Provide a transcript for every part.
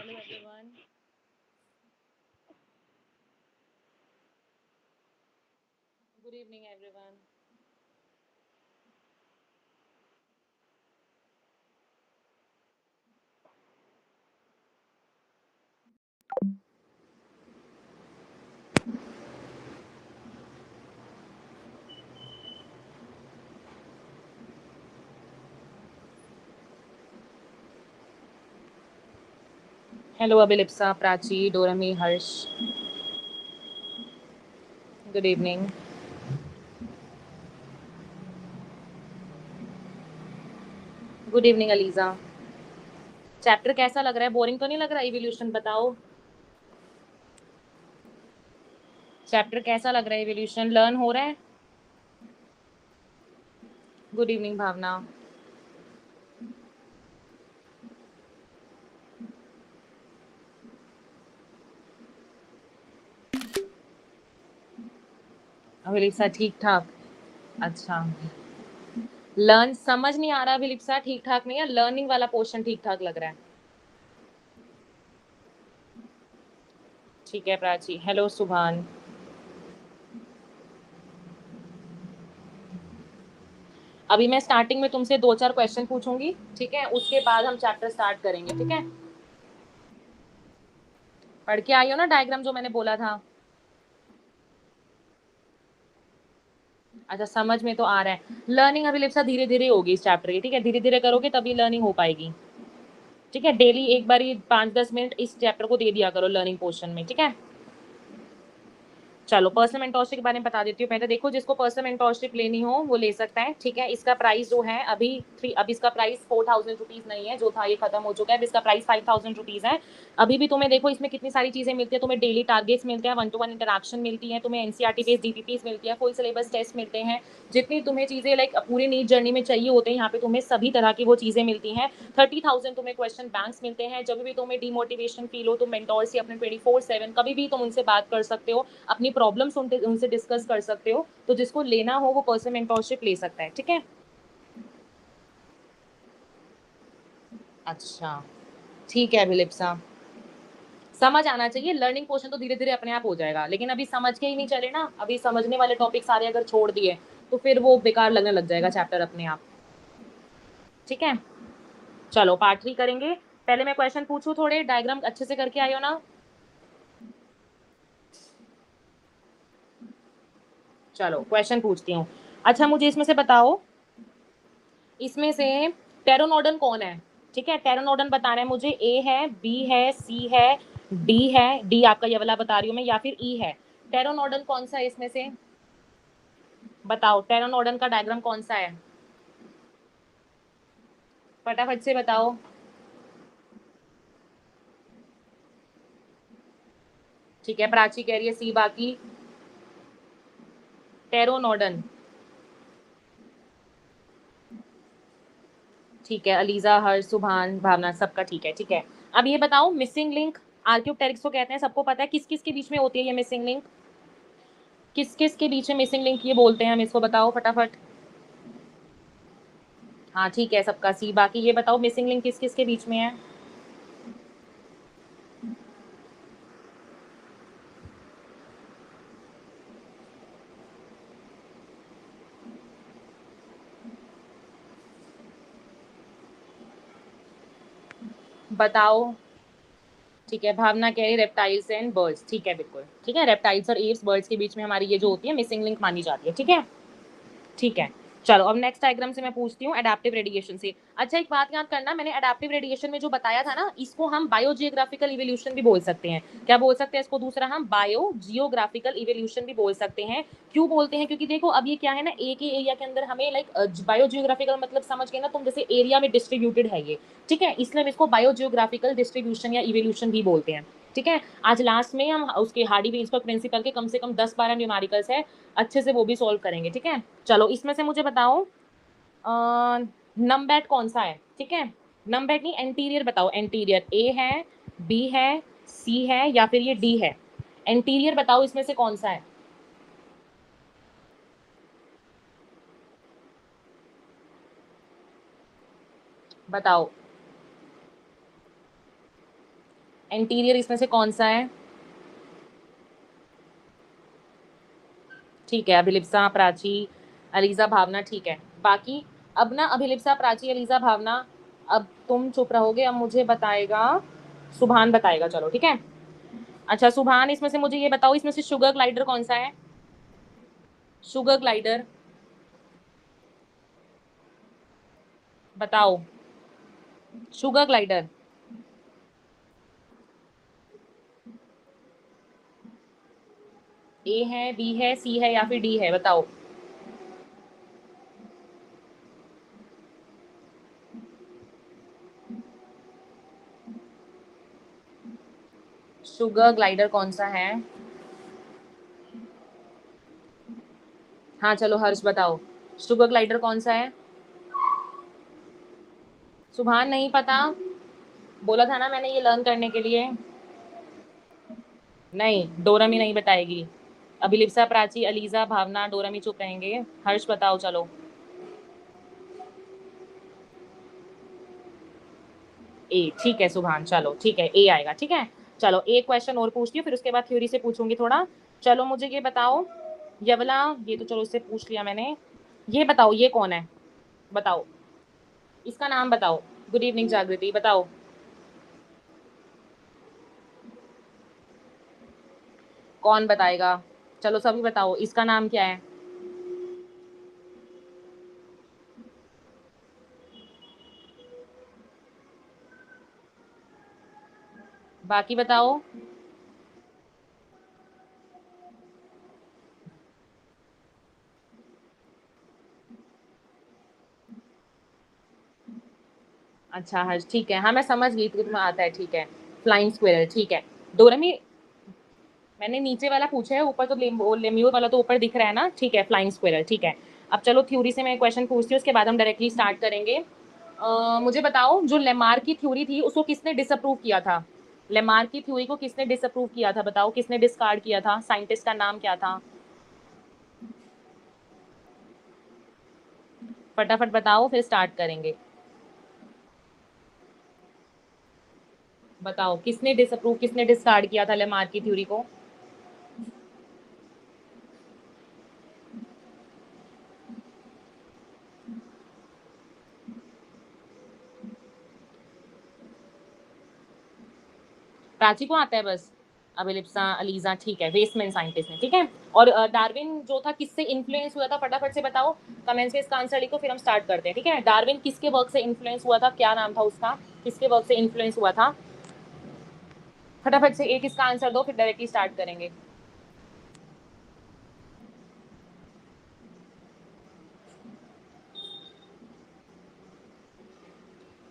Hello everyone. Good evening everyone. Hello Abilipsa, Prachi, Dorami, Harsh. Good evening. Good evening Aliza. Chapter कैसा लग रहा है? Boring तो नहीं लग रहा? इवोल्यूशन बताओ। चैप्टर कैसा लग रहा है? इवोल्यूशन लर्न हो रहा है? गुड इवनिंग भावना. अभिलिप्सा ठीक ठाक. अच्छा. लर्न समझ नहीं आ रहा अभिलिप्सा? ठीक ठाक नहीं है? लर्निंग वाला पोर्शन ठीक ठाक लग रहा है? ठीक है प्राची. हेलो सुभान. अभी मैं स्टार्टिंग में तुमसे 2-4 क्वेश्चन पूछूंगी, ठीक है? उसके बाद हम चैप्टर स्टार्ट करेंगे, ठीक है? पढ़ के आई हो ना डायग्राम जो मैंने बोला था? अच्छा, समझ में तो आ रहा है. लर्निंग अभिलिप्सा धीरे धीरे होगी इस चैप्टर की, ठीक है? धीरे धीरे करोगे तभी लर्निंग हो पाएगी, ठीक है? डेली एक बार 5-10 मिनट इस चैप्टर को दे दिया करो लर्निंग पोर्शन में, ठीक है? चलो पर्सनल मेंटोरशिप के बारे में बता देती हूँ पहले. देखो, जिसको पर्सनल मेंटोरशिप लेनी हो वो ले सकता है, ठीक है? इसका प्राइस जो है अब इसका प्राइस 4000 रुपीज नहीं है, जो था ये खत्म हो चुका है. अब इसका प्राइस 5000 रुपीज है. अभी भी तुम्हें देखो इसमें कितनी सारी चीजें मिलती है. तुम्हें डेली टारगेट्स मिलते हैं, 1-to-1 इंटरेक्शन मिलती है, तुम्हें एनसीईआरटी बेस्ड डीपीपीस मिलती है, फुल सिलेबस टेस्ट मिलते हैं. जितनी तुम्हें चीजें लाइक पूरी नीट जर्नी में चाहिए होते हैं, यहाँ पे तुम्हें सभी तरह की वो चीजें मिलती हैं. 30,000 तुम्हें क्वेश्चन बैंक्स मिलते हैं. जब भी तुम्हें डिमोटिवेशन फील हो, तुम मेंटोर से अपने 24/7 कभी भी तुम उनसे बात कर सकते हो, अपनी प्रॉब्लम्स उनसे डिस्कस कर सकते हो. तो जिसको लेना हो वो पर्सनल मेंटोरशिप ले सकता है, ठीक है? अच्छा, ठीक है अभिलिप्सा. समझ आना चाहिए. लर्निंग पोर्शन तो धीरे धीरे अपने आप हो जाएगा, लेकिन अभी समझ के ही नहीं चले ना, अभी समझने वाले टॉपिक सारे अगर छोड़ दिए तो फिर वो बेकार लगने लग जाएगा चैप्टर अपने आप, ठीक है? चलो पार्ट 3 करेंगे. पहले मैं क्वेश्चन पूछूं? थोड़े डायग्राम अच्छे से करके आयो ना? चलो क्वेश्चन पूछती हूँ. अच्छा मुझे इसमें से बताओ, इसमें से टेरोनोडन कौन है? ठीक है, टेरोनोडन बताना है मुझे. ए है, बी है, सी है, डी है. डी आपका ये वाला बता रही हूँ मैं, या फिर ई है. टेरोनोडन कौन सा है इसमें से? बताओ टेरोनोडन का डायग्राम कौन सा है? फटाफट से बताओ. ठीक है, प्राची कह रही है सी. बाकी टेरोनोडन. ठीक है, अलीजा, हर्ष, सुभान, भावना, सबका ठीक है, ठीक है. अब ये बताओ, मिसिंग लिंक आर्क्योप्टेरिक्स को कहते हैं, सबको पता है. किस किस के बीच में होती है ये मिसिंग लिंक? किस किस के बीच में मिसिंग लिंक ये बोलते हैं हम इसको? बताओ फटाफट. हाँ ठीक है, सबका सी. बाकी ये बताओ मिसिंग लिंक किस किस के बीच में है? बताओ. ठीक है, भावना कह रही रेप्टाइल्स एंड बर्ड्स. ठीक है बिल्कुल, ठीक है. रेप्टाइल्स और एव्स बर्ड्स के बीच में हमारी ये जो होती है मिसिंग लिंक मानी जाती है, ठीक है? ठीक है. चलो अब नेक्स्ट डायग्राम से मैं पूछती हूँ एडेप्टिव रेडिएशन से. अच्छा एक बात याद करना, मैंने एडेप्टिव रेडिएशन में जो बताया था ना, इसको हम बायोजियोग्राफिकल इवोल्यूशन भी बोल सकते हैं. क्या बोल सकते हैं इसको? दूसरा हम बायोजियोग्राफिकल इवोल्यूशन भी बोल सकते हैं. क्यों बोलते हैं? क्योंकि देखो अब ये क्या है ना, एक ही एरिया के अंदर हमें लाइक बायोजियोग्राफिकल मतलब समझ गए ना तुम, जैसे एरिया में डिस्ट्रीब्यूटेड है ये, ठीक है? इसलिए हम इसको बायोजियोग्राफिकल डिस्ट्रीब्यूशन या इवोल्यूशन भी बोलते हैं, ठीक है? आज लास्ट में हम उसके हार्डी वेन्सबर्ग प्रिंसिपल के कम से कम 10-12 न्यूमेरिकल्स है, अच्छे से वो भी सॉल्व करेंगे, ठीक है? चलो इसमें से मुझे बताओ नमबैट कौन सा है, ठीक है? नमबैट नहीं, एंटीरियर बताओ. एंटीरियर ए है, बी है, सी है, या फिर ये डी है? एंटीरियर बताओ इसमें से कौन सा है? बताओ. एंटीरियर इसमें से कौन सा है? ठीक है, अभिलिप्सा, प्राची, अलीजा, भावना, ठीक है। बाकी अब ना अभिलिप्सा, प्राची, अलीजा, भावना, अब तुम चुप रहोगे, अब मुझे बताएगा सुभान, बताएगा। चलो ठीक है। अच्छा सुभान, इसमें से मुझे ये बताओ, इसमें से शुगर ग्लाइडर कौन सा है? शुगर ग्लाइडर बताओ। शुगर ग्लाइडर ए है, बी है, सी है या फिर डी है? बताओ। शुगर ग्लाइडर कौन सा है? हाँ चलो हर्ष बताओ, शुगर ग्लाइडर कौन सा है? सुभान नहीं पता? बोला था ना मैंने ये लर्न करने के लिए। नहीं, डोरमी नहीं बताएगी। अभिलिप्सा, प्राची, अलीजा, भावना, डोरमी चुप रहेंगे। हर्ष बताओ चलो। ए, ठीक है सुभान, चलो ठीक है, ए आएगा। ठीक है, चलो एक क्वेश्चन और पूछती हूँ, फिर उसके बाद थ्योरी से पूछूंगी थोड़ा। चलो मुझे ये बताओ, यवला, ये तो चलो इससे पूछ लिया मैंने। ये बताओ ये कौन है? बताओ, इसका नाम बताओ। गुड इवनिंग जागृति, बताओ। कौन बताएगा? चलो सभी बताओ, इसका नाम क्या है? बाकी बताओ। अच्छा हर्ष, ठीक है, हाँ मैं समझ गई कि तुम्हें आता है। ठीक है, फ्लाइंग स्क्विरल, ठीक है। डोरेमी, मैंने नीचे वाला पूछा है, ऊपर तो लेम्यूर वाला तो ऊपर दिख रहा है ना। ठीक है, फ्लाइंग स्क्विरल, ठीक है। अब चलो थ्योरी से मैं क्वेश्चन पूछती हूँ, उसके बाद हम डायरेक्टली स्टार्ट करेंगे। मुझे बताओ, जो लेमार की थ्योरी थी उसको किसने डिसअप्रूव किया था? लेमार की थ्योरी को किसने डिसअप्रूव किया था? बताओ, किसने डिस्कार्ड किया था? साइंटिस्ट का नाम क्या था? फटाफट बताओ, फिर स्टार्ट करेंगे। बताओ किसने डिसअप्रूव, किसने डिस्कार्ड किया था लेमार की थ्योरी को? प्राची को आता है बस? अभिलिप्सा, अलीजा, ठीक है, वेस्टमैन साइंटिस्ट ने। ठीक है, और डार्विन जो था किससे इन्फ्लुएंस हुआ था? फटाफट से बताओ कमेंट्स में इसका आंसर लिखो, फिर हम स्टार्ट करते हैं। ठीक है, डार्विन किसके वर्क से इन्फ्लुएंस हुआ था? क्या नाम था उसका? किसके वर्क से इन्फ्लुएंस हुआ था? फटाफट से एक इसका आंसर दो, फिर डायरेक्टली स्टार्ट करेंगे।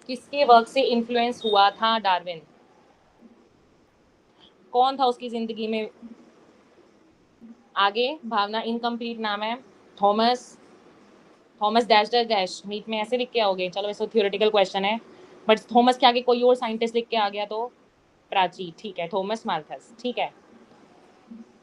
किसके वर्क से इन्फ्लुएंस हुआ था डार्विन? कौन था उसकी जिंदगी में? आगे भावना, इनकम्प्लीट नाम है। Thomas, Thomas dash dash dash, NEET में ऐसे लिख के आओगे? चलो वैसे थियोरेटिकल क्वेश्चन है, बट थॉमस के आगे कोई और साइंटिस्ट लिख के आ गया तो? प्राची, ठीक है, थॉमस माल्थस, ठीक है।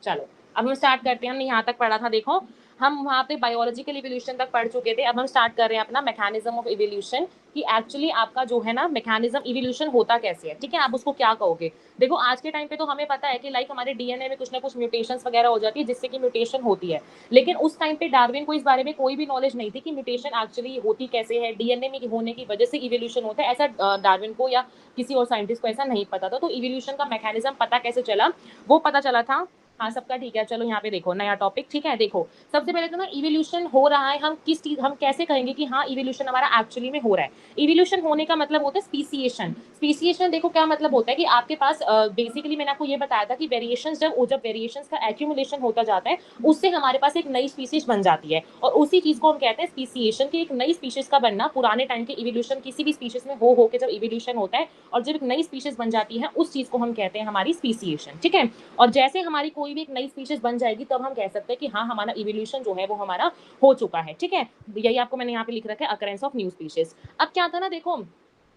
चलो अब हम स्टार्ट करते हैं। हमने यहाँ तक पढ़ा था, देखो हम वहाँ पे बायोलॉजिकल इवोल्यूशन तक पढ़ चुके थे। अब हम स्टार्ट कर रहे हैं अपना मैकेनिज्म ऑफ इवोल्यूशन, कि एक्चुअली आपका जो है ना मैकेनिज्म, इवोल्यूशन होता कैसे है। ठीक है, आप उसको क्या कहोगे? देखो आज के टाइम पे तो हमें पता है कि लाइक हमारे डीएनए में कुछ ना कुछ म्यूटेशंस वगैरह हो जाती है, जिससे कि म्यूटेशन होती है। लेकिन उस टाइम पे डार्विन को इस बारे में कोई भी नॉलेज नहीं थी कि म्यूटेशन एक्चुअली होती कैसे है, डीएनए में होने की वजह से इवोल्यूशन होता है, ऐसा डार्विन को या किसी और साइंटिस्ट को ऐसा नहीं पता था। तो इवोल्यूशन का मैकेनिज्म पता कैसे चला? वो पता चला था। हाँ सबका ठीक है, चलो यहाँ पे देखो नया टॉपिक। ठीक है, देखो सबसे पहले तो ना इवोल्यूशन हो रहा है, हम किस चीज, हम कैसे कहेंगे कि हाँ इवोल्यूशन हमारा एक्चुअली में हो रहा है? इवोल्यूशन होने का मतलब होता है स्पीसिएशन। स्पीसिएशन देखो क्या मतलब होता है कि आपके पास बेसिकली मैंने आपको ये बताया था कि वेरिएशन, जब वेरिएशन का एक्यूमुलेशन होता जाता है, उससे हमारे पास एक नई स्पीसीज बन जाती है, और उसी चीज को हम कहते हैं स्पीसिएशन, की एक नई स्पीशीज का बनना। पुराने टाइम के इवोल्यूशन किसी भी स्पीशीज में हो के जब इवोल्यूशन होता है और जब एक नई स्पीशीज बन जाती है, उस चीज को हम कहते हैं हमारी स्पीसिएशन। ठीक है, और जैसे हमारी कोई भी एक नई स्पीशीज बन जाएगी, तब हम कह सकते हैं कि हाँ हमारा इवोल्यूशन जो है वो हमारा हो चुका है। ठीक है, यही आपको मैंने यहाँ पे लिख रखा है, अकरेंस ऑफ न्यू स्पीशीज। अब क्या था ना, देखो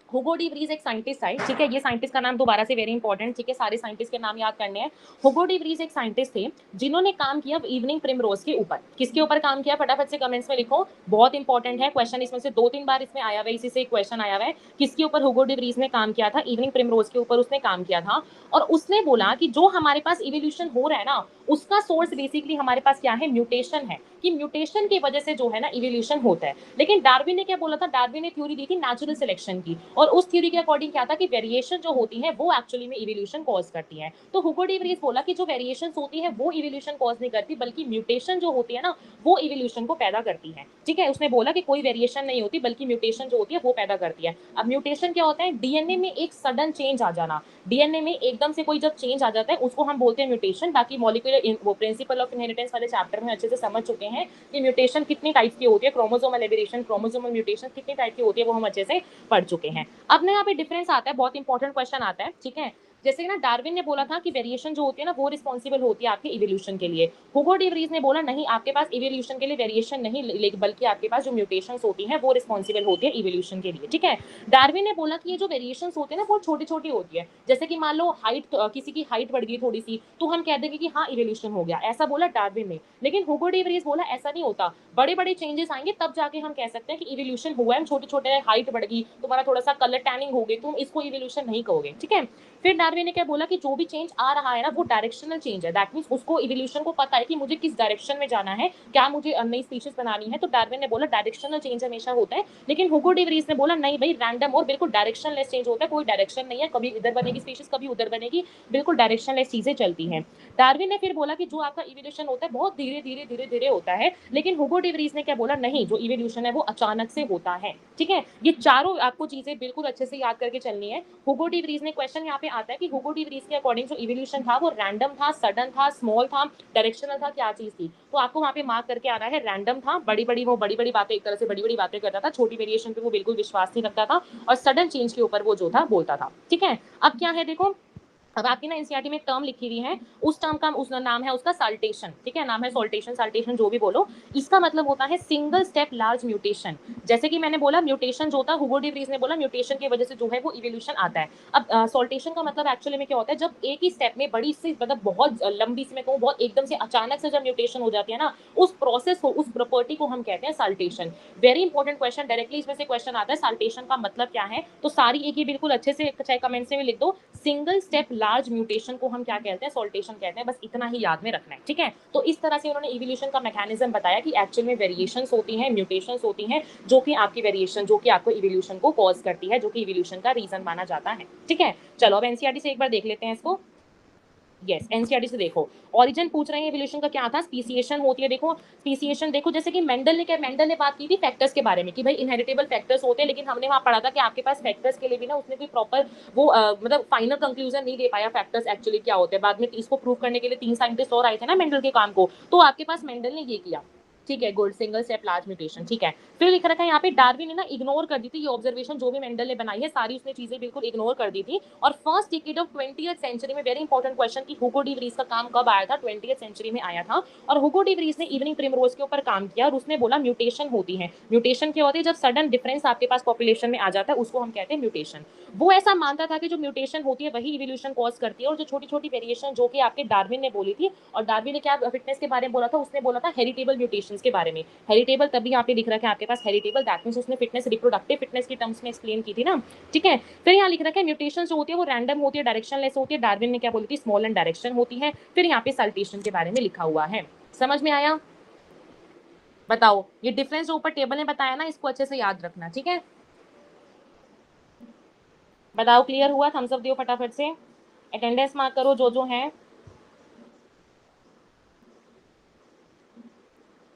हुगो डी व्रीज एक साइंटिस्ट है, ठीक है। ये साइंटिस्ट का नाम दोबारा से वेरी इंपॉर्टेंट, ठीक है, सारे साइंटिस्ट के नाम याद करने हैं। हुगो डी व्रीज एक साइंटिस्ट थे जिन्होंने काम किया इवनिंग प्रिमरोज के ऊपर। किसके ऊपर काम किया, फटाफट से कमेंट्स में लिखो, बहुत इंपॉर्टेंट है क्वेश्चन, इसमें से 2-3 बार इसमें आया हुआ है, इसी से एक क्वेश्चन आया हुआ है। किसके ऊपर हुगो डी व्रीज ने काम किया था, इवनिंग प्रिमरोज के ऊपर उसने काम किया था। और उसने बोला कि जो हमारे पास इवोल्यूशन हो रहा है ना, उसका सोर्स बेसिकली हमारे पास क्या है, म्यूटेशन है, कि म्यूटेशन की वजह से जो है ना इवोल्यूशन होता है। लेकिन डार्विन ने क्या बोला था, डार्विन ने थ्योरी दी थी नेचुरल सिलेक्शन की, और उस थ्योरी के अकॉर्डिंग क्या था कि वेरिएशन जो होती है वो एक्चुअली में इवोल्यूशन कॉज करती है। तो हुगो डी व्रीज बोला कि जो वेरिएशन होती है वो इवोल्यूशन कॉज नहीं करती, बल्कि म्यूटेशन जो होती है ना वो इवोल्यूशन को पैदा करती है, ठीक है। उसने बोला कि कोई वेरिएशन नहीं होती, बल्कि म्यूटेशन जो होती है वो पैदा करती है। अब म्यूटेशन क्या होता है, डीएनए में एक सडन चेंज आ जाना, डीएनए में एकदम से कोई जब चेंज आ जाता है उसको हम बोलते हैं म्यूटेशन। बाकी मॉलिक्यूलर वो प्रिंसिपल ऑफ इनहेरिटेंस वाले चैप्टर में अच्छे से समझ चुके हैं कि म्यूटेशन कितनी टाइप की होती है, क्रोमोसोमल एबेरेशन, क्रोमोसोमल म्यूटेशन कितनी टाइप की होती है वो हम अच्छे से पढ़ चुके हैं। अब ना यहाँ पे डिफरेंस आता है, बहुत इंपॉर्टेंट क्वेश्चन आता है, ठीक है। जैसे ना डार्विन ने बोला था कि वेरिएशन जो होती है ना वो रिस्पॉन्सिबल होती है आपके इवोल्यूशन के लिए। हुगो डी व्रीज ने बोला नहीं, आपके पास इवोल्यूशन के लिए वेरिएशन नहीं, बल्कि आपके पास जो म्यूटेशंस होती हैं वो रिस्पॉन्सिबल होती है इवोल्यूशन के लिए, ठीक है। डार्विन ने बोला कि ये जो वेरिएशंस होते हैं ना वो छोटी छोटी होती है। जैसे कि मान लो हाइट, किसी की हाइट बढ़ गई थोड़ी सी, तो हम कह देंगे कि हाँ इवोल्यूशन हो गया, ऐसा बोला डार्विन ने। लेकिन हुगो डी व्रीज बोला ऐसा नहीं होता, बड़े बड़े चेंजेस आएंगे तब जाके हम कह सकते हैं कि इवोल्यूशन हुआ है। छोटे छोटे हाइट बढ़ गई, तुम्हारा थोड़ा सा कलर टैनिंग हो गई, तुम इसको इवोल्यूशन नहीं कहोगे, ठीक है। फिर डार्विन ने क्या बोला कि जो भी चेंज आ रहा है ना वो डायरेक्शनल चेंज है, दैट मीन्स उसको इवोल्यूशन को पता है कि मुझे किस डायरेक्शन में जाना है, क्या मुझे नई स्पीशीज बनानी है। तो डार्विन ने बोला डायरेक्शनल चेंज हमेशा होता है। लेकिन हुगो डी व्रीज ने बोला नहीं भाई, रैंडम और बिल्कुल डायरेक्शनलेस चेंज होता है, कोई डायरेक्शन नहीं है, कभी इधर बनेगी स्पीशीज कभी उधर बनेगी, बिल्कुल डायरेक्शनलेस चीजें चलती हैं। डार्विन ने फिर बोला कि जो आपका इवोल्यूशन होता है बहुत धीरे धीरे धीरे धीरे होता है। लेकिन हुगो डी व्रीज ने क्या बोला, नहीं, जो इवोल्यूशन है वो अचानक से होता है, ठीक है। ये चारों आपको चीजें बिल्कुल अच्छे से याद करके चलनी है। हुगो डी व्रीज ने क्वेश्चन यहाँ पे आता है कि हुगो डी व्रीज के अकॉर्डिंग जो इवोल्यूशन था वो रैंडम था, सडन था, स्मॉल था, डायरेक्शनल था, क्या चीज थी। तो आपको वहाँ पे मार्क करके आना है, रैंडम था, बड़ी बड़ी बातें, एक तरह से बड़ी बड़ी बातें करता था, छोटी वेरिएशन पे वो बिल्कुल विश्वास नहीं रखता था, और सडन चेंज के ऊपर वो जो था बोलता था, ठीक है। अब क्या है देखो, अब आपकी ना एनसीईआरटी में एक टर्म लिखी हुई है, उस टर्म का उस नाम है उसका साल्टेशन, ठीक है, नाम है सॉल्टेशन, साल्टेशन जो भी बोलो। इसका मतलब होता है सिंगल स्टेप लार्ज म्यूटेशन। जैसे कि मैंने बोला म्यूटेशन जो होता है, हुगो डी व्रीज ने बोला म्यूटेशन की वजह से जो है वो इवोल्यूशन आता है। अब सॉल्टेशन का मतलब एक्चुअली में क्या होता है, जब एक ही स्टेप में बड़ी सी मतलब बहुत लंबी सी मैं कहूँ बहुत एकदम से अचानक से जब म्यूटेशन हो जाती है ना, उस प्रोसेस को, उस प्रॉपर्टी को हम कहते हैं saltation. Very important question, directly इसमें से क्वेश्चन आता है साल्टेशन का मतलब क्या है। तो सारी एक ही बिल्कुल अच्छे से चाहे कमेंट से भी लिख दो, सिंगल स्टेप लार्ज म्यूटेशन को हम क्या कहते हैं, सॉल्टेशन कहते हैं, बस इतना ही याद में रखना है, ठीक है। तो इस तरह से उन्होंने इवोल्यूशन का मैकेनिज्म बताया कि एक्चुअल में वेरिएशंस होती हैं, म्यूटेशंस होती हैं, जो कि आपकी वेरिएशन, जो कि आपको इवोल्यूशन को कॉज करती है, जो कि इवोल्यूशन का रीजन माना जाता है, ठीक है। चलो अब एनसीईआरटी से एक बार देख लेते हैं इसको। यस, एनसीईआरटी से देखो, ओरिजिन पूछ रहे हैं इवोल्यूशन का क्या था, स्पीसिएशन होती है। देखो स्पीसिएशन देखो, जैसे कि मेंडल ने बात की थी फैक्टर्स के बारे में कि भाई इनहेरिटेबल फैक्टर्स होते हैं, लेकिन हमने वहां पढ़ा था कि आपके पास फैक्टर्स के लिए भी ना उसने कोई प्रॉपर वो मतलब फाइनल कंक्लूजन नहीं दे पाया फैक्टर्स एक्चुअली क्या होते हैं। बाद में इसको प्रूव करने के लिए 3 साइंटिस्ट और आए थे ना मेंडल के काम को, तो आपके पास मेंडल ने ये किया, ठीक है, good, single step large mutation, ठीक है। फिर लिख रखा है यहाँ पे डार्विन ने ना इग्नोर कर दी थी ये ऑब्जर्वेशन, जो भी मेंडल ने बनाई है सारी उसने चीजें बिल्कुल इग्नोर कर दी थी। और first decade of 20th century में, वेरी इंपॉर्टेंट क्वेश्चन, कि हुगो डी व्रीज का काम कब आया था, 20th सेंचुरी में आया था। और हुगो डी व्रीज ने इवनिंग प्रिमरोज के ऊपर काम किया, और उसने बोला म्यूटेशन होती है। म्यूटेशन क्या होती है, जब सडन डिफरेंस आपके पास पॉपुलेशन में आ जाता है उसको हम कहते हैं म्यूटेशन। वो ऐसा मानता था कि जो म्यूटेशन होती है वही इवोल्यूशन कॉज करती है, और जो छोटी छोटी वेरिएशन जो कि आपके डार्विन ने बोली थी, और डार्विन ने क्या फिटनेस के बारे में बोला था, उसने बोला था हेरिटेबल म्यूटेशंस के बारे में। हेरिटेबल तभी यहाँ पे लिख रहा है आपके पास हेरिटेबल, दैट मींस उसने फिटनेस रिप्रोडक्टिव फिटनेस की टर्म्स में एक्सप्लेन की थी ना, ठीक है। फिर यहाँ लिख रखा है म्यूटेशन जो होती है वो रैंडम होती है, डायरेक्शनलेस होती है, डार्विन ने क्या बोली थी, स्मॉल एंड डायरेक्शन होती है। फिर यहाँ पे साल्टेशन के बारे में लिखा हुआ है, समझ में आया। बताओ, ये डिफरेंस जो ऊपर टेबल ने बताया ना, इसको अच्छे से याद रखना, ठीक है। बताओ क्लियर हुआ, थम्स अप दियो फटाफट से, अटेंडेंस मार्क करो जो है।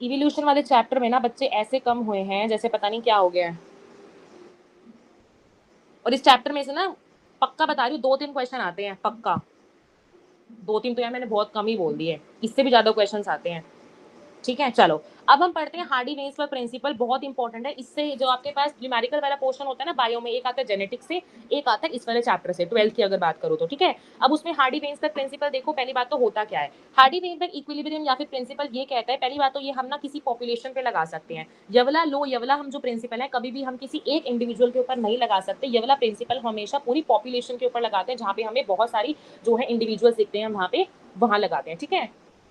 इवोल्यूशन वाले चैप्टर में ना बच्चे ऐसे कम हुए हैं जैसे पता नहीं क्या हो गया है। और इस चैप्टर में से ना पक्का बता रही हूँ 2-3 क्वेश्चन आते हैं पक्का, 2-3 तो यार मैंने बहुत कम ही बोल दिए, इससे भी ज्यादा क्वेश्चन आते हैं, ठीक है, चलो अब हम पढ़ते हैं हार्डी-वेइन्सबर्ग प्रिंसिपल, बहुत इंपॉर्टेंट है। इससे जो आपके पास न्यूमेरिकल वाला पोर्शन होता है ना बायो में, एक आता है जेनेटिक्स से, एक आता है इस वाले चैप्टर से, 12th की अगर बात करूँ तो, ठीक है। अब उसमें हार्डी-वेइन्सबर्ग प्रिंसिपल देखो, पहली बात तो होता क्या है, हार्डी-वेइन्सबर्ग इक्विलिब्रियम या फिर प्रिंसिपल ये कहता है, पहली बात तो ये हम ना किसी पॉपुलेशन पे लगा सकते हैं। यवला लो यवला हम जो प्रिंसिपल है कभी भी हम किसी एक इंडिविजुअल के ऊपर नहीं लगा सकते। यवला प्रिंसिपल हमेशा पूरी पॉपुलेशन के ऊपर लगाते हैं, जहाँ पे हमें बहुत सारी जो है इंडिविजुअल्स दिखते हैं वहाँ पे, वहाँ लगाते हैं, ठीक है।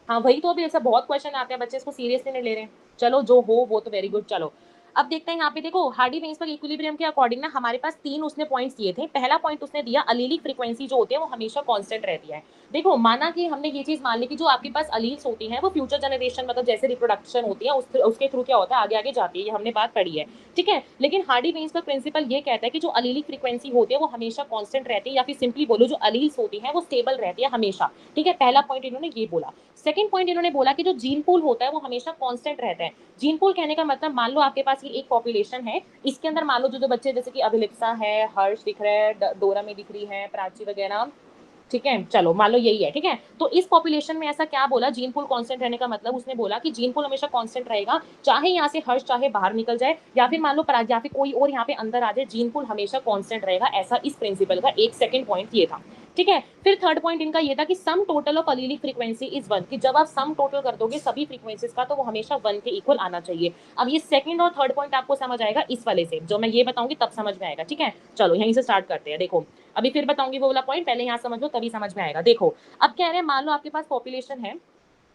हाँ वही तो, अभी ऐसा बहुत क्वेश्चन आते हैं, बच्चे इसको सीरियसली नहीं ले रहे हैं। चलो जो हो वो तो वेरी गुड। चलो अब देखते हैं यहाँ पे, देखो हार्डी-वेइन्सबर्ग इक्विलिब्रियम के अकॉर्डिंग ना हमारे पास 3 उसने पॉइंट्स दिए थे। पहला पॉइंट उसने दिया अलीलिक फ्रीक्वेंसी जो होती है वो हमेशा कांस्टेंट रहती है। देखो माना कि हमने ये चीज मान ली कि जो आपके पास अलील्स होती हैं वो फ्यूचर जनरेशन मतलब जैसे रिप्रोडक्शन होती है उसके थ्रू क्या होता है, आगे आगे जाती है, ये हमने बात पढ़ी है, ठीक है। लेकिन हार्डी-वेइन्सबर्ग प्रिंसिपल ये कहता है कि जो अलीलिक फ्रीक्वेंसी होती है वो हमेशा कांस्टेंट रहती है, या फिर सिंपली बोलो जो अलील्स होती हैं वो स्टेबल रहती है हमेशा, ठीक है। पहला पॉइंट इन्होंने ये बोला। सेकंड पॉइंट इन्होंने बोला कि जो जीन पूल होता है वो हमेशा कांस्टेंट रहता है। जीन पूल कहने का मतलब, मान लो आपके पास ये एक पॉपुलेशन है, इसके अंदर मान लो जो जो बच्चे जैसे कि अभिलिप्सा है, हर्ष दिख रहा है, डोरा में दिख रही है, प्राची वगैरह, ठीक है, चलो मान लो यही है, ठीक है। तो इस पॉपुलेशन में ऐसा क्या बोला, जीन पूल कांस्टेंट रहने का मतलब उसने बोला कि जीन पूल हमेशा कांस्टेंट रहेगा, चाहे यहाँ से हर्ष चाहे बाहर निकल जाए, या फिर मान लो पराग या फिर कोई और यहाँ पे अंदर आ जाए, जीन पूल हमेशा कांस्टेंट रहेगा। ऐसा इस प्रिंसिपल का एक सेकंड पॉइंट ये था, ठीक है। फिर थर्ड पॉइंट इनका ये था कि sum total of allelic frequency is 1, कि जब आप सम टोटल कर दोगे सभी फ्रीक्वेंसीज का तो वो हमेशा 1 के इक्वल आना चाहिए। अब ये सेकंड और थर्ड पॉइंट आपको समझ आएगा इस वाले से, जो मैं ये बताऊंगी तब समझ में आएगा, ठीक है। चलो यहीं से स्टार्ट करते हैं। देखो अभी फिर बताऊंगी वो वाला पॉइंट, पहले यहाँ समझ लो तभी समझ में आएगा। देखो अब कह रहे हैं मान लो आपके पास पॉपुलेशन है,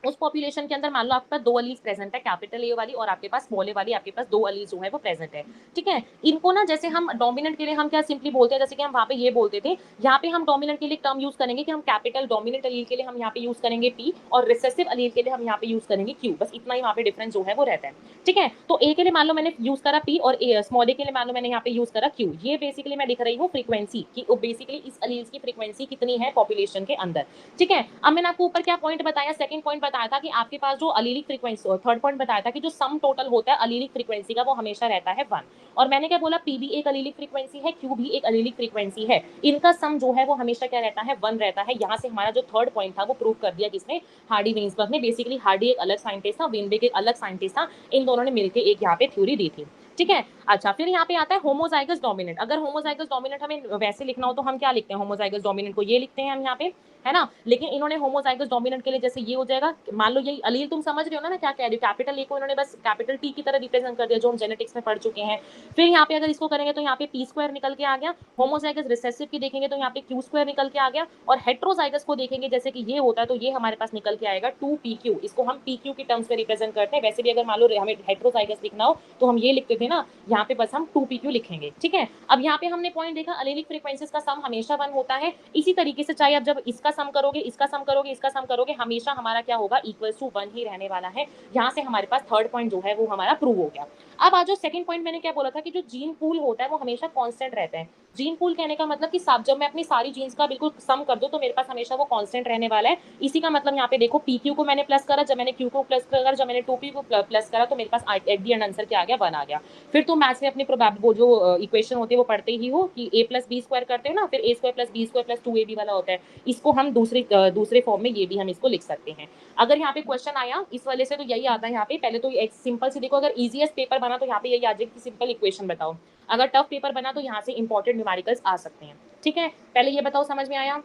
उस पॉपुलेशन के अंदर मान लो आपके पास 2 अलील्स प्रेजेंट है, कैपिटल ए वाली और आपके पास स्मॉल ए वाली, आपके पास 2 अलील्स जो है वो प्रेजेंट है, ठीक है। इनको ना जैसे हम डोमिनेंट के लिए हम क्या सिंपली बोलते हैं, जैसे कि हम वहां पे ये बोलते थे, यहाँ पे हम डोमिनेंट के लिए टर्म यूज करेंगे कि हम कैपिटल डोमिनेंट अलील के लिए हम यहाँ पे यूज करेंगे पी, और रिसेसिव अलील के लिए हम यहाँ पे यूज करेंगे क्यू, बस इतना ही वहाँ पे डिफरेंस जो है वो रहता है, ठीक है। तो ए के लिए मान लो मैंने यूज करा पी, और स्मॉल ए के लिए मान लो मैंने यहाँ पे यूज करा क्यू। ये बेसिकली मैं लिख रही हूँ फ्रीक्वेंसी की, बेसिकली इस अलील्स की फ्रीक्वेंसी कितनी है पॉपुलेशन के अंदर, ठीक है। अब मैंने आपको ऊपर क्या पॉइंट बताया, सेकंड पॉइंट बताया था कि आपके पास जो अलीलिक फ्रीक्वेंसी, और थर्ड पॉइंट बताया था कि जो सम टोटल होता है अलीलिक फ्रीक्वेंसी का वो हमेशा रहता है 1, और मैंने क्या बोला, पी भी एक अलीलिक फ्रीक्वेंसी है, क्यू भी एक अलीलिक फ्रीक्वेंसी है, इनका सम जो है वो हमेशा क्या रहता है, 1 रहता है। यहाँ से हमारा जो थर्ड पॉइंट था वो प्रूव कर दिया किसने, हार्डी-वेइन्सबर्ग ने। बेसिकली हार्डी एक अलग साइंटिस्ट था, वेनबेक एक अलग साइंटिस्ट था, इन दोनों ने मिलकर एक यहाँ पे थ्योरी दी थी, ठीक है। अच्छा फिर यहाँ पे आता है होमोजाइगस डोमिनेंट। अगर होमोजाइगस डोमिनेंट हमें वैसे लिखना हो तो हम क्या लिखते हैं, होमोजाइगस डोमिनेंट को ये लिखते हैं हम यहाँ पे, है ना। लेकिन इन्होंने होमोजाइगस डोमिनेंट के लिए जैसे ये हो जाएगा, मान लो यही अलील, तुम समझ रहे हो ना मैं क्या कह रही हूँ, कैपिटल ए को इन्होंने बस कैपिटल टी की तरह रिप्रेजेंट कर दिया, जो हम जेनेटिक्स में पढ़ चुके हैं। फिर यहाँ पे अगर इसको करेंगे तो यहाँ पे पी स्क्वायर निकल के आ गया, होमोजाइगस रिसेसिव की देखेंगे तो यहाँ पे क्यू स्क्वायर निकल के आ गया, और हेट्रोजाइगस को देखेंगे जैसे कि ये होता है तो ये हमारे पास निकल के आएगा 2pq, इसको हम pq की टर्म्स में रिप्रेजेंट करते हैं। वैसे भी अगर मान लो हमें हेट्रोजाइगस लिखना हो तो हम ये लिखते थे ना, यहाँ पे बस हम 2pq लिखेंगे, ठीक है। अब यहाँ पे हमने पॉइंट देखा अलीलिक फ्रीक्वेंसीज का सम हमेशा 1 होता है। इसी तरीके से चाहे आप जब इसका सम करोगे, इसका सम करोगे, इसका सम करोगे, हमेशा हमारा क्या होगा, इक्वल टू 1 ही रहने वाला है। यहाँ से हमारे पास थर्ड पॉइंट जो है वो हमारा प्रूव हो गया। अब आज जो सेकंड पॉइंट मैंने क्या बोला था कि जो जीन पूल होता है वो हमेशा कांस्टेंट रहता है। जीन पूल कहने का मतलब कि जब मैं अपनी सारी जीन्स का बिल्कुल सम कर दूं तो मेरे पास हमेशा वो कांस्टेंट रहने वाला है। इसी का मतलब यहाँ पे देखो पीक्यू को मैंने प्लस करा, जब मैंने क्यू को प्लस करा, जब मैंने 2p को प्लस करा तो मेरे पास एट दी एंड आंसर क्या आ गया, 1 आ गया। फिर तुम मैथ्स में अपनी प्रोबेबिलिटी वो जो इक्वेशन होती है वो पढ़ते ही हो कि a प्लस बी स्क्वायर करते हो ना, फिर a square plus b square plus 2ab वाला होता है। इसको हम दूसरे फॉर्म में ये भी हम इसको लिख सकते हैं। अगर यहाँ पे क्वेश्चन आया इस वाले से तो यही आता है यहाँ पे, पहले तो एक सिंपल से देखो, अगर इजीएस्ट पेपर बना तो यहाँ पे यही आ जाएगी कि सिंपल इक्वेशन बताओ। अगर टफ पेपर बना तो यहाँ से इंपॉर्टेंट न्यूमेरिकल्स आ सकते हैं, ठीक है। पहले ये बताओ समझ में आया,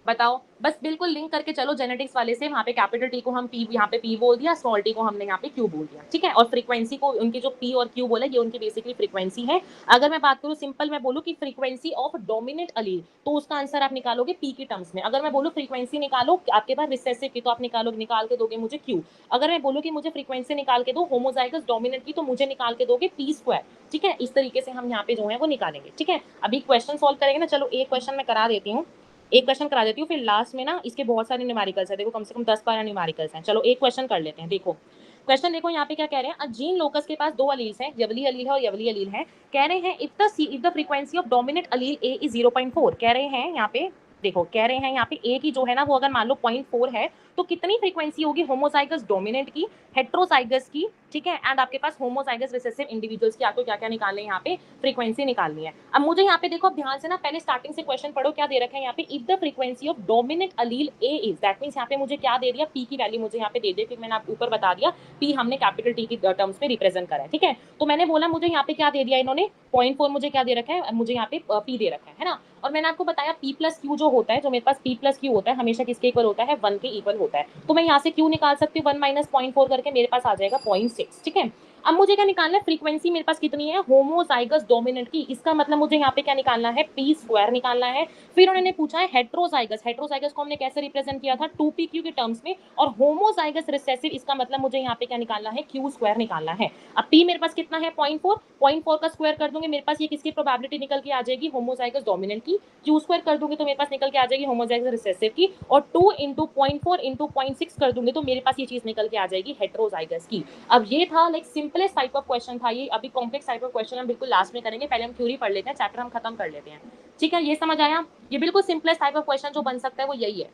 बताओ बस बिल्कुल लिंक करके चलो जेनेटिक्स वाले से, वहाँ पे कैपिटल टी को हम पी, यहाँ पे पी बोल दिया, स्मॉल टी को हमने यहाँ पे क्यू बोल दिया, ठीक है। और फ्रीक्वेंसी को उनकी जो पी और क्यू बोला ये उनकी बेसिकली फ्रीक्वेंसी है। अगर मैं बात करूँ सिंपल, मैं बोलूँ कि फ्रीक्वेंसी ऑफ डोमिनेंट अलील तो उसका आंसर आप निकालोगे पी की टर्म्स में। अगर मैं बोलूँ फ्रीक्वेंसी निकालो आपके पास रिसेसिव की तो आप निकाल के दोगे मुझे क्यू। अगर मैं बोलूँ कि मुझे फ्रीक्वेंसी निकाल के दो होमोजाइगस डोमिनेंट की तो मुझे निकाल के दोगे पी स्क्वायर, ठीक है। इस तरीके से हम यहाँ पे जो है वो निकालेंगे, ठीक है। अभी क्वेश्चन सॉल्व करेंगे ना, चलो एक क्वेश्चन मैं करा देती हूँ, एक क्वेश्चन करा देती हूँ, फिर लास्ट में ना इसके बहुत सारे न्यूमेरिकल्स है, देखो कम से कम 10-12 न्यूमेरिकल्स हैं। चलो एक क्वेश्चन कर लेते हैं। देखो क्वेश्चन देखो यहाँ पे क्या कह रहे हैं, जीन लोकस के पास 2 अलील्स हैं, यवली अलील है और यवली अलील है। कह रहे हैं if the frequency of dominant Aleel A is 0.4, कह रहे हैं यहाँ पे देखो कह रहे हैं यहाँ पे ए की जो है ना वो अगर मान लो 0.4 है तो कितनी फ्रीक्वेंसी होगी होमोजाइगस डोमिनेंट की, हेट्रोजाइगस की, ठीक है, एंड आपके पास होमोजाइगस रिसेसिव इंडिविजुअल्स की। आपको क्या क्या निकालने हैं यहाँ पे, फ्रीक्वेंसी निकालनी है। अब मुझे यहाँ पे देखो, अब ध्यान से ना पहले स्टार्टिंग से क्वेश्चन पढ़ो, क्या दे रखा है यहाँ पे, if the frequency of dominant Aleel A is, that means यहाँ पे मुझे क्या दे दिया, पी की वैल्यू मुझे यहाँ पे दे दी, क्योंकि मैंने आपको ऊपर बता दिया पी हमने कैपिटल टी की टर्म्स में रिप्रेजेंट करा है, ठीक है। तो मैंने बोला मुझे यहाँ पे क्या दे दिया इन्होंने, 0.4 मुझे क्या दे रखा है, मुझे यहाँ पे पी दे रखा है ना। और मैंने आपको बताया पी प्लस क्यू जो होता है, जो मेरे पास पी प्लस क्यू होता है हमेशा किसके इक्वल होता है, 1 के इक्वल होता है। तो मैं यहाँ से क्यू निकाल सकती हूँ 1 माइनस 0.4 करके, मेरे पास आ जाएगा 0.6, ठीक है। अब मुझे क्या निकालना है, फ्रीक्वेंसी मेरे पास कितनी है होमोजाइगस डोमिनेंट की, इसका मतलब मुझे यहाँ पे क्या निकालना है, पी स्क्वायर निकालना है। फिर उन्होंने पूछा है हेट्रोजाइगस, हेट्रोजाइगस को हमने कैसे रिप्रेजेंट किया था, 2pq के टर्म्स में, और होमोजाइगस रिसेसिव, इसका मतलब मुझे यहाँ पे क्या निकालना है, क्यू स्क्वायर निकालना है। अब पी मेरे पास कितना है 0.4 का स्क्वायर कर दूंगी, मेरे पास ये किसकी प्रोबेबिलिटी निकल के आ जाएगी, होमोजाइगस डोमिनेंट की। क्यू स्क्वायर कर दूंगी तो मेरे पास निकल के आ जाएगी होमोजाइगस रिसेसिव की, और 2 इंटू 0.4 इंटू 0.6 कर दूंगी तो मेरे पास ये चीज निकल के आ जाएगी हेट्रोजाइगस की। अब ये था like simplest type of question था ये। अभी कॉम्प्लेक्स टाइप ऑफ क्वेश्चन हम बिल्कुल लास्ट में करेंगे, पहले हम थ्योरी पढ़ लेते हैं, चैप्टर हम खत्म कर लेते हैं, ठीक है। ये समझ आया, ये बिल्कुल सिंपलेस्ट टाइप ऑफ क्वेश्चन जो बन सकता है वो यही है,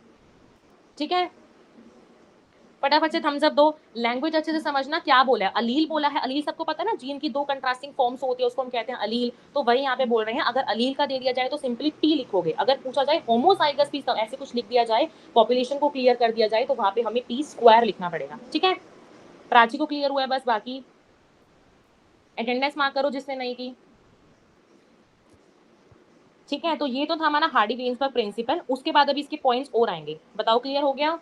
ठीक है। फटाफट से थम्स अप दो, लैंग्वेज अच्छे से समझना, क्या बोला है, अलील बोला है, अलील सबको पता है ना, जीन की दो कंट्रास्टिंग फॉर्म्स होती है उसको हम कहते हैं अलील, तो वही यहाँ पे बोल रहे हैं। अगर अलील का दे दिया जाए तो सिंपली टी लिखोगे, अगर पूछा जाए होमोजाइगस भी ऐसे कुछ लिख दिया जाए, पॉपुलेशन को क्लियर कर दिया जाए, तो वहां पे हमें पी स्क्वायर लिखना पड़ेगा, ठीक है। प्राची को क्लियर हुआ है, बस बाकी अटेंडेंस मार्क करो जिसने नहीं की, ठीक है। तो ये तो था हमारा हार्डी-वेइन्सबर्ग प्रिंसिपल, उसके बाद अभी इसके पॉइंट्स और आएंगे, बताओ क्लियर हो गया,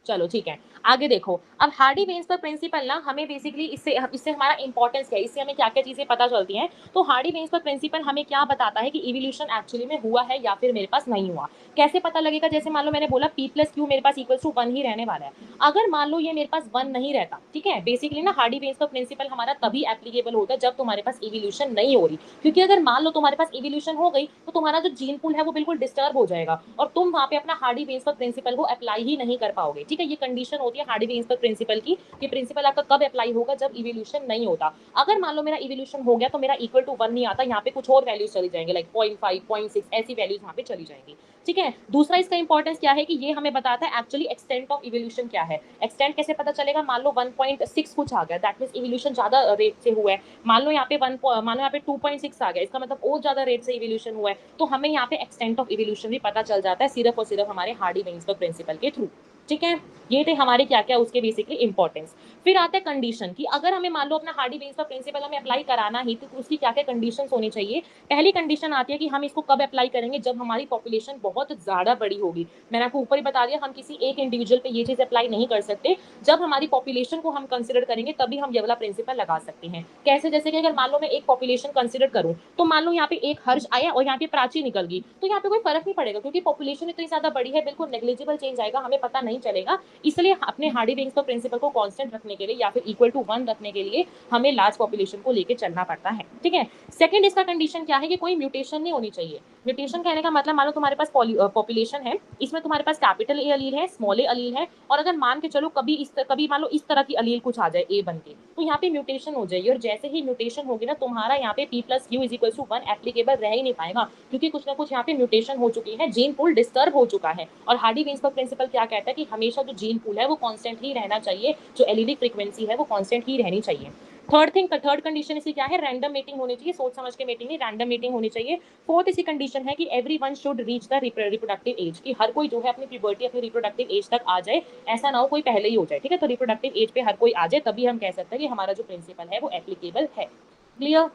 चलो ठीक है। आगे देखो, अब हार्डी-वेइन्सबर्ग प्रिंसिपल ना हमें बेसिकली इससे हमारा इंपॉर्टेंस क्या है, इससे हमें क्या क्या चीजें पता चलती हैं। तो हार्डी-वेइन्सबर्ग प्रिंसिपल हमें क्या बताता है कि इवोल्यूशन एक्चुअली में हुआ है या फिर मेरे पास नहीं हुआ। कैसे पता लगेगा, जैसे मान लो मैंने बोला पी प्लस क्यू मेरे पास इक्वल टू 1 ही रहने वाला है, अगर मान लो ये मेरे पास 1 नहीं रहता, ठीक है, बेसिकली ना हार्डी-वेइन्सबर्ग प्रिंसिपल हमारा तभी एप्लीकेबल होता है जब तुम्हारे पास इवोल्यूशन नहीं हो रही, क्योंकि अगर मान लो तुम्हारे पास इवोल्यूशन हो गई तो तुम्हारा जो जीन पूल है वो बिल्कुल डिस्टर्ब हो जाएगा और तुम वहां पे अपना हार्डी-वेइन्सबर्ग प्रिंसिपल को अप्लाई ही नहीं कर पाओगे, ठीक है। ये कंडीशन होती है हार्डी-वेइन्सबर्ग प्रिंसिपल की, कि प्रिंसिपल आपका कब अप्लाई होगा, जब इवोल्यूशन नहीं होता। अगर मान लो मेरा इवोल्यूशन हो गया तो मेरा इक्वल टू 1 नहीं आता, यहाँ पे कुछ और वैल्यूज चली जाएंगे, लाइक 0.5 0.6 ऐसी वैल्यूज यहाँ पे चली जाएंगी, ठीक है। दूसरा इसका इंपॉर्टेंस क्या है कि ये हमें बताता है एक्चुअली एक्सटेंट ऑफ इवोल्यूशन क्या है। एक्सटेंट कैसे पता चलेगा, मान लो 1.6 कुछ आ गया, दैट मींस इवोल्यूशन ज्यादा रेट से हुआ है। मान लो यहाँ पे मान लो यहाँ पे 2.6 आ गया, इसका मतलब और ज्यादा रेट से इवोल्यूशन हुआ है। तो हमें यहाँ पे एक्सटेंट ऑफ इवोल्यूशन भी पता चल जाता है सिर्फ और सिर्फ हमारे हार्डी-वेइन्सबर्ग प्रिंसिपल के थ्रू, ठीक है। ये थे हमारे क्या क्या उसके बेसिकली इंपॉर्टेंस। फिर आते हैं कंडीशन की, अगर हमें मान लो अपना हार्डी-वेइन्सबर्ग प्रिंसिपल हमें अप्लाई कराना ही तो उसकी क्या क्या कंडीशंस होनी चाहिए। पहली कंडीशन आती है कि हम इसको कब अप्लाई करेंगे, जब हमारी पॉपुलेशन बहुत ज्यादा बड़ी होगी। मैंने आपको ऊपर ही बता दिया हम किसी एक इंडिविजुअल पे ये चीज अप्लाई नहीं कर सकते, जब हमारी पॉपुलेशन को हम कंसिडर करेंगे तभी हम ये वाला प्रिंसिपल लगा सकते हैं। कैसे, जैसे कि अगर मान लो मैं एक पॉपुलेशन कंसिडर करूं तो मान लो यहाँ पे एक हर्ष आया और यहाँ पे प्राची निकल गई, तो यहाँ पे कोई फर्क नहीं पड़ेगा क्योंकि पॉपुलेशन इतनी ज्यादा बड़ी है, बिल्कुल नेग्लिजिबल चेंज आएगा, हमें पता नहीं चलेगा। इसलिए अपने हार्डी-वेइन्सबर्ग प्रिंसिपल को कांस्टेंट रखने के लिए या फिर इक्वल टू 1 रखने के लिए हमें लार्ज पॉपुलेशन को लेके चलना पड़ता है, ठीक है। सेकंड इसका कंडीशन क्या है कि कोई म्यूटेशन नहीं होनी चाहिए। म्यूटेशन कहने का मतलब मान लो तुम्हारे पास पॉपुलेशन है, इसमें तुम्हारे पास कैपिटल ए अलील है, स्मॉल ए अलील है, और अगर मान के चलो कभी मान लो इस तरह की अलील कुछ आ जाए ए बन के, तो यहाँ पे म्यूटेशन हो जाएगी, और जैसे ही म्यूटेशन होगी ना तुम्हारा यहाँ पे p plus q is equal to 1 applicable रह ही नहीं पाएगा, क्योंकि कुछ ना कुछ यहाँ पे म्यूटेशन हो चुकी है, जीन पूल डिस्टर्ब हो चुका है। और हार्डी-वेइन्सबर्ग प्रिंसिपल क्या कहता है कि हमेशा जो जीन पूल है वो कांस्टेंट ही रहना चाहिए, जो एलिलिक फ्रीक्वेंसी है वो कांस्टेंट ही रहनी चाहिए। थर्ड कंडीशन इसकी क्या है, रैंडम मीटिंग होनी चाहिए, सोच समझ के मीटिंग नहीं, रैंडम मीटिंग होनी चाहिए। फोर्थ इसकी कंडीशन है कि everyone should reach the reproductive age, कि हर कोई जो है अपनी प्यूबर्टी अपनी रिप्रोडक्टिव एज तक आ जाए, ऐसा ना हो कोई पहले ही हो जाए, ठीक है। तो रिप्रोडक्टिव एज पे हर कोई आ जाए, तभी हम कह सकते हैं कि हमारा जो प्रिंसिपल है वो एप्लीकेबल है। क्लियर,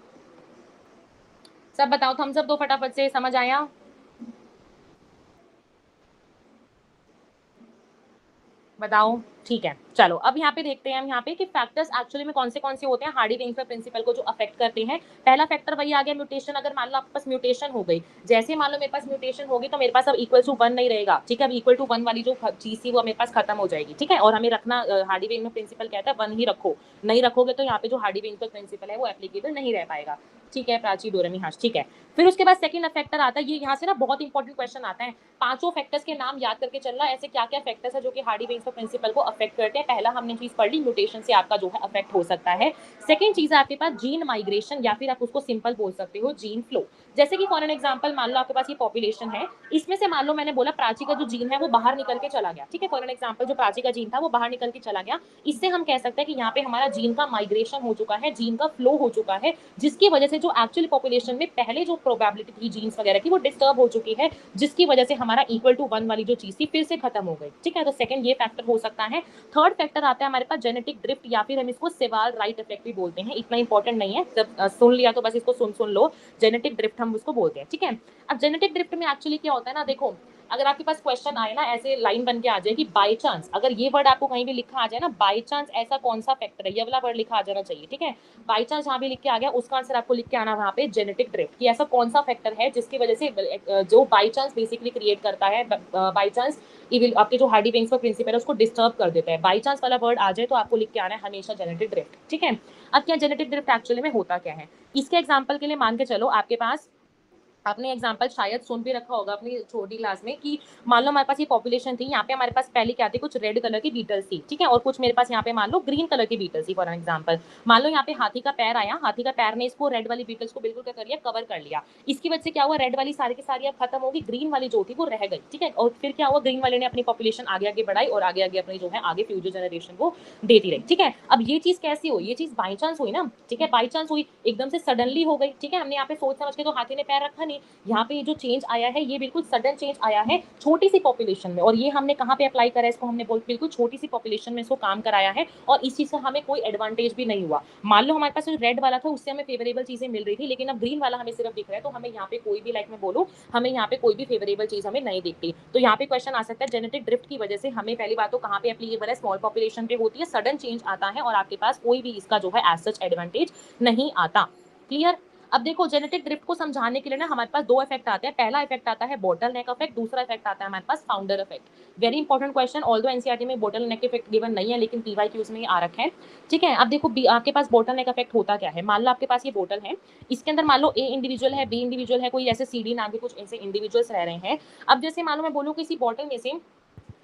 सब बताओ, थम्स अप दो फटाफट से, समझ आया। बताओ, ठीक है। चलो अब यहाँ पे देखते हैं हम यहाँ पे कि फैक्टर्स एक्चुअली में कौन से होते हैं हार्डी-वेइन्सबर्ग प्रिंसिपल को जो अफेक्ट करते हैं। पहला फैक्टर वही आ गया म्यूटेशन, अगर मान लो आपके पास म्यूटेशन हो गई, जैसे मान लो मेरे पास म्यूटेशन होगी तो मेरे पास अब इक्वल टू 1 नहीं रहेगा, ठीक है। अब इक्वल टू 1 वाली जो चीज थी वो मेरे पास खत्म हो जाएगी, ठीक है। और हमें रखना हार्डी-वेइन्सबर्ग प्रिंसिपल कहता है 1 ही रखो, नहीं रखोगे तो यहाँ पे जो हार्डी-वेइन्सबर्ग प्रिंसिपल है वो एप्लीकेबल नहीं रह पाएगा, ठीक है। प्राची डोरेमी हाश, ठीक है। फिर उसके बाद सेकंड फैक्टर आता है, ये यहाँ से ना बहुत इंपॉर्टेंट क्वेश्चन आता है, पांचों फैक्टर्स के नाम याद करके चलना, ऐसे क्या क्या फैक्टर्स है जो कि हार्डी-वेइन्सबर्ग प्रिंसिपल को अफेक्ट करते हैं। पहला हमने चीज पढ़ ली, म्यूटेशन से आपका जो है अफेक्ट हो सकता है। सेकंड चीज है आपके पास जीन माइग्रेशन, या फिर आप उसको सिंपल बोल सकते हो जीन फ्लो। जैसे कि फॉर एन एग्जांपल मान लो आपके पास ये पॉपुलेशन है, इसमें से मान लो मैंने बोला प्राची का जो जीन है वो बाहर निकल के चला गया, ठीक है, फॉर एन एग्जांपल जो प्राची का जीन था वो बाहर निकल के चला गया, इससे हम कह सकते हैं कि यहाँ पे हमारा जीन का माइग्रेशन हो चुका है, जीन का फ्लो हो चुका है, जिसकी वजह से जो एक्चुअल पॉपुलेशन में पहले जो प्रोबेबिलिटी थी जीन्स वगैरह की वो डिस्टर्ब हो चुकी है, जिसकी वजह से हमारा इक्वल टू 1 वाली जो चीज थी फिर से खत्म हो गई, ठीक है। तो सेकंड ये फैक्टर हो सकता है। थर्ड फैक्टर आता है हमारे पास जेनेटिक ड्रिफ्ट, या फिर हम इसको सेवाल राइट इफेक्ट भी बोलते हैं, इतना इंपॉर्टेंट नहीं है, जब सुन लिया तो बस इसको सुन लो, जेनेटिक ड्रिफ्ट हम उसको बोलते हैं, ठीक है। अब जेनेटिक ड्रिफ्ट में एक्चुअली क्या होता है ना, देखो अगर आपके पास क्वेश्चन आए ना, ऐसे लाइन बन के आ जाए कि बाय चांस, अगर ये वर्ड आपको कहीं भी लिखा आ जाए ना, बाय चांस ऐसा कौन सा फैक्टर है, ये वाला वर्ड लिखा आ जाना चाहिए, ठीक है। बाय चांस जहां भी लिख के आ गया उसका आंसर आपको लिख के आना वहां पे जेनेटिक ड्रिफ्ट, कि ऐसा कौन सा फैक्टर है जिसकी वजह से जो बाय चांस बेसिकली क्रिएट करता है, बाय चांस आपके जो हार्डी वेन्स का प्रिंसिपल है उसको डिस्टर्ब कर देता है। बाई चांस वाला वर्ड आ जाए तो आपको लिख के आना है हमेशा जेनेटिक ड्रिफ्ट, ठीक है। अब क्या जेनेटिक ड्रिफ्ट एक्चुअली में होता क्या है, इसके एग्जाम्पल के लिए मान के चलो आपके पास, आपने एग्जांपल शायद सुन भी रखा होगा अपनी छोटी क्लास में, कि मान लो हमारे पास ये पॉपुलेशन थी, यहाँ पे हमारे पास पहले क्या थी, कुछ रेड कलर की बीटल्स थी, ठीक है, और कुछ मेरे पास यहाँ पे मान लो ग्रीन कलर की बीटल्स थी फॉर एग्जांपल। मान लो यहाँ पे हाथी का पैर आया, हाथी का पैर ने इसको रेड वाली बीटल्स को बिल्कुल क्या कर लिया, कवर कर लिया, इसकी वजह से क्या हुआ, रेड वाली सारी की सारी अब खत्म होगी, ग्रीन वाली जो थी वो रह गई, ठीक है। और फिर क्या हुआ, ग्रीन वाले ने अपनी पॉपुलेशन आगे आगे बढ़ाई और आगे आगे अपनी जो है आगे फ्यूचर जनरेशन को देती रही, ठीक है। अब ये चीज कैसी हुई, ये चीज बाई चांस हुई ना, ठीक है, बाई चांस हुई, एकदम से सडनली हो गई, ठीक है, हमने यहाँ पे सोच समझ के तो हाथी ने पैर रखा नहीं, यहाँ पे जो चेंज आया है ये बिल्कुल सडन चेंज आया है छोटी सी पॉपुलेशन में, और ये हमने कहाँ पे अप्लाई करा है इसको, हमने बिल्कुल छोटी सी पॉपुलेशन में इसको काम कराया है, और इस चीज का हमें कोई एडवांटेज भी नहीं हुआ। मान लो हमारे पास जो रेड वाला था उससे हमें फेवरेबल चीजें मिल रही थी, लेकिन अब ग्रीन वाला हमें सिर्फ दिख रहा है, तो हमें यहाँ पे कोई भी, लाइक मैं बोलूँ, हमें यहाँ पे कोई भी फेवरेबल चीज हमें नहीं दिखती। तो यहाँ पे क्वेश्चन आ सकता है जेनेटिक ड्रिफ्ट की वजह से हमें पहली बात तो कहाँ पे एप्लीकेबल है, स्मॉल पॉपुलेशन पे होती है, सडन चेंज आता है और आपके पास कोई भी इसका जो है एज सच एडवांटेज नहीं आता। क्लियर। अब देखो जेनेटिक ड्रिफ्ट को समझाने के लिए ना हमारे पास दो इफेक्ट आते हैं, पहला इफेक्ट आता है बॉटल नेक इफेक्ट, दूसरा इफेक्ट आता है हमारे पास founder effect. Very important question, although NCERT में बॉटल नेक इफेक्ट गिवन नहीं है, लेकिन पीवाईक्यूज में आ रखा है, ठीक है। अब देखो आपके पास बॉटल नेक इफेक्ट होता क्या है, मान लो आपके पास ये बोतल है, इसके अंदर मान लो ए इंडिविजुअल है, बी इंडिविजुअल है, कोई ऐसे सीडी नाम के कुछ ऐसे इंडिविजुअल्स रह रहे हैं। अब जैसे मान लो मैं बोलूँ किसी बॉटल में से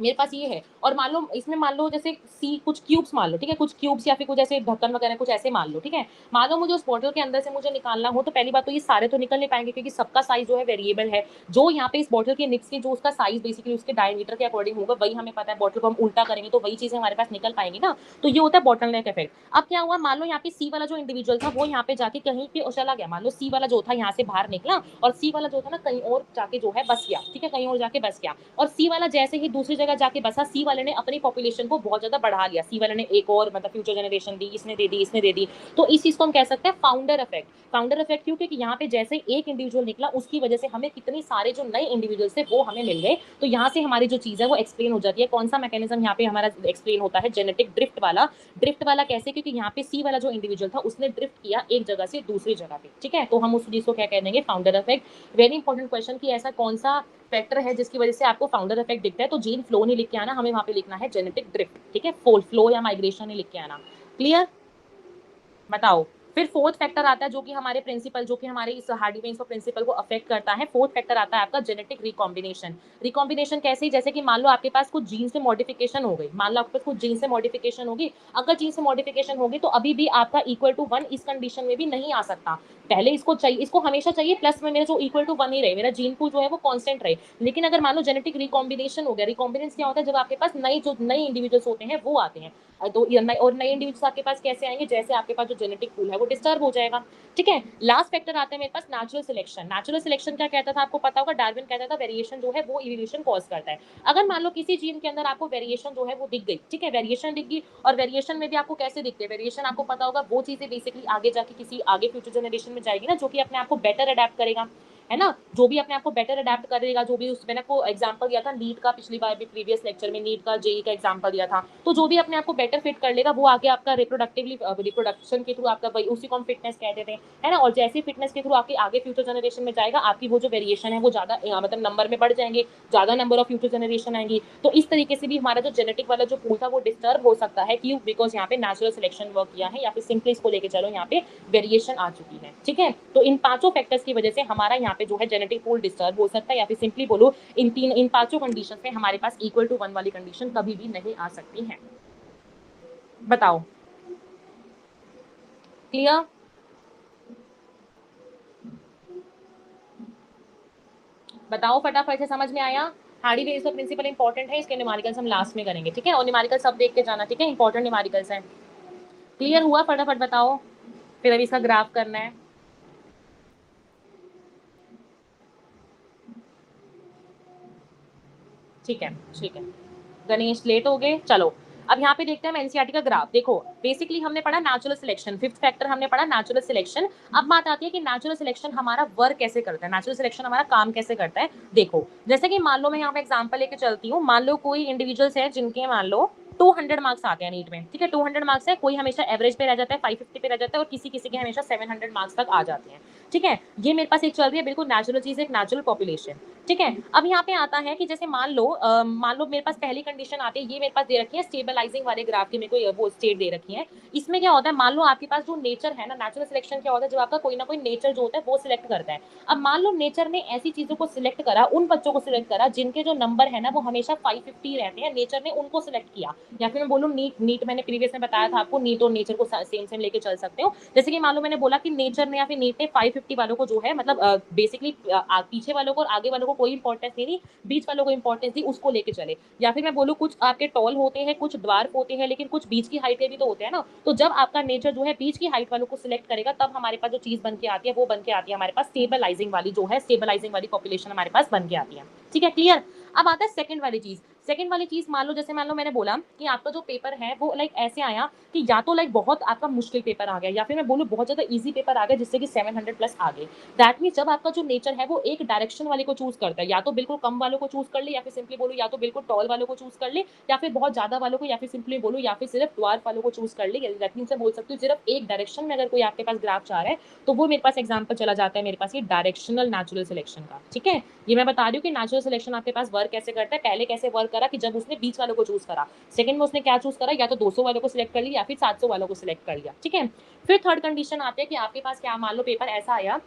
मेरे पास ये है, और मान लो इसमें मान लो जैसे सी कुछ क्यूब्स मान लो, ठीक है, कुछ क्यूब्स या फिर कुछ ऐसे ढक्कन वगैरह कुछ ऐसे मान लो, ठीक है। मान लो मुझे उस बॉटल के अंदर से मुझे निकालना हो, तो पहली बात तो ये सारे तो निकल नहीं पाएंगे क्योंकि सबका साइज जो है वेरिएबल है। जो यहाँ पे इस बॉटल के निप्स के जो उसका साइज बेसिकली उसके डायमीटर के अकॉर्डिंग होगा वही हमें पता है, बॉटल को हम उल्टा करेंगे तो वही चीजें हमारे पास निकल पाएंगी ना, तो ये होता है बॉटल नेक इफेक्ट। अब क्या हुआ, मान लो यहाँ पे सी वाला जो इंडिविजुअल था वो यहाँ पे जाके कहीं पे चला गया, मान लो सी वाला जो था यहाँ से बाहर निकला और सी वाला जो था ना कहीं और जाके जो है बस गया, ठीक है, कहीं और जाके बस गया, और सी वाला जैसे ही दूसरी जगह जाके बसा, सी वाले ने अपनी पॉपुलेशन को बहुत ज्यादा बढ़ा लिया, सी वाले ने एक और मतलब फ्यूचर जनरेशन दी, इसने दे दी, इसने दे दी, तो इस चीज को हम कह सकते हैं फाउंडर इफेक्ट। फाउंडर इफेक्ट क्यों, क्योंकि यहाँ पे जैसे एक इंडिविजुअल निकला उसकी वजह से हमें कितने सारे जो नए इंडिविजुअल्स थे वो हमें मिल गए, तो यहाँ से हमारी जो चीज है वो एक्सप्लेन हो जाती है। कौन सा मैकेनिज्म यहाँ पे हमारा एक्सप्लेन होता है, जेनेटिक ड्रिफ्ट वाला। ड्रिफ्ट वाला कैसे, क्योंकि यहाँ पे सी वाला जो इंडिविजुअल था उसने ड्रिफ्ट किया एक जगह से दूसरी जगह पे, ठीक है, तो हम उस चीज को क्या कह देंगे, founder effect. Very important question कि ऐसा कौन सा फैक्टर है जिसकी वजह से आपको फाउंडर इफेक्ट दिखता है, तो जीन फ्लो नहीं लिख के आना, हमें वहां पे लिखना है जेनेटिक ड्रिफ्ट, ठीक है, फ्लो या माइग्रेशन नहीं लिख के आना। क्लियर। बताओ। फिर फोर्थ फैक्टर आता है जो कि हमारे प्रिंसिपल, जो कि हमारे इस हार्डी वेन्स प्रिंसिपल को अफेक्ट करता है। फोर्थ फैक्टर आता है आपका जेनेटिक रिकॉम्बिनेशन। रिकॉम्बिनेशन कैसे, जैसे कि मान लो आपके पास कुछ जीन से मॉडिफिकेशन हो गई, मान लो आपके पास कुछ जीन से मॉडिफिकेशन होगी, अगर जीन से मॉडिफिकेशन होगी तो अभी भी आपका इक्वल टू 1 इस कंडीशन में भी नहीं आ सकता। पहले इसको चाहिए, इसको हमेशा चाहिए प्लस में मेरा जो इक्वल टू 1 ही रहे, मेरा जीन पूल जो है वो कांस्टेंट रहे। लेकिन अगर मान लो जेनेटिक रिकॉम्बिनेशन हो गया, रिकॉम्बिनेंस क्या होता है, जब आपके पास नए इंडिविजुअल्स होते हैं वो आते हैं, तो और नए इंडिविजुअल्स आपके पास कैसे आएंगे, जैसे आपके पास जो जेनेटिक पूल है वो डिस्टर्ब हो जाएगा, ठीक है। लास्ट फैक्टर आता है मेरे पास नेचुरल सिलेक्शन। नेचुरल सिलेक्शन क्या कहता था आपको पता होगा, डार्विन कहता था वेरिएशन जो है वो इवोल्यूशन कॉज करता है। अगर मान लो किसी जीन के अंदर आपको वेरिएशन जो है वो दिख गई, ठीक है, वेरिएशन दिख गई, और वेरिएशन में भी आपको कैसे दिखते हैं, वेरिएशन आपको पता होगा वो चीजें बेसिकली आगे जाके किसी आगे फ्यूचर जनरेशन में जाएगी ना, जो कि अपने आप को बेटर अडेप्ट करेगा, है ना, जो भी अपने आप को बेटर अडेप्ट करेगा, जो भी उसमें को एग्जांपल दिया था नीट का, पिछली बार भी प्रीवियस लेक्चर में नीट का जेई का एग्जांपल दिया था, तो जो भी अपने आप को बेटर फिट कर लेगा वो आगे आपका रिप्रोडक्शन के थ्रू आपका वही उसी को हम फिटनेस कहते थे, है ना, और जैसे फिटनेस के थ्रू आपके आगे फ्यूचर जनरेशन में जाएगा आपकी वो जो वेरिएशन है वो ज्यादा मतलब नंबर में बढ़ जाएंगे, ज्यादा नंबर ऑफ फ्यूचर जनरेशन आएंगी। तो इस तरीके से भी हमारा जो जेनेटिक वाला जो पूल था वो डिस्टर्ब हो सकता है, क्यों, बिकॉज यहाँ पे नेचुरल सिलेक्शन वर्क किया है, या फिर सिंपली इसको लेके चलो यहाँ पे वेरिएशन आ चुकी है, ठीक है। तो इन पांचों फैक्टर्स की वजह से हमारा यहाँ पे जो है जेनेटिक पूल डिस्टर्ब हो सकता है, या फिर सिंपली बोलो इन पांचों कंडीशन में हमारे पास इक्वल टू 1 वाली कंडीशन कभी भी नहीं आ सकती है। बताओ, क्लियर? बताओ फटाफट से, समझ में आया? हार्डी वेव्स का प्रिंसिपल इंपॉर्टेंट है, इसके न्यूमेरिकल्स हम लास्ट में करेंगे, ठीक है? और न्यूमेरिकल सब देख के जाना, ठीक है? इंपॉर्टेंट न्यूमेरिकल्स हैं। क्लियर हुआ? फटाफट बताओ, फिर अभी इसका ग्राफ करना है। ठीक है, ठीक है। गणेश लेट हो गए, चलो अब यहाँ पे देखते हैं हम एनसीईआरटी का ग्राफ। देखो बेसिकली हमने पढ़ा नेचुरल सिलेक्शन, फिफ्थ फैक्टर हमने पढ़ा नेचुरल सिलेक्शन। अब बात आती है कि नेचुरल सिलेक्शन हमारा वर्क कैसे करता है, नेचुरल सिलेक्शन हमारा काम कैसे करता है। देखो जैसे कि मान लो मैं यहाँ पे एग्जांपल लेके चलती हूँ, मान लो कोई इंडिविजुअल्स है जिनके मान लो 200 मार्क्स आते हैं नीट में, ठीक है? 200 मार्क्स है, कोई हमेशा एवरेज पे रह जाता है, 550 पे रह जाता है, और किसी किसी के हमेशा 700 मार्क्स तक आ जाते हैं, ठीक है? ये मेरे पास एक चल रही है बिल्कुल नेचुरल चीज, एक नेचुरल पॉपुलेशन, ठीक है? अब यहाँ पे आता है कि जैसे मान लो मेरे पास पहली कंडीशन आती है, ये मेरे पास दे रखी है स्टेबलाइजिंग वाले ग्राफ की, मेरे को वो स्टेट दे रखी है। इसमें क्या होता है, मान लो आपके पास जो नेचर है ना, नेचुरल सिलेक्शन क्या होता है, जो आपका कोई ना कोई नेचर जो होता है वो सिलेक्ट करता है। अब मान लो नेचर ने ऐसी चीजों को सिलेक्ट करा, उन बच्चों को सिलेक्ट करा जिनके जो नंबर है ना वो हमेशा 550 रहते हैं, नेचर ने उनको सिलेक्ट किया। या फिर मैं बोलूँ नीट, नीट मैंने प्रीवियस में बताया था आपको, नीट और नेचर को सेम सेम लेके चल सकते हो। जैसे कि मान लो मैंने बोला कि नेचर ने या फिर नीट ने 550 वालों को जो है, मतलब बेसिकली पीछे वालों को और आगे वालों को कोई इंपॉर्टेंस नहीं दी, बीच वालों को इंपॉर्टेंस दी, उसको लेके चले। या फिर मैं बोलूँ कुछ आपके टॉल होते हैं, कुछ द्वार होते हैं, लेकिन कुछ बीच की हाइट के भी तो होते हैं ना। तो जब आपका नेचर जो है बीच की हाइट वालों को सिलेक्ट करेगा, तब हमारे पास जो चीज बन के आती है वो बन के आती है हमारे पास स्टेबलाइजिंग वाली, जो है स्टेबलाइजिंग वाली पॉपुलेशन हमारे पास बन के आती है, ठीक है? क्लियर? अब आता है सेकंड वाली चीज। सेकंड वाली चीज मान लो, जैसे मान लो मैंने बोला कि आपका जो पेपर है वो लाइक ऐसे आया कि या तो लाइक बहुत आपका मुश्किल पेपर आ गया, या फिर मैं बोलूँ बहुत ज्यादा इजी पेपर आ गया जिससे कि 700 प्लस आ गए। दैट मीन जब आपका जो नेचर है वो एक डायरेक्शन वाले को चूज करता है, या तो बिल्कुल कम वालों को चूज कर ले, या फिर सिंपली बोलूँ या तो बिल्कुल टॉल वालों को चूज कर ले, या फिर बहुत ज्यादा वालों को, या फिर सिंपली बोलूँ या फिर सिर्फ द्वार वालों को चूज कर ले। दैट मीन से बोल सकती हूँ सिर्फ एक डायरेक्शन में अगर कोई आपके पास ग्राफ चाह रहा है तो वो मेरे पास एग्जाम्पल चला जाता है मेरे पास ये डायरेक्शनल नेचुरल सिलेक्शन का, ठीक है? ये मैं बता रही हूँ कि नेचुरल सिलेक्शन आपके पास वर्क कैसे करता है। पहले कैसे वर्क करा कि जब उसने बीच वालों को चूज करा, सेकंड में उसने क्या चूज करा, या तो 200 वालों को सिलेक्ट कर लिया या फिर 700 वालों को सिलेक्ट कर लिया, ठीक है? फिर थर्ड कंडीशन आती है कि आपके पास क्या, मान लो पेपर ऐसा आया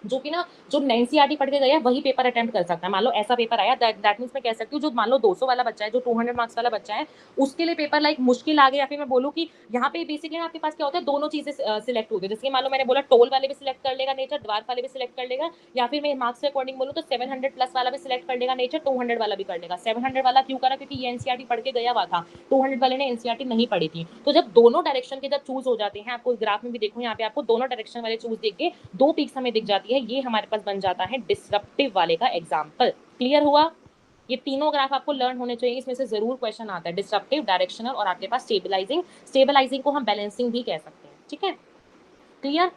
जो कि ना, जो एनसीईआरटी पढ़ के गया वही पेपर अटेम्प्ट कर सकता है। मान लो ऐसा पेपर आया, दैट मीन्स मैं कह सकती हूँ जो मान लो 200 वाला बच्चा है, जो 200 मार्क्स वाला बच्चा है, उसके लिए पेपर लाइक मुश्किल आ गया। या फिर मैं बोलूँ कि यहाँ पे बेसिकली आपके पास क्या होता है, दोनों चीजें सिलेक्ट होती है। जैसे मान लो मैंने बोला टोल वाले भी सिलेक्ट कर लेगा नेचर, द्वार वाले भी सिलेक्ट कर लेगा, या फिर मैं मार्क्स के अकॉर्डिंग बोलूँ तो 700 प्लस वाला भी सिलेक्ट कर लेगा नेचर, 200 वाला भी कर लेगा। 700 वाला क्यों करा, क्योंकि ये एनसीईआरटी पढ़ के गया हुआ था, 200 वाले ने एनसीईआरटी नहीं पढ़ी थी। तो जब दोनों डायरेक्शन के जब चूज हो जाते हैं, आपको ग्राफ में भी देखो यहाँ पे आपको दोनों डायरेक्शन वाले चूज देख के दो पीक्स हमें दिख जाती है, ये हमारे पास बन जाता है डिसरप्टिव वाले का एग्जाम्पल। क्लियर हुआ? ये तीनों ग्राफ आपको लर्न होने चाहिए, इसमें से जरूर क्वेश्चन आता है, डिसरप्टिव, डायरेक्शनल और आपके पास स्टेबलाइजिंग। स्टेबलाइजिंग को हम बैलेंसिंग भी कह सकते हैं, ठीक है? क्लियर?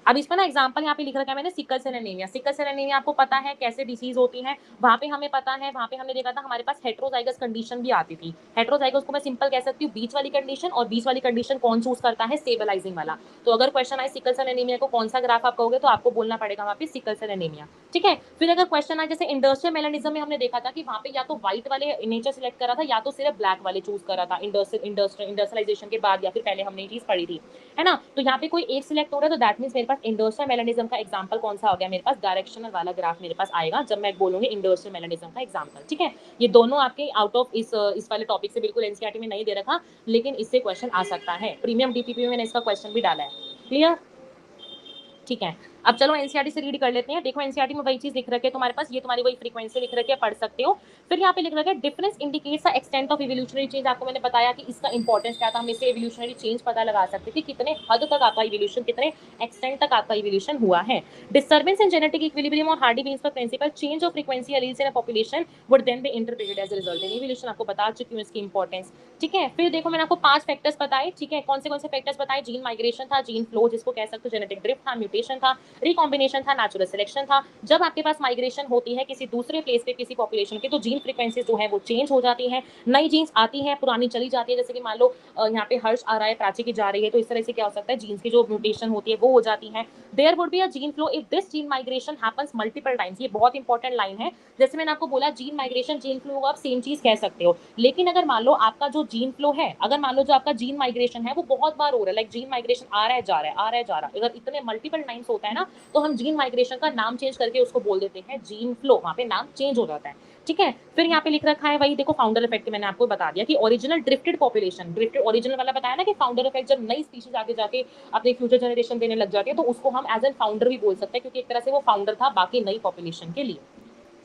अब इसमें ना एग्जांपल यहाँ पे लिख रखा है मैंने, sickle cell anaemia. Sickle cell anaemia आपको पता है कैसे डिसीज होती है, वहां पे हमें पता है, वहां पे हमने देखा था हमारे पास हेट्रोजाइगस कंडीशन भी आती थी। हेट्रोजाइगस को मैं सिंपल कह सकती हूँ बीच वाली कंडीशन, और बीच वाली कंडीशन कौन चूज करता है, स्टेबलाइजिंग वाला। तो अगर क्वेश्चन आए सिकल सेल एनीमिया को कौन सा ग्राफ आप कहोगे, तो आपको बोलना पड़ेगा वहाँ पे सिकल सेल एनीमिया, ठीक है? फिर अगर क्वेश्चन आए जैसे इंडस्ट्रियल मेलानिज्म में, हमने देखा था कि वहाँ पे या तो व्हाइट वाले नेचर सिलेक्ट करा था, या तो सिर्फ ब्लैक वाले चूज करा था इंडस्ट्रियलाइजेशन के बाद, या फिर पहले हमने ये चीज पढ़ी थी, है ना? तो यहाँ पे कोई एक सिलेक्ट हो रहा है, तो दैट मींस मेरे पास इंडस्ट्रियल मेलानिज्म का एग्जांपल कौन सा हो गया, मेरे पास डायरेक्शनल वाला ग्राफ मेरे पास आएगा जब मैं बोलूंगी इंडस्ट्रियल मेलानिज्म का एग्जांपल, ठीक है? ये दोनों आपके आउट ऑफ इस वाले टॉपिक से बिल्कुल एनसीईआरटी में नहीं दे रखा, लेकिन इससे क्वेश्चन आ सकता है। प्रीमियम डीपीपी में मैंने इसका क्वेश्चन भी डाला है। क्लियर? ठीक है, अब चलो एनसीईआरटी से रीड कर लेते हैं। देखो एनसीईआरटी में वही चीज लिख रखी है तुम्हारे पास, ये तुम्हारी वही फ्रीक्वेंसी लिख रखी है, पढ़ सकते हो। फिर यहाँ पे लिख रखा है difference indicates the extent of evolutionary change. आपको मैंने बताया कि इसका इंपॉर्टेंस क्या था, हम इससे इवोल्यूशनरी चेंज पता लगा सकते थे, कितने हद तक आपका इवोल्यूशन, कितने एक्सटेंट तक आपका इवोल्यूशन हुआ है। डिस्टर्बेंस इन जेनेटिक इक्विलिब्रियम और हार्डी वेन्स का principle, change of frequency alleles in a population would then be interpreted as a result in evolution. आपको बता चुकी हूँ इसकी इंपॉर्टेंस, ठीक है? फिर देखो मैंने आपको 5 फैक्टर्स बताए, ठीक है? कौन से फैक्टर्स बताए, जीन माइग्रेशन था, जीन फ्लो जिसको कह सकते हो, जेनेटिक ड्रिफ्ट था, म्यूटेशन था, रिकॉम्बिनेशन था, नेचुरल सिलेक्शन था। जब आपके पास माइग्रेशन होती है किसी दूसरे प्लेस पे किसी पॉपुलेशन की, तो जीन फ्रीक्वेंसीज जो है वो चेंज हो जाती है, नई जीन्स आती है, पुरानी चली जाती है। जैसे कि मान लो यहाँ पे हर्ष आ रहा है, प्राची की जा रही है, तो इस तरह से क्या हो सकता है, जीन्स की जो म्यूटेशन होती है वो हो जाती है। There would be a gene flow if this gene migration happens multiple times. ये बहुत इंपॉर्टेंट लाइन है। जैसे मैंने आपको बोला जीन माइग्रेशन, जीन फ्लो आप सेम चीज कह सकते हो, लेकिन अगर मान लो आपका जो जीन फ्लो है, अगर मान लो जो आपका जीन माइग्रेशन है वो बहुत बार हो रहा है, लाइक जीन माइग्रेशन आ रहा है जा रहा है, आ रहा है जा रहा है, अगर इतने मल्टीपल टाइम्स होता है ना, तो हम जीन माइग्रेशन का नाम चेंज करके उसको बोल देते हैं जीन फ्लो, वहां पे नाम चेंज हो जाता है, ठीक है। फिर यहाँ पे लिख रखा है वही देखो फाउंडर इफेक्ट की मैंने आपको बता दिया कि original drifted population, drifted original वाला बताया ना कि फाउंडर इफेक्ट जब नई स्पीशीज आगे जाके अपने फ्यूचर जनरेशन देने लग जाती है तो उसको हम एज एन फाउंडर भी बोल सकते हैं, क्योंकि एक तरह से वो फाउंडर था बाकी नई पॉपुलेशन के लिए।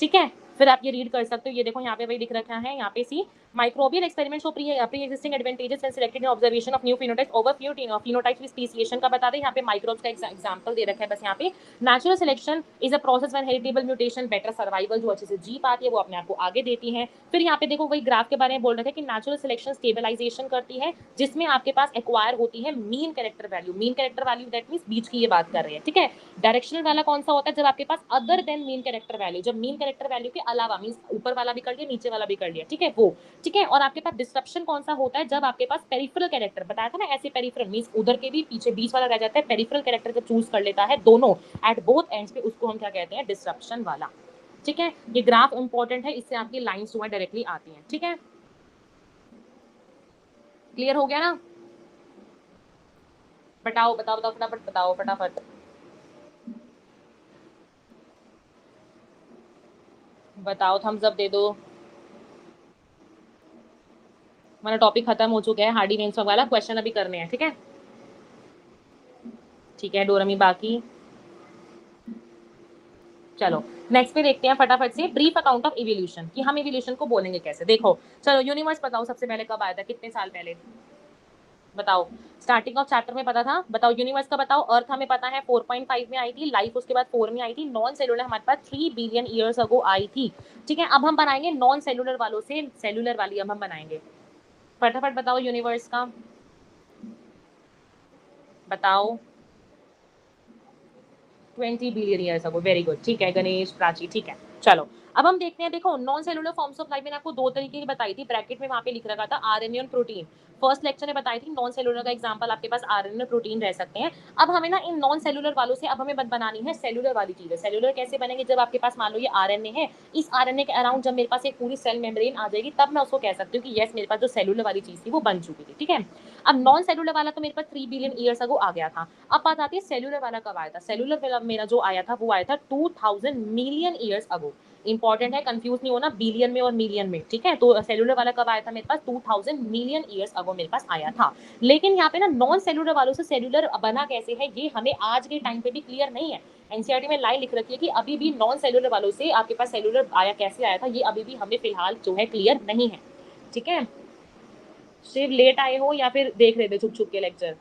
ठीक है। फिर आप ये रीड कर सकते हो, ये देखो यहाँ पे वही लिख रखा है, यहाँ पे see microbial experiment show pre existing advantages when selected in observation of new phenotypes over phenotypes with speciation का बता दें। यहाँ पे माइक्रोब्स का एग्जांपल दे रखा है बस यहाँ पे। Natural selection is a process when heritable mutation better survival, जो अच्छे से जी पाती है वो अपने आप को आगे देती है। फिर यहाँ पे देखो वही ग्राफ के बारे में बोल रहे थे कि नेचुरल सिलेक्शन स्टेबलाइजेशन करती है, जिसमें आपके पास एक्वायर होती है mean character value. Mean character value that means बीच की ये बात कर रहे हैं। ठीक है। डायरेक्शनल वाला कौन सा होता है, जब आपके पास other than mean character value, जब मीन कैरेक्टर वैल्यू के अलावा मींस ऊपर वाला भी कर लिया नीचे वाला भी कर लिया, ठीक है वो। ठीक है। और आपके पास डिस्ट्रप्शन कौन सा होता है, जब आपके पास पेरिफेरल कैरेक्टर बताया था ना, ऐसे पेरिफेरल मींस उधर के भी पीछे बीच वाला रह जाता है, पेरिफेरल कैरेक्टर जब चूज कर लेता है दोनों एट बोथ एंड्स पे, उसको हम क्या कहते हैं, डिस्ट्रप्शन वाला। ठीक है। ये ग्राफ इंपॉर्टेंट है, इससे आपकी लाइंस जो है डायरेक्टली आती हैं। ठीक है। क्लियर हो गया ना? बताओ बताओ बताओ फटाफट बताओ फटाफट। बताओ थम्स अप दे दो, हमारा टॉपिक खत्म हो चुका है। हार्डी नेम्स वाला क्वेश्चन अभी करने हैं। ठीक है। ठीक है डोरमी बाकी। चलो नेक्स्ट पे देखते हैं फटाफट से ब्रीफ अकाउंट ऑफ इवोल्यूशन, कि हम इवोल्यूशन को बोलेंगे कैसे। देखो चलो यूनिवर्स बताओ सबसे पहले कब आया था, कितने साल पहले बताओ। स्टार्टिंग ऑफ चैप्टर में पता था, बताओ यूनिवर्स का बताओ। अर्थ हमें पता है 4.5 में आई थी, लाइफ उसके बाद 4 में आई थी, नॉन सेलुलर हमारे पास 3 बिलियन ईयर्स अगो आई थी। ठीक है। अब हम बनाएंगे नॉन सेलुलर वालों से सेलुलर वाली, अब हम बनाएंगे। फटाफट बताओ यूनिवर्स का बताओ। 20 billion years ago, very good. ठीक है गणेश प्राची, ठीक है। चलो अब हम देखते हैं। देखो non cellular forms of life मैंने आपको दो तरीके की बताई थी, ब्रैकेट में वहां पे लिख रखा था आरएनए और प्रोटीन। फर्स्ट लेक्चर में बताई थी नॉन सेलुलर का एग्जांपल आपके पास आरएनए प्रोटीन रह सकते हैं। अब हमें ना इन नॉन सेलुलर वालों से अब हमें बनानी है सेलुलर वाली चीजें। सेलुलर कैसे बनेंगे, जब आपके पास मान लो ये आरएनए है, इस आरएनए के अराउंड जब मेरे पास एक पूरी सेल मेम्ब्रेन आ जाएगी, तब मैं उसको कह सकती हूँ कि यस मेरे पास जो सेलुलर वाली चीज थी वो बन चुकी थी। ठीक है। अब नॉन सेलुलर वाला तो मेरे पास 3 बिलियन ईयर्स अगो आ गया था। अब बात आती है सेलुलर वाला कब आया था। सेलुलर वाला मेरा जो आया था वो आया था 2000 मिलियन ईयर्स अगो। इंपॉर्टेंट है, कंफ्यूज नहीं होना बिलियन में और मिलियन में। ठीक है। तो सेलुलर वाला कब आया था मेरे पास, 2000 मिलियन ईयर्स अगो मेरे पास आया था। लेकिन यहाँ पे ना नॉन सेलुलर वालों से सेलुलर बना कैसे है, ये हमें आज के टाइम पे भी क्लियर नहीं है। एनसीईआरटी में लाइन लिख रखी है कि अभी भी नॉन सेलुलर वालों से आपके पास सेलुलर आया कैसे आया था, ये अभी भी हमें फिलहाल जो है क्लियर नहीं है। ठीक है। सिर्फ लेट आए हो या फिर देख रहे थे छुप छुप के लेक्चर।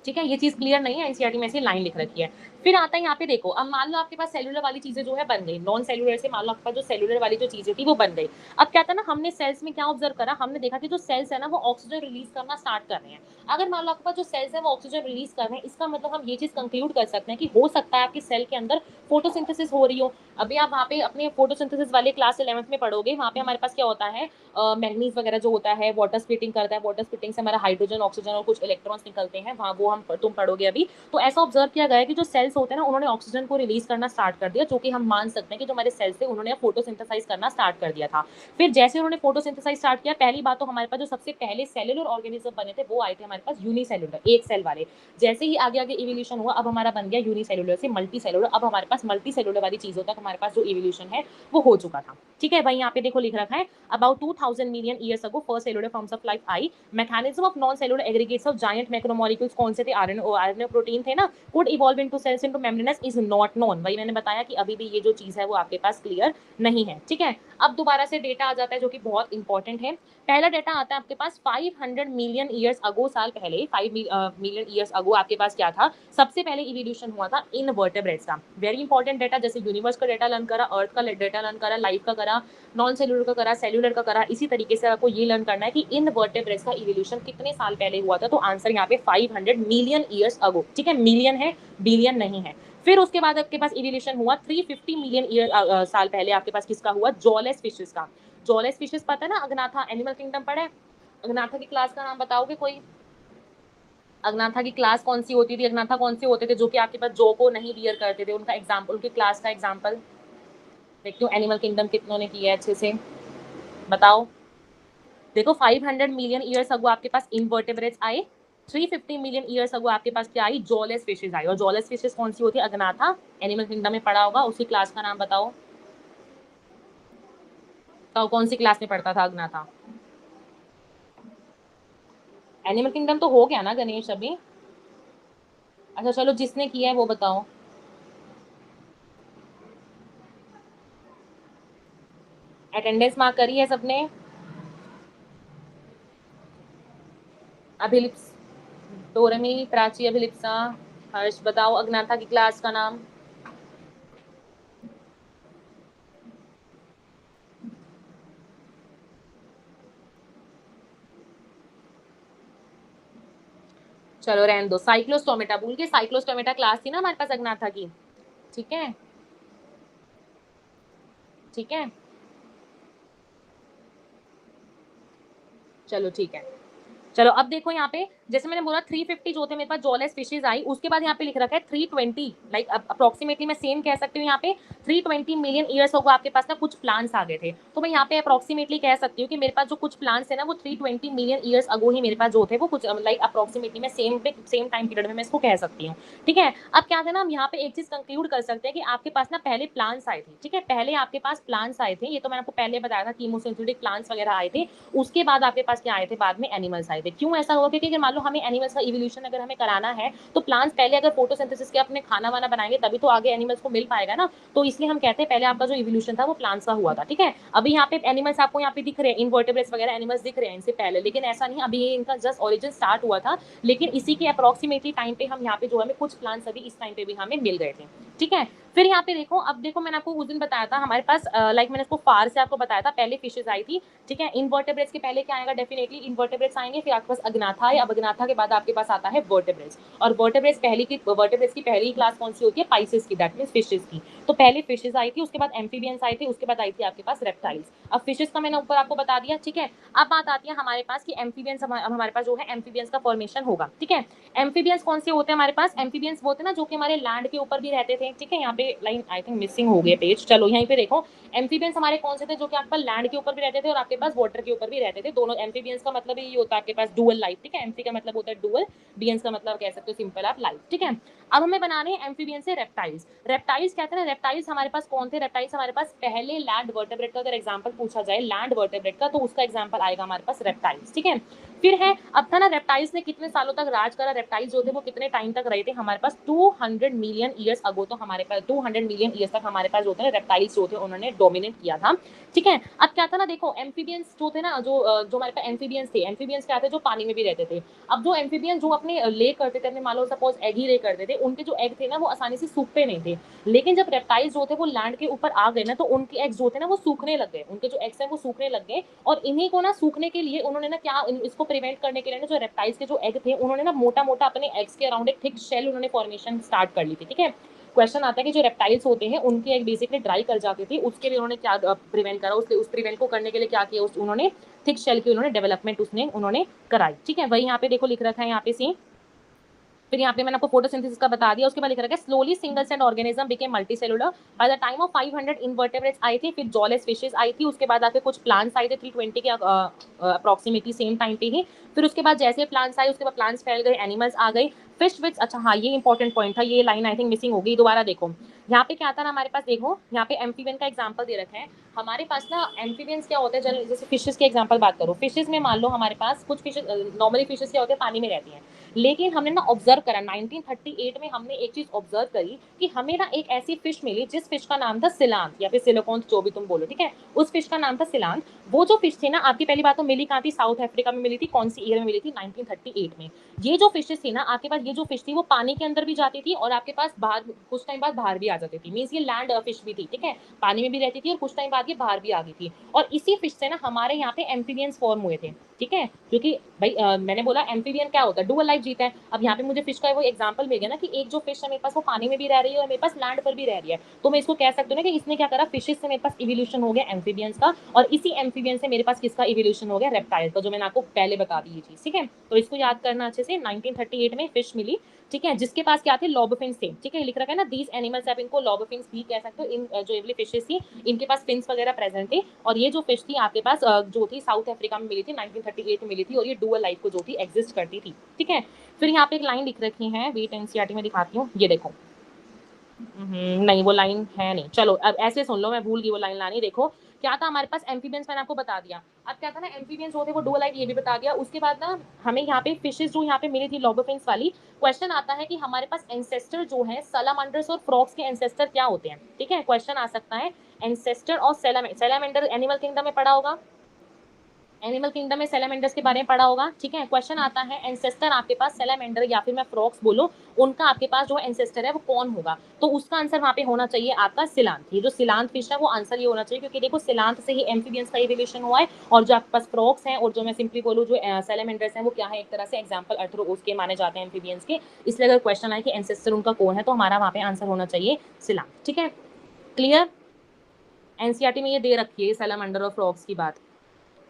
ठीक है। ये चीज क्लियर नहीं है, एनसीईआरटी में ऐसी लाइन लिख रखी है। फिर आता है यहाँ पे देखो, अब मान लो आपके पास सेलुलर वाली चीजें जो है बन गई, नॉन सेलुलर से मान लो आपके पास जो सेलुलर वाली जो चीजें थी वो बन गई। अब क्या था ना, हमने सेल्स में क्या ऑब्जर्व करा, हमने देखा कि जो सेल्स है ना वो ऑक्सीजन रिलीज करना स्टार्ट कर रहे हैं। अगर मान लो आपके पास जो सेल्स है वो ऑक्सीजन रिलीज कर रहे हैं, इसका मतलब हम ये चीज कंक्लूड कर सकते हैं कि हो सकता है आपकी सेल के अंदर फोटोसिंथेसिस हो रही हो। अभी आप वहाँ पे अपने फोटोसिंथेसिस वाले क्लास 11th में पढ़ोगे, वहाँ पे हमारे पास क्या होता है, मैग्नीज वगैरह जो होता है वाटर स्प्लिटिंग करता है, वाटर स्प्लिटिंग से हमारा हाइड्रोजन ऑक्सीजन और कुछ इलेक्ट्रॉन्स निकलते हैं, वहाँ वो हम तुम पढ़ोगे अभी। तो ऐसा ऑब्जर्व किया गया है कि जो सेल्स होते हैं ना उन्होंने ऑक्सीजन को रिलीज करना स्टार्ट कर दिया, जो कि हम मान सकते हैं कि जो हमारे सेल्स थे उन्होंने फोटोसिंथेसाइज करना स्टार्ट कर दिया था। फिर जैसे उन्होंने फोटोसिंथेसाइज स्टार्ट किया, पहली बात तो हमारे पास जो सबसे पहले सेलुलर ऑर्गेनिज्म बने थे वो आए थे हमारे पास यूनिसेलुलर, एक सेल वाले। जैसे ही आगे आगे इवोल्यूशन हुआ, अब हमारा बन गया यूनिसेलुलर से मल्टी सेलुलर। अब हमारे पास मल्टी सेलुलर वाली चीजों तक हमारे पास जो इवोल्यूशन है वो हो चुका था। ठीक है भाई, यहाँ पे देखो लिख रखा है about 2000 million years ago first cellular forms of life I. mechanism of non cellular aggregates of giant macromolecules कौन से थे, आरएनए प्रोटीन थे ना, could evolve into cells into membranous is not known। वही मैंने बताया कि अभी भी ये जो चीज है वो आपके पास क्लियर नहीं है। ठीक है। अब दोबारा से डेटा आ जाता है जो कि बहुत इंपॉर्टेंट है। पहला डेटा आता है आपके पास 500 मिलियन ईयर्स अगो, साल पहले 5 मिलियन ईयर्स अगो आपके पास क्या था, सबसे पहले इवोल्यूशन हुआ था इनवर्टेब्रेट्स का। वेरी इंपॉर्टेंट डेटा, जैसे यूनिवर्स का डेटा लर्न करा, अर्थ का डेटा लर्न करा, लाइफ का करा, नॉन सेलुलर का करा, सेलुलर का करा, इसी तरीके से आपको ये लर्न करना है कि इनवर्टेब्रेट्स का इवोल्यूशन कितने साल पहले हुआ था। तो आंसर यहाँ पे 500 मिलियन ईयर्स अगो। ठीक है, मिलियन है, बिलियन नहीं है। फिर उसके बाद आपके पास इवोल्यूशन हुआ 350 मिलियन ईयर साल पहले आपके पास किसका हुआ, जॉलेस फिशेस का। जॉलेस फिशेस पता है ना, अग्नाथा, एनिमल किंगडम पढ़ा है। अग्नाथा की क्लास का नाम बताओगे कोई, अग्नाथा की क्लास कौन सी होती थी, अग्नाथा कौन से होते थे जो कि आपके पास जो को नहीं बियर करते थे, उनका एग्जाम्पल, उनकी क्लास का एग्जाम्पल देखते हो। एनिमल किंगडम कितनों ने किया है अच्छे से बताओ। देखो 500 मिलियन ईयर्स अगो आपके पास इनवर्टेब्रेट्स आए, 350 मिलियन ईयर्स अगो आपके पास क्या आई, जॉलेस फिशेस आई। और जॉलेस फिशेस कौन सी होती है, अग्नाथा, एनिमल किंगडम में पढ़ा होगा, उसी क्लास का नाम बताओ। तो कौन सी क्लास में पढ़ता था अग्नाथा? एनिमल किंगडम तो हो गया ना गणेश अभी। अच्छा चलो, जिसने किया है वो बताओ। अटेंडेंस मार्क करी है सबने? अभिलिप्स, डोरेमी, प्राची, अभिलिप्सा, हर्ष, बताओ अग्नाथा की क्लास का नाम। चलो रहने दो, साइक्लोस्टोमेटा भूल के, साइक्लोस्टोमेटा क्लास थी ना हमारे पास अग्नाथा की। ठीक है, ठीक है, चलो ठीक है। चलो अब देखो यहाँ पे, जैसे मैंने बोला 350 जो थे मेरे पास जॉलेस फिशेज आई, उसके बाद यहाँ पे लिख रखा है 320, लाइक अप्रोक्सीमेटली मैं सेम कह सकती हूँ यहाँ पे 320 मिलियन ईयर्स होगा आपके पास ना कुछ प्लांट्स आ गए थे। तो मैं यहाँ पे अप्रोक्सीमेटली कह सकती हूँ कि मेरे पास जो कुछ प्लांट्स है ना वो 320 मिलियन ईयर्स अगो ही मेरे पास जो थे वो कुछ लाइक अप्रोक्सीमेटली मैं सेम टाइम पीरियड में मैं इसको कह सकती हूँ। ठीक है, अब क्या था ना, हम यहाँ पे एक चीज कंक्लूड कर सकते हैं कि आपके पास ना पहले प्लांट्स आए थे। ठीक है, पहले आपके पास प्लांट्स आए थे, ये तो मैंने आपको पहले बताया था, कीमोसिंथेटिक प्लांट्स वगैरह आए थे। उसके बाद आपके पास क्या आए थे, बाद में एनिमल्स आए थे। क्यों ऐसा हुआ, क्योंकि अगर मान लो हमें एनिमल्स का इवोल्यूशन अगर हमें कराना है तो प्लांट्स पहले अगर फोटोसिंथेसिस के अपने खाना वाना बनाएंगे तभी तो आगे एनिमल्स को मिल पाएगा ना। तो इसलिए हम कहते हैं पहले आपका जो इवोल्यूशन था वो प्लांट्स का हुआ था। ठीक है, अभी यहाँ पे एनिमल्स आपको यहाँ पे दिख रहे हैं, इनवर्टेब्रेट्स वगैरह एनिमल्स दिख रहे हैं इनसे पहले, लेकिन ऐसा नहीं, अभी इनका जस्ट ऑरिजिन स्टार्ट हुआ था। लेकिन इसी के अप्रोक्सीमेटली टाइम पे हम यहाँ पे जो हमें कुछ प्लांट्स अभी इस टाइम पे भी हमें मिल गए थे। ठीक है, फिर यहाँ पे देखो, अब देखो मैंने आपको उस दिन बताया था हमारे पास लाइक मैंने इसको फार से आपको बताया था, पहले फिशेज आई थी। ठीक है, इनवर्टेब्रेट्स के पहले क्या आएगा, डेफिनेटली इनवर्टेब्रेट्स आएंगे, फिर आपके पास अग्नाथा है, अब अग्नाथा के बाद आपके पास आता है वर्टेब्रेट्स। और वर्टेब्रेट्स की पहली क्लास कौन सी होती है, पाइसेस की, दैट मींस फिशेज की। तो पहले फिशेज आई थी, उसके बाद एम्फीबियंस आए थे, उसके बाद आई थी आपके पास रेप्टाइल्स। अब फिशेज का मैंने ऊपर आपको बता दिया। ठीक है, अब बात आती है हमारे पास कि एम्फीबियंस, हमारे पास जो है एम्फीबियंस का फॉर्मेशन होगा। ठीक है, एम्फीबियंस कौन से होते हैं हमारे पास, एम्फीबियंस वो होते हैं ना जो कि हमारे लैंड के ऊपर भी रहते थे। ठीक है, यहाँ पे लाइन आई थिंक मिसिंग हो गया पेज, चलो यहीं पे देखो, एम्फीबियंस हमारे कौन से थे, जो कि आपके पास लैंड के ऊपर भी रहते थे और आपके पास वाटर के ऊपर भी रहते थे दोनों। एम्फीबियंस का मतलब ये होता है आपके पास डुअल लाइफ। ठीक है, एम्फी का मतलब होता है डुअल, बियंस का मतलब कह सकते हो सिंपल आप लाइफ। ठीक है, अब हमें बनाने हैं एम्फीबियंस से रेप्टाइल्स। रेप्टाइल्स कहते हैं ना, रेप्टाइल्स हमारे पास कौन थे, रेप्टाइल्स हमारे पास पहले लैंड वर्टेब्रेट का अगर एग्जांपल पूछा जाए, लैंड वर्टेब्रेट का, तो उसका एग्जांपल आएगा हमारे पास रेप्टाइल्स। ठीक है, फिर है, अब था ना रेप्टाइल्स ने कितने सालों तक राज करा, रेप्टाइल्स जो थे वो कितने टाइम तक रहे थे हमारे पास, 200 मिलियन ईयर्स अगो, तो हमारे पास 200 मिलियन ईयर्स तक हमारे पास जो थे रेप्टाइल्स जो थे उन्होंने डोमिनेट किया था। ठीक है, अब क्या था ना, देखो एम्फीबियंस जो थे ना, जो हमारे पास एम्फीबियंस थे, एम्फीबियंस क्या थे, जो पानी में भी रहते थे। अब जो एम्फीबियंस जो अपने ले करते थे, अपने मान लो सपोज एग ही ले करते थे, उनके जो एग थे ना वो आसानी से सूखते नहीं थे। लेकिन जब रेप्टाइल्स जो थे वो लैंड के ऊपर आ गए ना, तो उनके एग्स जो थे ना वो सूखने लग गए, उनके जो एग्स हैं वो सूखने लग गए। और इन्हीं को ना सूखने के लिए उन्होंने ना क्या, इसको प्रिवेंट करने के लिए ना, जो रेप्टाइल्स के जो एग थे उन्होंने ना मोटा मोटा अपने एग्स के अराउंड एक थिक शेल उन्होंने फॉर्मेशन स्टार्ट कर ली थी। ठीक है, क्वेश्चन आता है कि जो रेप्टाइल्स होते हैं उनके एग बेसिकली ड्राई कर जाती थी, उसके लिए उन्होंने क्या प्रिवेंट करा, उस प्रिवेंट को करने के लिए क्या किया, उन्होंने थिक शेल की उन्होंने डेवलपमेंट उन्होंने कराई। ठीक है, वही यहाँ पे देखो लिख रखा है यहाँ पे सी। फिर यहाँ पे मैंने आपको फोटोसिंथेसिस का बता दिया, उसके बाद लिख रखा है slowly single cell organism became multicellular by the time of 500 invertebrates आई थी, फिर जॉलेस फिशेज आई थी, उसके बाद आके कुछ प्लांट्स आए थे 320 के अप्रोक्सीमेटली सेम टाइम पे ही। फिर उसके बाद जैसे प्लांट्स आए उसके बाद प्लांट्स फैल गए, एनिमल्स आ गए, फिश विच, अच्छा हाँ ये इंपॉर्टेंट पॉइंट था, ये लाइन आई थिंक मिसिंग होगी, दोबारा देखो। यहाँ पे क्या था ना हमारे पास, देखो यहाँ पे एम्फीबियन का एग्जाम्पल दे रखा है हमारे पास ना। एम्फीबियंस क्या होता है, जैसे फिशेज के एग्जाम्पल बात करो, फिशेज में मान लो हमारे पास कुछ फिशेज, नॉर्मली फिशेज क्या होते हैं, पानी में रहती हैं। लेकिन हमने ना ऑब्जर्व करा 1938 में, हमने एक चीज ऑब्जर्व करी कि हमें ना एक ऐसी फिश मिली जिस फिश का नाम था सिलांत या फिर सिलिकॉन, जो भी तुम बोलो। ठीक है, उस फिश का नाम था सिलांत। वो जो फिश थी ना, आपकी पहली बात तो मिली कहाँ थी, साउथ अफ्रीका में मिली थी। कौन सी ईयर में मिली थी, 1938 में। ये जो फिशेज थी ना आपके पास, ये जो फिश थी वो पानी के अंदर भी जाती थी और आपके पास बाहर कुछ टाइम बाद बाहर भी आ जाती थी, मीन्स ये लैंड फिश भी थी। ठीक है, पानी में भी रहती थी और कुछ टाइम बाद ये बाहर भी आ गई थी। और इसी फिश से ना हमारे यहाँ पे एम्फीबियंस फॉर्म हुए थे। ठीक है, क्योंकि भाई मैंने बोला एम्फीबियन क्या होता है, डुअल लाइफ जीता है। अब यहाँ पे मुझे फिश का वो एग्जांपल मिल गया ना कि एक जो फिश है मेरे पास वो पानी में भी रह रही है और मेरे पास लैंड पर भी रह रही है, तो मैं इसको कह सकती हूँ ना कि इसने क्या करा, फिशेज से मेरे पास इवोल्यूशन हो गया एम्फीबियंस का, और इसी एम्फीबियन से मेरे पास किसका इवोल्यूशन हो गया, रेप्टाइल का, जो मैंने आपको पहले बता दी ये चीज। ठीक है, तो इसको याद करना अच्छे से। 1938 में फिश मिली, ठीक है, जिसके पास क्या थे, लॉबफिन्स थे। ठीक है, लिख रखा है ना दीज एनिमल्स, आप इनको लॉबफिन्स भी कह सकते हो। इन जो एवली फिशेज थी इनके पास फिन्स वगैरह प्रेजेंट थे। और ये जो फिश थी आपके पास जो थी साउथ अफ्रीका में मिली थी, 1938 में मिली थी, और ये डुअल लाइफ को जो थी एग्जिस्ट करती थी। ठीक है, फिर यहाँ पे एक लाइन लिख रखी है, वेट एनसीईआरटी में दिखाती हूँ, ये देखो। नहीं वो लाइन है नहीं, चलो अब ऐसे सुन लो, मैं भूल गई वो लाइन लानी। देखो क्या था हमारे पास एम्फीबियंस, मैंने आपको बता दिया। अब क्या था ना, एम्फीबियंस होते वो 2 लाइफ, ये भी बता दिया। उसके बाद ना हमें यहाँ पे फिशेस जो यहाँ पे मिली थी लोबोफिन्स वाली, क्वेश्चन आता है कि हमारे पास एंसेस्टर जो है सैलामांडर्स और फ्रॉग्स के एंसेस्टर क्या होते हैं, ठीक है, क्वेश्चन आ सकता है एंसेस्टर और सैलामेंडर एनिमल किंगडम में पढ़ा होगा, एनिमल किंगडम में सैलामेंडर्स के बारे में पढ़ा होगा, ठीक है। क्वेश्चन आता है एंसेस्टर आपके पास सैलामेंडर या फिर मैं फ्रॉक्स बोलो, उनका आपके पास जो एंसेस्टर है वो कौन होगा, तो उसका आंसर वहां पे होना चाहिए आपका सिलांत। ये जो सिलांत फिश है वो आंसर ये होना चाहिए, क्योंकि देखो सिलांत से ही एम्फीबियंस का इवोल्यूशन हुआ है, और जो आपके पास फ्रॉक्स हैं और जो मैं सिंपली बोलूँ जो सैलामेंडर्स हैं वो क्या है, एक तरह से एग्जाम्पल अर्थरोपोड्स के माने जाते हैं एम्फीबियंस के। इसलिए अगर क्वेश्चन आए कि एंसेस्टर उनका कौन है, तो हमारा वहां पे आंसर होना चाहिए सिलांत, ठीक है। क्लियर, एनसीईआरटी में ये दे रखी है सैलामेंडर और फ्रॉक्स की बात,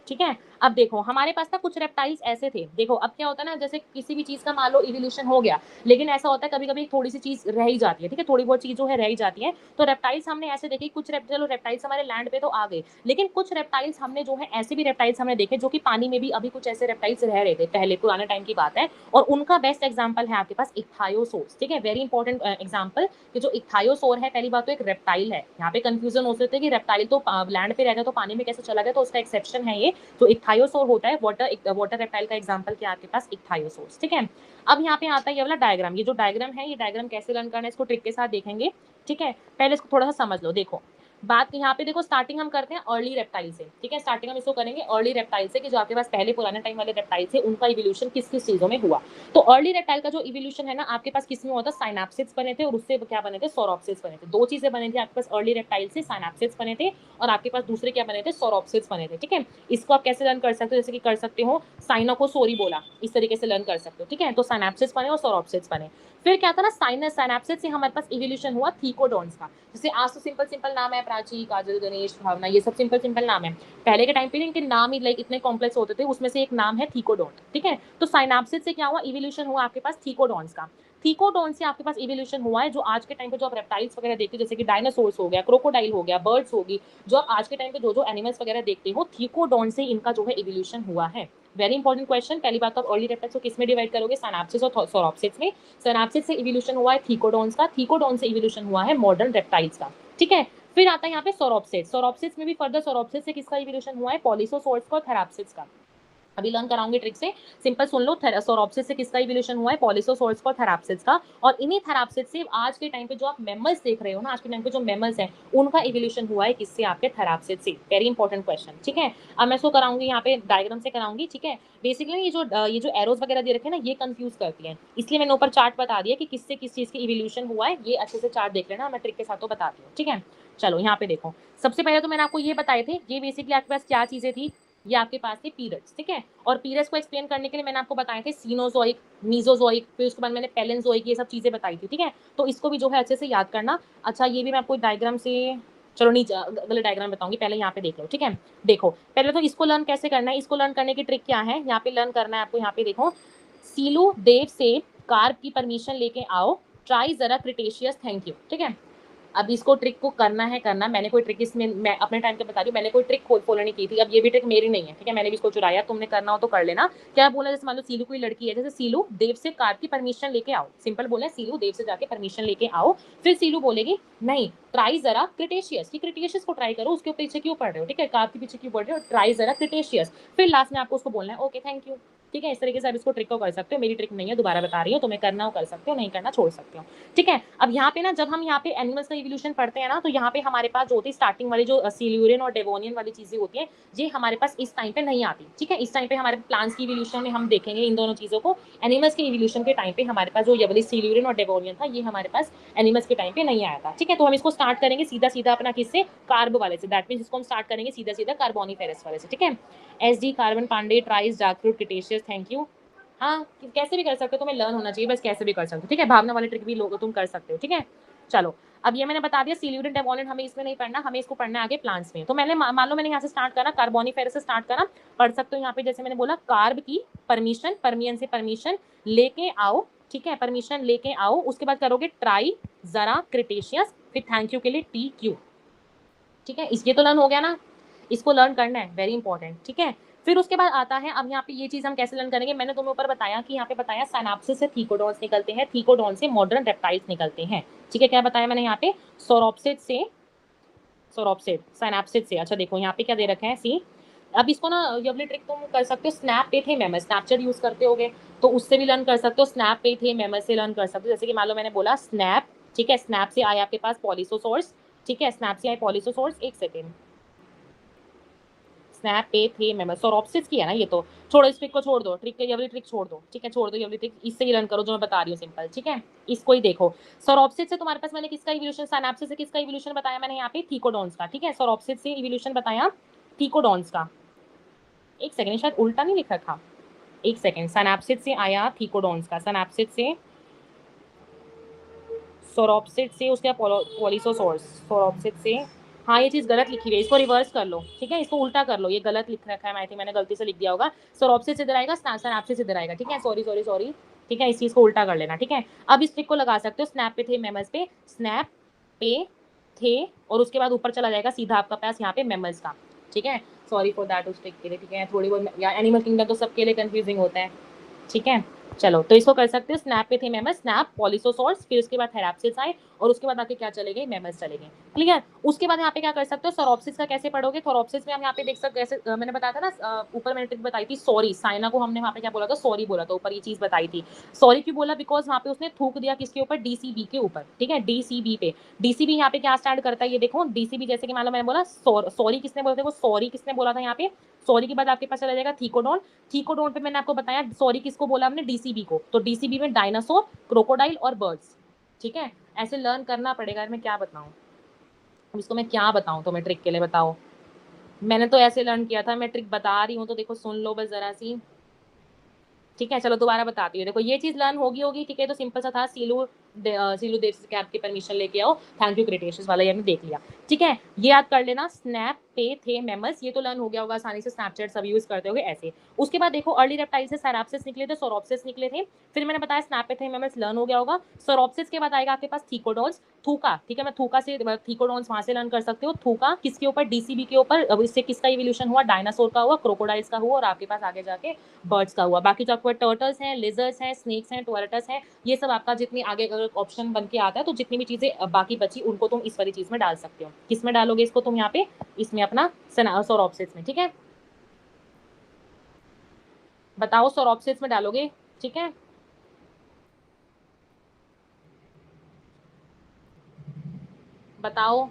ठीक है। अब देखो हमारे पास ना कुछ रेप्टाइल्स ऐसे थे, देखो अब क्या होता है ना, जैसे किसी भी चीज का मान लो इवोल्यूशन हो गया, लेकिन ऐसा होता है कभी कभी थोड़ी सी चीज रह ही जाती है, ठीक है, थोड़ी बहुत चीज जो है रह ही जाती है। तो रेप्टाइल्स हमने ऐसे देखे, कुछ चलो रेप्टाइल्स हमारे लैंड पे तो आ गए, लेकिन कुछ रेप्टाइल्स हमने जो है ऐसे भी रेप्टाइल्स हमने देखे जो कि पानी में भी अभी कुछ ऐसे रेप्टाइल्स रह रहे थे, पहले पुराने टाइम की बात है, और उनका बेस्ट एग्जाम्पल है आपके पास इक्थायोसोर्स, ठीक है, वेरी इंपॉर्टेंट एग्जाम्पल, कि जो इक्थायोसोर है पहली बात तो एक रेप्टाइल है, यहाँ पे कंफ्यूजन हो सकते हैं कि रेप्टाइल तो लैंड पे रह गया तो पानी में कैसे चला गया, तो उसका एक्सेप्शन है ये। तो इक्थायोसोर होता है वाटर रेप्टाइल का एग्जांपल क्या आपके पास इक्थायोसोर्स, ठीक है। अब यहाँ पे आता है ये वाला डायग्राम, ये जो डायग्राम है, ये डायग्राम कैसे रन करना है इसको ट्रिक के साथ देखेंगे, ठीक है। पहले इसको थोड़ा सा समझ लो, देखो बात यहाँ पे देखो, स्टार्टिंग हम करते हैं अर्ली रेप्टाइल से, ठीक है, स्टार्टिंग हम इसको करेंगे अर्ली रेप्टाइल से, कि जो आपके पास पहले पुराने टाइम वाले रेप्टाइल थे उनका इवोल्यूशन किस किस चीजों में हुआ। तो अर्ली रेप्टाइल का जो इवोल्यूशन है ना आपके पास किस में हुआ था, साइनाप्सिड्स बने थे, और उससे क्या बने थे, सौरोप्सिड्स बने थे। दो चीजें बनी थी आपके पास अर्ली रेप्टाइल से, साइनाप्सिड्स बने थे, और आपके पास दूसरे क्या बने थे, सौरोप्सिड्स बने थे, ठीक है। इसको आप कैसे लर्न कर सकते हो, जैसे कि कर सकते हो साइनोकोसोरी बोला, इस तरीके से लर्न कर सकते हो, ठीक है। तो साइनाप्सिड्स बने और सौरोप्सिड्स बने। फिर क्या था ना, साइनाप्सिड्स से हमारे पास इवोल्यूशन हुआ थीकोडॉन्स का। जैसे आज तो सिंपल सिंपल नाम है, प्राची, काजल, गणेश, भावना, ये सब सिंपल सिंपल नाम है। पहले के टाइम पे इनके नाम ही लाइक इतने कॉम्प्लेक्स होते थे, उसमें से एक नाम है थीकोडॉन, ठीक है। तो साइनाप्सिड से क्या हुआ, इवोल्यूशन हुआ आपके पास थीकोडॉन्स का। थीकोडॉन से आपके पास इवोल्यूशन हुआ है जो आज के टाइम पे जो आप रेप्टाइल्स वगैरह देखते हो, जैसे कि डायनासोर्स हो गया, क्रोकोडाइल हो गया, बर्ड्स होगी, जो आप आज के टाइम पे जो जो एनिमल्स वगैरह देखते हो, थीकोडॉन से इनका जो है इवोल्यूशन हुआ है। Very important question. पहली बात तो आप अर्ली रेप्टाइल्स को किस में डिवाइड करोगे, साइनाप्सिस और सौरोप्सिस में। साइनाप्सिस से इवोल्यूशन हुआ है थीकोडॉन्स का, थीकोडॉन से इवोल्यूशन हुआ है मॉडर्न रेप्टाइल्स का, ठीक है। फिर आता है यहाँ पे सौरोप्सिस, सौरोप्सिस में भी फर्दर सौरोप्सिस से किसका इवोल्यूशन हुआ है, पॉलिसोसोर्स का और थेराप्सिस का। अभी लर्न कराऊंगी ट्रिक से, सिंपल सुन लो, सौरोप्सिस से किसका इवोल्यूशन हुआ है, पॉलिसोसोर्स का और थेराप्सिस का। और इन्हीं थेराप्सिस से आज के टाइम पे जो आप मेमल्स देख रहे हो ना, आज के टाइम पे जो मेमल्स हैं उनका इवोल्यूशन हुआ है किससे, आपके थेराप्सिस से। वेरी इंपॉर्टेंट क्वेश्चन, ठीक है। अब मैं इसको कराऊंगी यहाँ पे डायग्राम से कराऊंगी, ठीक है। बेसिकली ये जो एरोज वगैरह दे रखे हैं ना, ये कंफ्यूज करती है, इसलिए मैंने ऊपर चार्ट बता दिया कि किससे किस चीज की इवोल्यूशन हुआ है, ये अच्छे से चार्ट देख लेना, मैं ट्रिक के साथ तो बताती हूँ, ठीक है। चलो यहाँ पे देखो, सबसे पहले तो मैंने आपको ये बताए थे, ये बेसिकली आपके पास क्या चीजें थी, ये आपके पास थे पीरियड्स, ठीक है। और पीरियड्स को एक्सप्लेन करने के लिए मैंने आपको बताए थे सीनोजोइक, मीजोजोइक, फिर उसके बाद मैंने पैलेंजोइक, ये सब चीजें बताई थी, ठीक है। तो इसको भी जो है अच्छे से याद करना। अच्छा ये भी मैं आपको डायग्राम से, चलो नीचे अगले डायग्राम बताऊंगी, पहले यहाँ पे देख लो, ठीक है। देखो पहले तो इसको लर्न कैसे करना है, इसको लर्न करने की ट्रिक क्या है, यहाँ पे लर्न करना है आपको, यहाँ पे देखो, सीलू देव से कार्ब की परमिशन लेके आओ, ट्राई जरा क्रिटेशियस, थैंक यू, ठीक है। अब इसको ट्रिक को करना है, करना, मैंने कोई ट्रिक इसमें, मैं अपने टाइम पे बता रही हूँ, मैंने कोई ट्रिक फॉलो नहीं की थी, अब ये भी ट्रिक मेरी नहीं है, ठीक है, मैंने भी इसको चुराया, तुमने करना हो तो कर लेना। क्या बोला, जैसे मान लो सीलू कोई लड़की है, जैसे सीलू देव से कार की परमिशन लेके आओ, सिंपल बोला है, सीलू देव से जाके परमिशन लेके आओ। फिर सीलू बोलेगी नहीं, ट्राई जरा क्रिटेशियस, की क्रिटेशियस को ट्राई करो, उसके पीछे क्यों पढ़ रहे हो, ठीक है, कार के पीछे क्यों पढ़ रहे हो, ट्राई जरा क्रिटेशियस। फिर लास्ट में आपको उसको बोलना है ओके थैंक यू, ठीक है। इस तरीके से आप इसको ट्रिक को कर सकते हो, मेरी ट्रिक नहीं है, दोबारा बता रही हूँ, तुम्हें करना हो कर सकते हो, नहीं करना छोड़ सकते हो, ठीक है। अब यहाँ पे ना जब हम यहाँ पे एनिमल्स का इवोल्यूशन पढ़ते हैं ना, तो यहाँ पे हमारे पास जो होती है स्टार्टिंग वाली जो सिल्यूरियन और डेवोनियन वाली चीजें होती है, ये हमारे पास इस टाइम पे नहीं आती, ठीक है। इस टाइम पे हमारे प्लांट्स की इवोल्यूशन में हम देखेंगे इन दोनों चीजों को। एनिमल्स के इवोल्यूशन के टाइम पे हमारे पास जो ये वाली सिल्यूरियन और डेवोनियन था, ये हमारे पास एनिमल्स के टाइम पे नहीं आया था, ठीक है। तो हम इसको स्टार्ट करेंगे सीधा सीधा अपना किससे, कार्ब वाले से, दैट मीन्स इसको हम स्टार्ट करेंगे सीधा सीधा कार्बोनिफेरस वाले से, ठीक है। एस डी कार्बन पांडे, ट्राइस, जैकफ्रूट, क्रिटेशियस, थैंक यू। हाँ कैसे भी कर सकते हो, तुम्हें लर्न होना चाहिए बस, कैसे भी कर सकते हो, ठीक है। भावना वाली ट्रिक भी लोग तुम कर सकते हो, ठीक है। चलो अब ये मैंने बता दिया, सिल्यूरियन डेवोनियन हमें इसमें नहीं पढ़ना, हमें इसको पढ़ना है आगे प्लांट्स में। तो मैंने मान लो मैंने यहाँ से स्टार्ट करा, कार्बोनिफेरस से स्टार्ट करा, पढ़ सकते हो यहाँ पे, जैसे मैंने बोला कार्ब की परमिशन, परमियन से परमिशन लेके आओ, ठीक है, परमिशन लेके आओ, उसके बाद करोगे ट्राई जरा क्रिटेशियस, फिर थैंक यू के लिए टी क्यू, ठीक है। इसके तो लर्न हो गया ना, इसको लर्न करना है, वेरी इंपॉर्टेंट, ठीक है। फिर उसके बाद आता है, अब यहाँ पे ये चीज हम कैसे लर्न करेंगे, मैंने तुम्हें ऊपर बताया कि यहाँ पे बताया साइनाप्सिस से थीकोडॉन्स निकलते हैं, थीकोडॉन से मॉडर्न रेप्टाइल्स निकलते हैं, ठीक है। क्या बताया मैंने यहाँ पे, सौरोप्सिस से सोरोप्सिड सिनेप्सिड से। अच्छा देखो यहाँ पे क्या दे रखा है, सी। अब इसको ना ये वाली ट्रिक तुम कर सकते हो स्नैप पे थे मेमस, स्नैपचैट यूज करते होगे तो उससे भी लर्न कर सकते हो, स्नैप पे थे मेमस से लर्न कर सकते हो। जैसे कि मान लो मैंने बोला स्नैप, ठीक है, स्नैप से आए आपके पास पॉलीसोसोर्स, ठीक है, स्नैप से आए पॉलीसोसोर्स, एक सेकेंड, स्नैप पे थे मेमस, सोरोप्सिस की है ना ये तो। छोड़ो इस ट्रिक को, छोड़ दो ट्रिक, ये वाली ट्रिक छोड़ दो, ठीक है, छोड़ दो ये वाली ट्रिक, इससे ही लर्न करो जो मैं बता रही हूँ सिंपल, ठीक है। इसको ही देखो, सोरोप्सिस से तुम्हारे पास मैंने किसका इवोल्यूशन, सिनेप्सिस से किसका इवोल्यूशन बताया मैंने यहाँ पे, थीकोडॉन्स का, ठीक है, सोरोप्सिस से इवोल्यूशन बताया थीकोडॉन्स का। एक सेकंड, शायद उल्टा नहीं लिख रखा, एक सेकंड, सिनेप्सिस से आया थीकोडॉन्स का, सिनेप्सिस से सोरोप्सिस से उसके पॉलीसोसोर्स, सोरोप्सिस से, हाँ ये चीज़ गलत लिखी हुई है, इसको रिवर्स कर लो, ठीक है, इसको उल्टा कर लो, ये गलत लिख रखा है, आई थिंक मैंने गलती से लिख दिया होगा, सोरोप्सिस इधर आएगा, सिनेप्सिस इधर आएगा, ठीक है, सॉरी सॉरी सॉरी, ठीक है, इस चीज़ को उल्टा कर लेना, ठीक है। अब इस ट्रिक को लगा सकते हो, स्नैप पे थे मेमल्स पे, स्नैप पे थे, और उसके बाद ऊपर चला जाएगा सीधा आपका पास यहाँ पे मेमल्स का, ठीक है। सॉरी फॉर दैट उस ट्रिक के लिए, ठीक है, थोड़ी बहुत या एनिमल किंगडम तो सबके लिए कंफ्यूजिंग होता है, ठीक है। चलो तो इसको कर सकते हो, स्नैप पे थे मेमस, स्नैप पॉलीसोसोर्स, फिर उसके बाद थेराप्सिस आए, और उसके बाद आके क्या चले गए, मेमस चले गए, क्लियर। उसके बाद यहाँ पे क्या कर सकते हो, सोरोप्सिस का कैसे पढ़ोगे, सोरोप्सिस में हम यहाँ पे देख सकते कैसे, मैंने बताया था ना ऊपर मैंने ट्रिक बताई थी, सॉरी साइना को हमने वहाँ पे क्या बोला था, सॉरी बोला था, ऊपर ये चीज बताई थी। सॉरी क्यों बोला, बिकॉज वहाँ पे उसने थूक दिया किसके ऊपर, डीसीबी के ऊपर, ठीक है, डीसीबी पे। डीसीबी यहाँ पे क्या स्टैंड करता है, ये देखो, डीसीबी जैसे कि मान लो मैंने बोला सॉरी किसने बोला था, वो सॉरी किसने बोला था यहाँ पे, सॉरी के बाद आपके पास चला जाएगा थीकोडोन, थीकोडोन पे मैंने आपको बताया सॉरी किसको बोला हमने, डीसीबी को, तो डीसीबी में डायनासोर, क्रोकोडाइल और बर्ड्स, ठीक है। ऐसे लर्न करना पड़ेगा, मैं क्या बताऊं, अब इसको मैं क्या बताऊं तुम्हें ट्रिक के लिए, बताओ। मैंने तो ऐसे लर्न किया था, मैं ट्रिक बता रही हूँ तो देखो सुन लो बस जरा सी, ठीक है। चलो दोबारा बताती हूँ, देखो ये चीज लर्न होगी होगी, ठीक है, तो सिंपल सा था, सीलू देव से आपकी परमिशन लेके आओ, थैंक यू क्रिटेशियस वाला ये हमने देख लिया, ठीक है। ये याद कर लेना, स्नैप पे थे मेमल्स, ये तो लर्न हो गया होगा आसानी से, स्नैपचैट सब यूज करते होगे ऐसे। उसके बाद देखो अर्ली रेप्टाइल से सैराप्सिस निकले थे, सोरोप्सिस निकले थे, फिर मैंने बताया स्नैप पे थे मेमल्स लर्न हो गया होगा। सोरोप्सिस के बाद आएगा आपके पास थीकोडॉन्स, थूका, ठीक है, मैं थूका से थीकोडॉन्स वहां से लर्न कर सकते हो, थूका किसके ऊपर, डीसीबी के ऊपर, अब इससे किसका इवोल्यूशन हुआ, डायनासोर का हुआ, क्रोकोडाइल्स का हुआ, और आपके पास आगे जाके बर्ड्स का हुआ। बाकी जो आपको टर्टल्स हैं, लिजर्ड्स हैं, स्नेक्स हैं, टोरटस हैं, ये सब आपका जितनी आगे अगर ऑप्शन बन के आता है तो जितनी भी चीजें बाकी बची उनको तुम इस वाली चीज में डाल सकते हो। किस में डालोगे इसको तुम यहाँ पे, इसमें अपना सोरोप्सिस में, ठीक है, बताओ सोरोप्सिस में डालोगे, ठीक है, बताओ।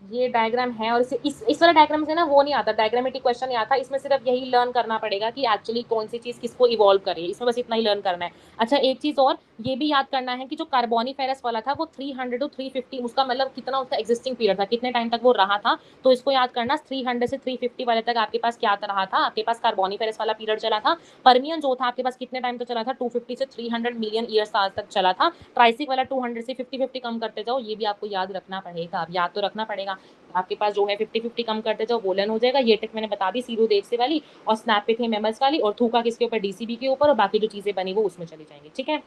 ये डायग्राम है, और इस वाला डायग्राम से ना वो नहीं आता, डायग्रामेटिक क्वेश्चन नहीं आता इसमें, सिर्फ यही लर्न करना पड़ेगा कि एक्चुअली कौन सी चीज किसको इवॉल्व करे, इसमें बस इतना ही लर्न करना है। अच्छा एक चीज और ये भी याद करना है कि जो कार्बोनिफेरस वाला था वो 300 टू 350, उसका मतलब कितना उसका एग्जिस्टिंग पीरियड था, कितने टाइम तक वो रहा था, तो इसको याद करना 300 से 350 वाले तक आपके पास क्या रहा था, आपके पास कार्बोनिफेरस वाला पीरियड चला था। पर्मियन जो था आपके पास कितने टाइम तक चला था, 250 से 300 मिलियन ईयर्स तक चला था। ट्राइसिक वाला 200 से 50-50 कम करते जाओ, ये भी आपको याद रखना पड़ेगा, अब याद तो रखना पड़ेगा। आपके पास जो है 50-50 कम करते जाओ, वोलन हो जाएगा, ये ट्रिक मैंने बता दी सीरू देव से वाली, और स्नैप पे थे मेमल्स वाली, और थूका किसके ऊपर, डीसीबी के ऊपर, और बाकी जो चीजें बनी वो उसमें चली जाएंगी, ठीक है,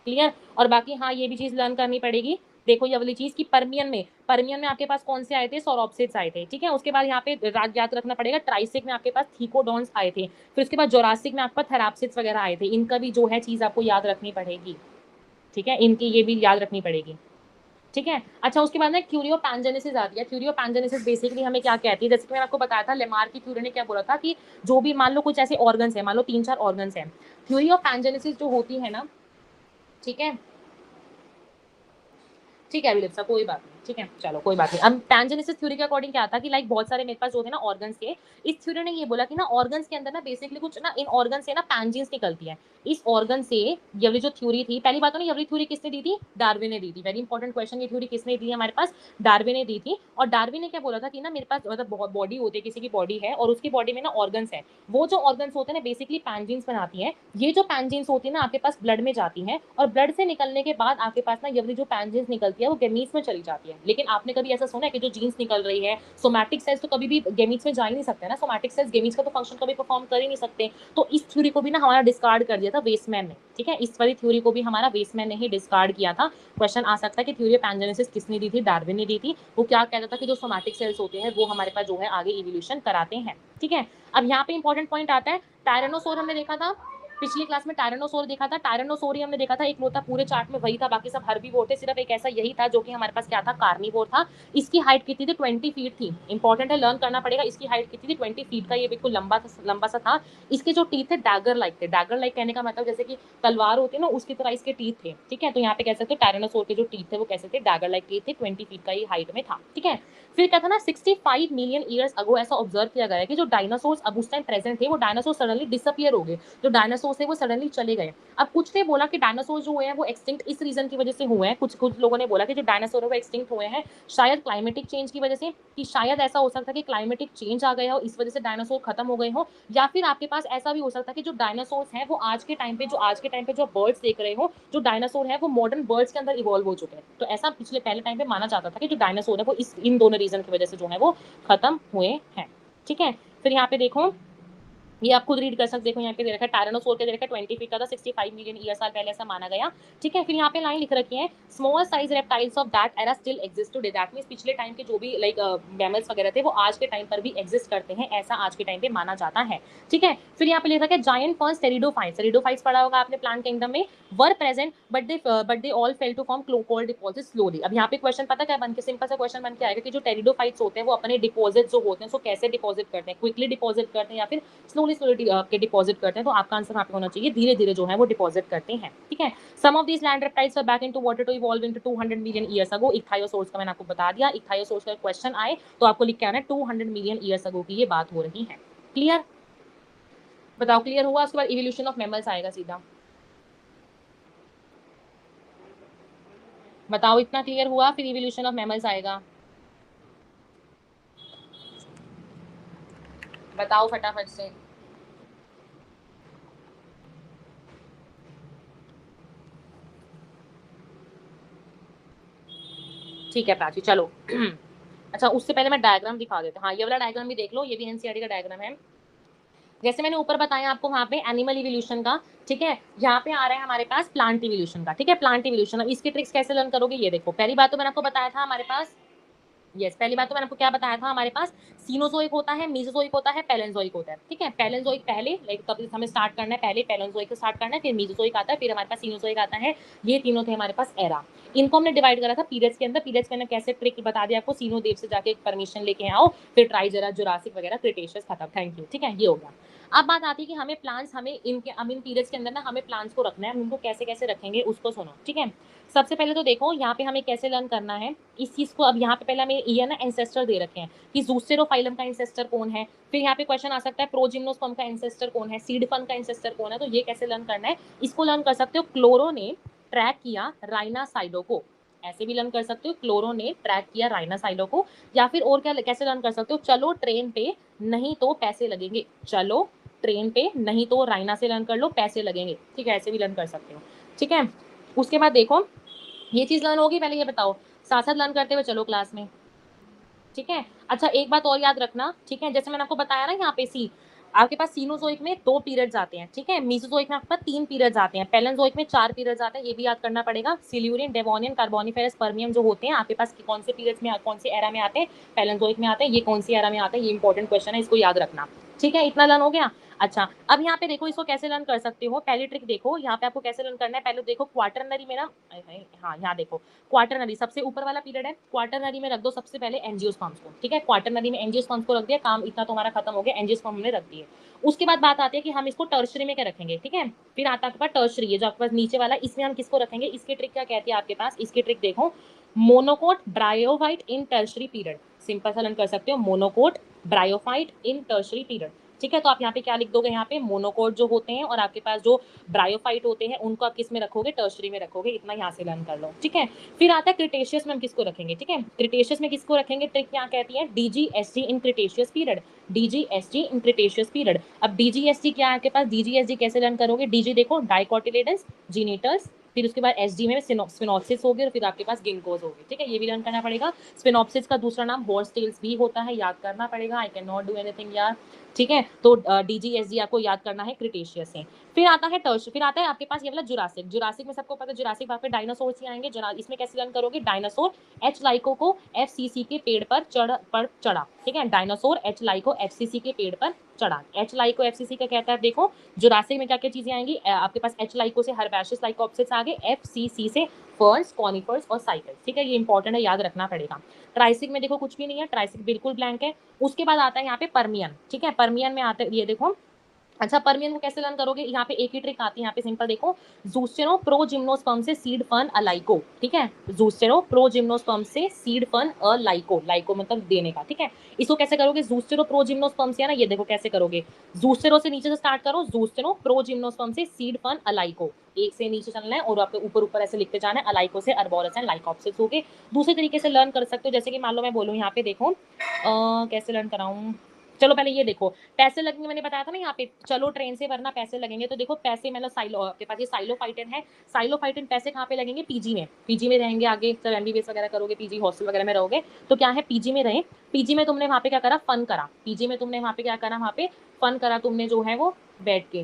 क्लियर। और बाकी हाँ ये भी चीज लर्न करनी पड़ेगी, देखो ये वाली चीज की परमियन में आपके पास कौन से आए थे, सोरोप्सिड्स आए थे, ठीक है। उसके बाद यहाँ पे याद रखना पड़ेगा, ट्राइसिक में आपके पास थीकोडॉन्स आए थे, फिर उसके बाद जोरासिक में आपके पास थेराप्सिड्स वगैरह आए थे, इनका भी जो है चीज आपको याद रखनी पड़ेगी, ठीक है, इनकी ये भी याद रखनी पड़ेगी, ठीक है। अच्छा उसके बाद ना थ्योरी ऑफ पैंजेनेसिस आती है, थ्योरी ऑफ पैंजेनेसिस बेसिकली हमें क्या कहती है, जैसे कि मैंने आपको बताया था लेमार की थ्योरी ने क्या बोला था कि जो भी मान लो कुछ ऐसे ऑर्गन्स है, मान लो 3-4 ऑर्गन्स हैं, थ्योरी ऑफ पैंजेनेसिस जो होती है ना, ठीक है, ठीक है विलिप्सा कोई बात नहीं, ठीक है, चलो कोई बात नहीं। अब पैंजेनेसिस थ्योरी के अकॉर्डिंग क्या था कि लाइक बहुत सारे मेरे पास जो थे ना ऑर्गन्स के, इस थ्योरी ने ये बोला कि ना ऑर्गन्स के अंदर ना बेसिकली कुछ ना इन ऑर्गन से ना पैंजीन्स निकलती है, इस ऑर्गन से। ये वाली जो थ्योरी थी, पहली बात तो ना ये वाली थ्योरी किसने दी थी, डार्विन ने दी थी, वेरी इंपॉर्टेंट क्वेश्चन, ये थ्योरी किसने दी है हमारे पास, डार्विन ने दी थी। और डार्विन ने क्या बोला था कि ना मेरे पास मतलब बॉडी होती है, किसी की बॉडी है और उसकी बॉडी में ना ऑर्गन्स है, वो जो ऑर्गन्स होते हैं ना बेसिकली पैंजीन्स बनाती है, ये जो पैंजीन्स होती है ना आपके पास ब्लड में जाती है, और ब्लड से निकलने के बाद आपके पास ना ये वाली जो पैंजीन्स निकलती है वो गेमीट्स में चली जाती है। लेकिन आपने कभी ऐसा सुना है कि जो जीन्स निकल रही है, सोमैटिक सेल्स तो कभी भी गेमीट्स में जा ही नहीं सकते ना, सोमैटिक सेल्स गेमीट्स का तो फंक्शन कभी परफॉर्म कर ही नहीं सकते। तो इस थ्योरी को भी ना हमारा डिस्कार्ड कर दिया था वेस्टमैन ने, ठीक है, इस वाली थ्योरी को भी हमारा वेस्टमैन ने ही डिस्कार्ड किया था। क्वेश्चन आ सकता है कि थ्योरी ऑफ पैंजेनेसिस किसने दी थी, डार्विन ने दी थी। वो क्या कहता था कि जो सोमैटिक सेल्स होते हैं वो हमारे पास जो है आगे इवोल्यूशन कराते हैं, ठीक है। अब यहाँ पे इंपॉर्टेंट पॉइंट आता है, टायरेनोसोर हमने देखा था, पिछली क्लास में टायरानोसोर देखा था, टायरानोसोर ही हमने देखा था एक लोटा पूरे चार्ट में वही था, बाकी सब हर्बीवोर थे, सिर्फ एक ऐसा यही था जो कि हमारे पास क्या था, कार्निवोर था। इसकी हाइट कितनी थी, 20 फीट थी। इंपॉर्टेंट है, लर्न करना पड़ेगा। इसकी हाइट कितनी थी, 20 फीट का, ये बिल्कुल लंबा सा था। इसके जो टीथ थे डैगर लाइक थे। डैगर लाइक कहने का मतलब जैसे कि तलवार होती है ना, उसकी तरह इसके टीथ थे। ठीक है, तो यहाँ पे कह सकते हो टायरानोसोर के जो टीथ थे वो कैसे थे, डैगर लाइक टीथ थे, 20 फीट का ये हाइट में था। ठीक है, फिर क्या था ना, 65 मिलियन ईयर्स अगो ऐसा ऑब्जर्व किया गया है कि जो डायनासोर्स अब उस टाइम प्रेजेंट थे वो डायनासोर सडनली डिसअपियर हो गए। जो डायनासोर थे वो सडनली चले गए। अब कुछ ने बोला कि डायनासोर जो हुए हैं वो एक्सटिंक्ट इस रीजन की वजह से हुए हैं। कुछ लोगों ने बोला कि जो डायनासोर है वो एक्सटिंक्ट हुए हैं शायद क्लाइमेटिक चेंज की वजह से, कि शायद ऐसा हो सकता है कि क्लाइमेटिक चेंज आ गया हो, इस वजह से डायनासोर खत्म हो गए हो। या फिर आपके पास ऐसा भी हो सकता है कि जो डायनासोर्स हैं वो आज के टाइम पे जो बर्ड्स देख रहे हो, जो डायनासोर है वो मॉडर्न बर्ड्स के अंदर इवॉल्व हो चुके हैं। तो ऐसा पिछले पहले टाइम पे माना जाता था कि जो डायनासोर है वो इन दोनों रीजन की वजह से जो है वो खत्म हुए हैं। ठीक है, फिर यहाँ पे देखो, ये आप खुद रीड कर सकते, देखो यहाँ पे दे रखा है टायरानोसोर के दे रखा है 20 फीट का था, 65 मिलियन ईयर साल पहले ऐसा माना गया। ठीक है, फिर यहाँ पे लाइन लिख रखी है, small size reptiles of that era still exist today. That means पिछले टाइम के जो भी लाइक मैमल्स वगैरह थे वो आज के टाइम पर भी एग्जिस्ट करते हैं, ऐसा आज के टाइम पे माना जाता है। ठीक है, फिर यहाँ पे लिख रखा है जायंट फर्स्ट टेरिडोफाइट्स। टेरिडोफाइट्स पढ़ा होगा आपने प्लांट किंगडम में, were present but they all fail to form coal deposit slowly. अब यहाँ पे क्वेश्चन पता क्या बन के, सिंपल सा क्वेश्चन बन के आएगा कि जो टेरिडोफाइट्स होते हैं वो अपने डिपॉजिट जो होते हैं उसको कैसे डिपॉजिट करते हैं, क्विकली डिपॉजिट करते हैं या फिर स्लोली के डिपॉजिट करते हैं। तो आपका आंसर यहाँ पे होना चाहिए धीरे धीरे जो है वो डिपॉजिट करते हैं। ठीक है, some of these land reptiles were back into water to evolve into 200 million years ago. Ichthyosaurs का मैंने आपको बता दिया, इक्थायोसोर्स का क्वेश्चन आए तो आपको लिख के आना है 200 मिलियन ईयर्स अगो की ये बात हो रही है। क्लियर, बताओ क्लियर हुआ? उसके बाद इवोल्यूशन ऑफ मैमल्स आएगा सीधा। बताओ इतना क्लियर हुआ, फिर इवोल्यूशन ऑफ मैमल्स आएगा। बताओ फटाफट से। ठीक है प्राची, चलो अच्छा उससे पहले मैं डायग्राम दिखा देता हूँ। हाँ, ये वाला डायग्राम भी देख लो, ये भी एनसीईआरटी का डायग्राम है। जैसे मैंने ऊपर बताया आपको वहां पे एनिमल इवोल्यूशन का। ठीक है, यहाँ पे आ रहा है हमारे पास प्लांट इवोल्यूशन का। ठीक है, प्लांट इवोल्यूशन, अब इसकी ट्रिक्स कैसे लर्न करोगे ये देखो। पहली बात तो मैंने आपको बताया था हमारे पास, पहली बात तो मैंने आपको क्या बताया था, हमारे पास सीनोजोइक होता है, मीजोजोइक होता है, पैलेंजोइक होता है। ठीक है, पैलेंजोइक पहले, लाइक कब हमें स्टार्ट करना है, पहले पैलेंजोइक से स्टार्ट करना है, फिर मीजोजोइक आता है, फिर हमारे पास सीनोजोइक आता है। ये तीनों थे हमारे पास एरा। इनको हमने डिवाइड करा था पीरियड्स के अंदर। पीरियड्स के अंदर कैसे ट्रिक बता दिया आपको, सीनोदेव से जाके परमिशन लेके आओ, फिर ट्राइजेरा, जुरासिक वगैरह, क्रिटेशियस खत्म। Thank you. ठीक है, ये हो गया। अब बात आती है कि हमें प्लांट्स, हमें इनके इन पीरियड्स के अंदर ना हमें प्लांट्स को रखना है, हम उनको कैसे कैसे रखेंगे उसको सुनो। ठीक है, सबसे पहले तो देखो यहाँ पे हमें कैसे लर्न करना है इस चीज को। अब यहाँ पे पहले हमें ये ना एंसेस्टर दे रखे हैं कि ज़ूसेरोफाइलम का एंसेस्टर कौन है। फिर यहाँ पे क्वेश्चन आ सकता है प्रोजिम्नोस्पर्म का एंसेस्टर कौन है, सीड फन का एंसेस्टर कौन है। तो ये कैसे लर्न करना है, इसको लर्न कर सकते हो, क्लोरो ने ट्रैक किया राइनासाइडो को। ऐसे भी लर्न कर सकते हो, क्लोरो ने ट्रैक किया राइनासाइडो को। या फिर और क्या कैसे लर्न कर सकते हो, चलो ट्रेन पे नहीं तो पैसे लगेंगे। चलो ट्रेन पे नहीं तो राइना से लर्न कर लो, पैसे लगेंगे। ठीक है, ऐसे भी लर्न कर सकते हो। ठीक है, उसके बाद देखो ये चीज लर्न होगी, पहले ये बताओ, साथ साथ लर्न करते हुए चलो क्लास में। ठीक है, अच्छा एक बात और याद रखना। ठीक है, जैसे मैंने आपको बताया ना यहाँ पे सी, आपके पास सीनोजोइक में 2 पीरियड्स आते हैं। ठीक है, मीसोजोइक में आपके पास 3 पीरियड्स आते हैं, पैलेंजोइक में 4 पीरियड्स आते हैं। ये भी याद करना पड़ेगा। सिल्यूरियन, डेवोनियन, कार्बोनिफेरस, पर्मियम जो होते हैं आपके पास कौन से पीरियड्स में, कौन से एरा में आते हैं, पैलेंजोइक में आते हैं। ये कौन सी एरा में आते हैं, ये इंपॉर्टेंट क्वेश्चन है, इसको याद रखना। ठीक है, इतना लर्न हो गया। अच्छा अब यहाँ पे देखो इसको कैसे लर्न कर सकते हो, पहली ट्रिक देखो यहाँ पे आपको कैसे लर्न करना है। पहले देखो क्वार्टरनरी में ना, हाँ यहाँ देखो क्वार्टरनरी सबसे ऊपर वाला पीरियड है, क्वार्टरनरी में रख दो सबसे पहले एंजियोस्पर्म्स को। ठीक है, क्वार्टरनरी में एंजियोस्पर्म्स को रख दिया, काम इतना तो हमारा खत्म हो गया, एंजियोस्पर्म हमने रख दिए। उसके बाद बात आती है कि हम इसको टर्शरी में क्या रखेंगे। ठीक है, फिर आता है आपके पास टर्शरी, ये जो आपके पास नीचे वाला, इसमें हम किसको रखेंगे। इसकी ट्रिक क्या कहती है आपके पास, इसकी ट्रिक देखो, मोनोकोट ब्रायोफाइट इन टर्शरी पीरियड। सिंपल सा लर्न कर सकते हो, मोनोकोट ब्रायोफाइट इन टर्शरी पीरियड। ठीक है, तो आप यहाँ पे क्या लिख दोगे, यहाँ पे मोनोकोट जो होते हैं और आपके पास जो ब्रायोफाइट होते हैं उनको आप किस में रखोगे, टर्शरी में रखोगे। इतना यहाँ से लर्न कर लो। ठीक है, फिर आता है क्रिटेशियस में हम किसको रखेंगे। ठीक है, क्रिटेशियस में किसको रखेंगे, ट्रिक क्या कहती है, डीजीएसटी इन क्रिटेशियस पीरियड। डीजीएसटी इन क्रिटेशियस पीरियड। अब डीजीएसटी क्या है आपके पास, डीजीएसटी कैसे लर्न करोगे, डीजी देखो डाइकोटिलेडन्स, जीनेटर्स, फिर उसके बाद एसडी में स्फिनोसिस होगी और फिर आपके पास गिंकोज होगी, ठीक है, ये भी लर्न करना पड़ेगा। स्फिनोप्सिस का दूसरा नाम हॉर्स टेल्स भी होता है, याद करना पड़ेगा। I can not do anything यार, ठीक है। तो डीजीएसडी आपको याद करना है क्रिटेशियस से। फिर आता है टर्श, फिर आता है आपके पास ये वाला जुरासिक। जुरासिक में सबको पता है जुरासिक वहाँ पे डायनासोर ही आएंगे। इसमें कैसे लर्न करोगे, डायनासोर एच लाइको को एफसीसी के पेड़ पर चढ़ा, ठीक है, डायनासोर एच लाइको एफसीसी के पेड़ पर चढ़ा। एच लाइको एफसीसी का कहता है, देखो जुरासिक में क्या क्या चीजें आएंगी आपके पास, एच लाइको से हर्बेशियस लाइकोप्सिस आ गए, एफसीसी से फर्न्स, कॉनिफर्स और साइकल्स, ठीक है, ये इंपॉर्टेंट है, याद रखना पड़ेगा। ट्राइसिक में देखो कुछ भी नहीं है, ट्राइसिक बिल्कुल ब्लैंक है। उसके बाद आता है यहाँ पे परमियन, ठीक है, परमियन में आता है ये देखो। अच्छा, परमियन को कैसे लर्न करोगे, यहाँ पे एक ही ट्रिक आती है, यहाँ पे सिंपल देखो, जूस्टेरो प्रोजिम्नोस्पर्म से सीड फर्न अलाइको, ठीक है, जूस्टेरो प्रोजिम्नोस्पर्म से सीड फर्न अलाइको, लाइको मतलब देने का, ठीक है। इसको कैसे करोगे, जूस्टेरो प्रोजिम्नोस्पर्म से है ना, ये देखो कैसे करोगे, जूस्टेरो से नीचे से स्टार्ट करो, जूस्टेरो प्रोजिम्नोस्पर्म से सीड फर्न अलाइको, एक से नीचे चलना है और आपके ऊपर ऊपर ऐसे लिखते जाना है, अलाइको से अर्बोरस एंड लाइकोप्सिस हो गए। दूसरे तरीके से लर्न कर सकते हो, जैसे कि मान लो मैं बोलूँ यहाँ पे देखो कैसे लर्न कराऊँ, चलो पहले ये देखो, पैसे लगेंगे, मैंने बताया था ना यहाँ पे, चलो ट्रेन से वरना पैसे लगेंगे, तो देखो पैसे मतलब साइलो आपके पास ये साइलोफाइटिन है, साइलोफाइटिन पैसे कहाँ पे लगेंगे, पीजी में, पीजी में रहेंगे आगे, जब एमबीबीएस वगैरह करोगे, पीजी हॉस्टल वगैरह में रहोगे, तो क्या है पीजी में रहे, पीजी में तुमने वहाँ पे क्या करा, फन करा, पीजी में तुमने वहाँ पे क्या करा, वहाँ पे फन करा तुमने जो है वो बैठ के,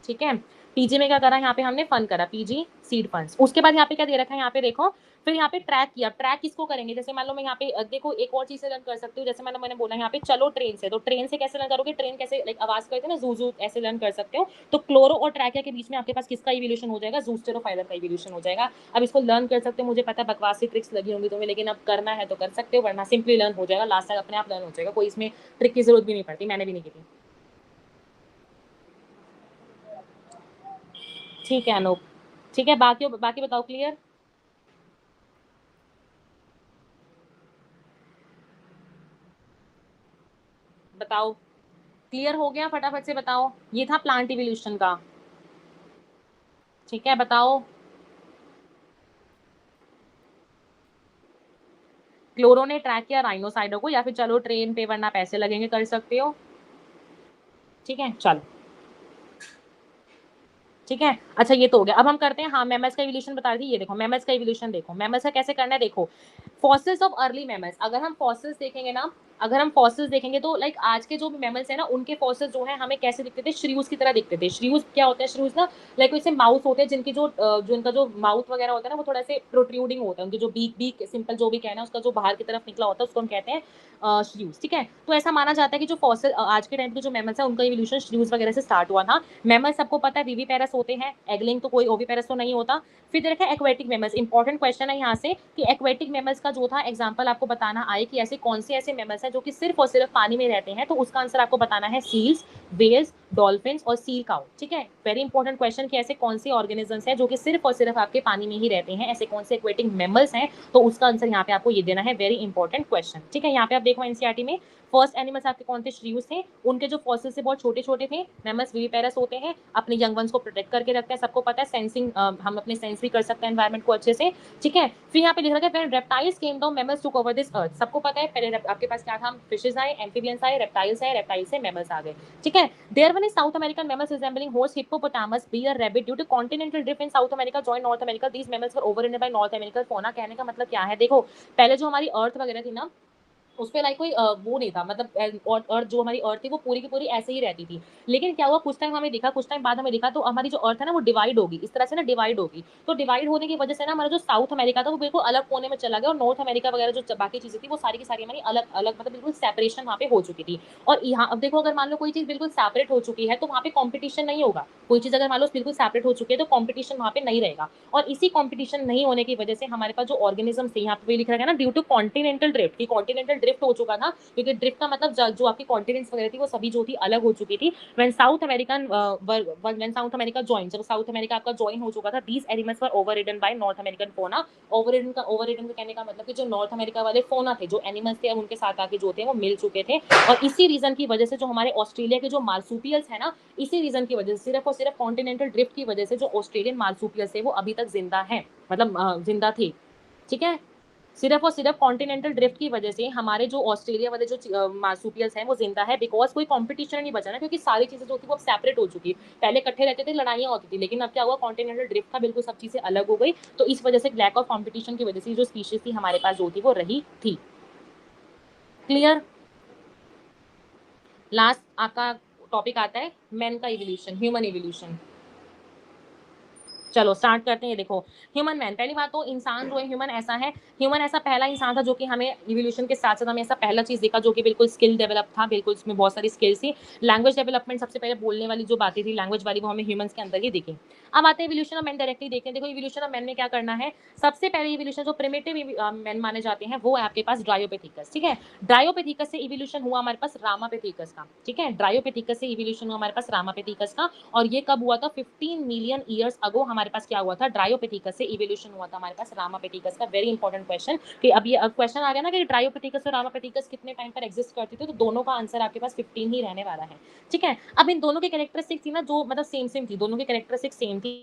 ठीक है, पीजी में क्या करा, यहाँ पे हमने फन करा, पीजी सीड फंड्स। उसके बाद यहाँ पे क्या दे रखा है, यहाँ पे देखो, फिर यहाँ पे ट्रैक किया, ट्रैक किसको करेंगे, जैसे मान लो मैं यहाँ पे देखो एक और चीज से लर्न कर सकती हूँ, जैसे मैंने बोला यहाँ पे चलो ट्रेन से, तो ट्रेन से कैसे लर्न करोगे, ट्रेन कैसे लाइक आवाज करते हैं ना, जू ऐसे लर्न कर सकते हो। तो क्लोरो और ट्रैकिया के बीच में आपके पास किसका इवोल्यूशन हो जाएगा, जूस्टेरोफाइलर का इवोल्यूशन हो जाएगा। अब इसको लर्न कर सकते हो, मुझे पता है बकवासी ट्रिक्स लगी होंगी तुम्हें, लेकिन अब करना है तो कर सकते हो, वरना सिंपली लर्न हो जाएगा, लास्ट तक अपने आप लर्न हो जाएगा, कोई इसमें ट्रिक की जरूरत भी नहीं पड़ती, मैंने भी नहीं की थी। ठीक है अनूप, ठीक है, बाकी बताओ, क्लियर, बताओ क्लियर हो गया, फटाफट से बताओ, ये था प्लांट इवोल्यूशन का, ठीक है बताओ। क्लोरो ने ट्रैक किया राइनोसाइडो को, या फिर चलो ट्रेन पे वरना पैसे लगेंगे कर सकते हो, ठीक है चलो, ठीक है। अच्छा ये तो हो गया, अब हम करते हैं, हाँ मेमल्स का इवोल्यूशन बता दी, ये देखो मेमल्स का इवोल्यूशन देखो, मेमल्स का कैसे करना है देखो, फॉसिल्स ऑफ अर्ली मेमल्स, अगर हम फॉसिल्स देखेंगे ना, अगर हम फॉसिल्स देखेंगे तो लाइक आज के जो मेमल्स है ना, उनके फॉसिल्स जो है हमें कैसे दिखते थे, श्रीव्स की तरह दिखते थे। श्रीव्स क्या होता है, श्रीव्स ना लाइक वैसे माउस होते हैं जिनकी जो इनका जो माउथ वगैरह होता है ना, वो थोड़ा से प्रोट्रूडिंग होता है, उनकी जो बीक बीक सिंपल जो भी कहना है उसका जो बाहर की तरफ निकला होता है उसको हम कहते हैं श्रीव्स, ठीक है। तो ऐसा माना जाता है कि जो फॉसिल आज के टाइम के जो मेमल्स है उनका इवोल्यूशन श्रीव्स वगैरह से स्टार्ट हुआ था। मेमल्स सबको पता है विविपेरस होते हैं, एगलिंग तो कोई ओविपेरस तो नहीं होता। फिर देखा एक्वेटिक मेमल्स, इंपॉर्टेंट क्वेश्चन है यहाँ से कि एक्वेटिक मेमल्स का जो था एग्जांपल आपको बताना आए कि ऐसे कौन से ऐसे मेमल्स हैं जो कि सिर्फ और सिर्फ पानी में रहते हैं, तो उसका आंसर आपको बताना है सील्स, वेल्स, डॉल्फिन्स और सील काउ, ठीक है। वेरी इंपॉर्टेंट क्वेश्चन कि ऐसे कौन से ऑर्गेनिजम्स हैं जो कि सिर्फ और सिर्फ आपके पानी में ही रहते हैं, ऐसे कौन से एक्वेटिक मेमल्स हैं, तो उसका आंसर यहाँ पे आपको ये देना है, वेरी इंपॉर्टेंट क्वेश्चन, ठीक है। यहाँ पे आप देखो एनसीईआरटी में फर्स्ट एनिमल्स आपके कौन थे, श्रीव्स थे, उनके जो फॉसिल से बहुत छोटे छोटे थे, मेमल्स विविपेरस होते हैं, अपने यंग वंस को प्रोटेक्ट करके रखते हैं, सबको पता है, सेंसिंग हम अपने सेंस भी कर सकते हैं एनवायरमेंट को अच्छे से, ठीक है। फिर यहाँ पे लिख रखा है reptiles came down mammals took over this earth, सबको पता है पहले आपके पास क्या था, फिशेज आए, एम्फीबियंस आए, रेप्टाइल्स आए, रेप्टाइल्स से मेमल्स आ गए, ठीक है। There one is South American mammals resembling horse, hippopotamus, bear, rabbit, due to continental drift in South America join North America, these mammals were overrun by North American fauna. कहने का मतलब क्या है, देखो पहले जो हमारी अर्थ वगैरह थी ना, उस पे लाइक कोई वो नहीं था, मतलब और जो हमारी अर्थ थी वो पूरी की पूरी ऐसे ही रहती थी। लेकिन क्या हुआ, कुछ टाइम हमें दिखा, कुछ टाइम बाद हमें दिखा तो हमारी जो अर्थ है ना वो डिवाइड होगी, इस तरह से ना डिवाइड होगी। तो डिवाइड होने की वजह से ना हमारा जो साउथ अमेरिका था वो बिल्कुल अलग कोने में चला गया, और नॉर्थ अमेरिका वगैरह जो बाकी चीजें थी वो सारी की सारी हमारी अलग अलग, मतलब बिल्कुल सेपरेशन वहाँ पे हो चुकी थी। और यहाँ अब देखो, अगर मान लो कोई चीज बिल्कुल सेपरेट हो चुकी है तो वहाँ पे कॉम्पिटिशन नहीं होगा, कोई चीज अगर मान लो बिल्कुल सेपरेट हो चुकी है तो कॉम्पिटिशन वहाँ पे नहीं रहेगा। और इसी कॉम्पिटिशन नहीं होने की वजह से हमारे पास जो ऑर्गेनिज्म थे, यहाँ पे लिख रखा है ना, ड्यू टू कॉन्टिनेंटल ड्रिफ्ट, की कॉन्टिनेंटल ड्रिफ्ट हो चुका था, क्योंकि ड्रिफ्ट का मतलब जो आपकी कॉन्टिनेंट्स वगैरह थी वो सभी जो थी अलग हो चुकी थी। व्हेन साउथ अमेरिका जॉइन, जब साउथ अमेरिका आपका जॉइन हो चुका था, these animals were overridden by North American fauna. Overridden का कहने का मतलब कि जो नॉर्थ अमेरिका वाले फोना थे, जो एनिमल्स थे, उनके साथ आके जो थे वो मिल चुके थे। और इसी रीजन की वजह से जो हमारे ऑस्ट्रेलिया के जो मार्सुपियल्स है ना, इसी रीजन की वजह से, सिर्फ और सिर्फ कॉन्टिनेंटल ड्रिफ्ट की वजह से जो ऑस्ट्रेलियन मार्सुपियल्स थे वो अभी तक जिंदा है, मतलब जिंदा थे, ठीक है। सिर्फ और सिर्फ कॉन्टिनेंटल ड्रिफ्ट की वजह से हमारे जो ऑस्ट्रेलिया वाले जो मार्सूपियल्स हैं वो जिंदा है, बिकॉज कोई कंपटीशन नहीं बचा ना, क्योंकि सारी चीजें जो थी वो अब सेपरेट हो चुकी है। पहले इकट्ठे रहते थे, लड़ाइयां होती थी, लेकिन अब क्या हुआ, कॉन्टिनेंटल ड्रिफ्ट था, बिल्कुल सब चीजें अलग हो गई। तो इस वजह से लैक ऑफ कॉम्पिटिशन की वजह से जो स्पीशीज थी हमारे पास जो थी वो रही थी। क्लियर। लास्ट आपका टॉपिक आता है मैन का इवोल्यूशन, ह्यूमन इवोल्यूशन। चलो स्टार्ट करते हैं। देखो ह्यूमन मैन, पहली बात तो इंसान जो है ह्यूमन ऐसा है, ह्यूमन ऐसा पहला इंसान था जो कि हमें इवोल्यूशन के साथ साथ हमें ऐसा पहला चीज देखा जो कि बिल्कुल स्किल डेवलप था, बिल्कुल उसमें बहुत सारी स्किल्स थी। लैंग्वेज डेवलपमेंट सबसे पहले बोलने वाली जो बातें थी लैंग्वेज वाली, वो हमें ह्यूमंस के अंदर ही दिखी। अब आते हैं इवोल्यूशन ऑफ मैन, डायरेक्टली देखते हैं। देखो इवोल्यूशन ऑफ मैन में क्या करना है, सबसे पहले इवोल्यूशन जो प्रिमिटिव मैन माने जाते हैं वो है आपके पास ड्रायोपेथिकस, ठीक है। ड्रायोपेथिकस से इवोल्यूशन हुआ हमारे पास रामापेथिकस का, ठीक है। ड्रायोपेथिकस से इवोल्यूशन हुआ हमारे पास रामापेथिकस का, और ये कब हुआ था, 15 मिलियन ईयर्स अगो हमारे पास क्या हुआ था, ड्रायोपेथिकस से इवोल्यूशन हुआ था हमारे पास रामापेथिकस का। वेरी इंपॉर्टेंट क्वेश्चन, कि अब ये क्वेश्चन आ गया ना कि ड्रायोपेथिकस और रामापेथिकस कितने टाइम पर एग्जिस्ट करती थी, तो दोनों का आंसर आपके पास 15 ही रहने वाला है, ठीक है। अब इन दोनों की कैरेक्टरिस्टिक्स थी ना, जो मतलब सेम सेम थी, दोनों की कैरेक्टरिस्टिक्स सेम थी।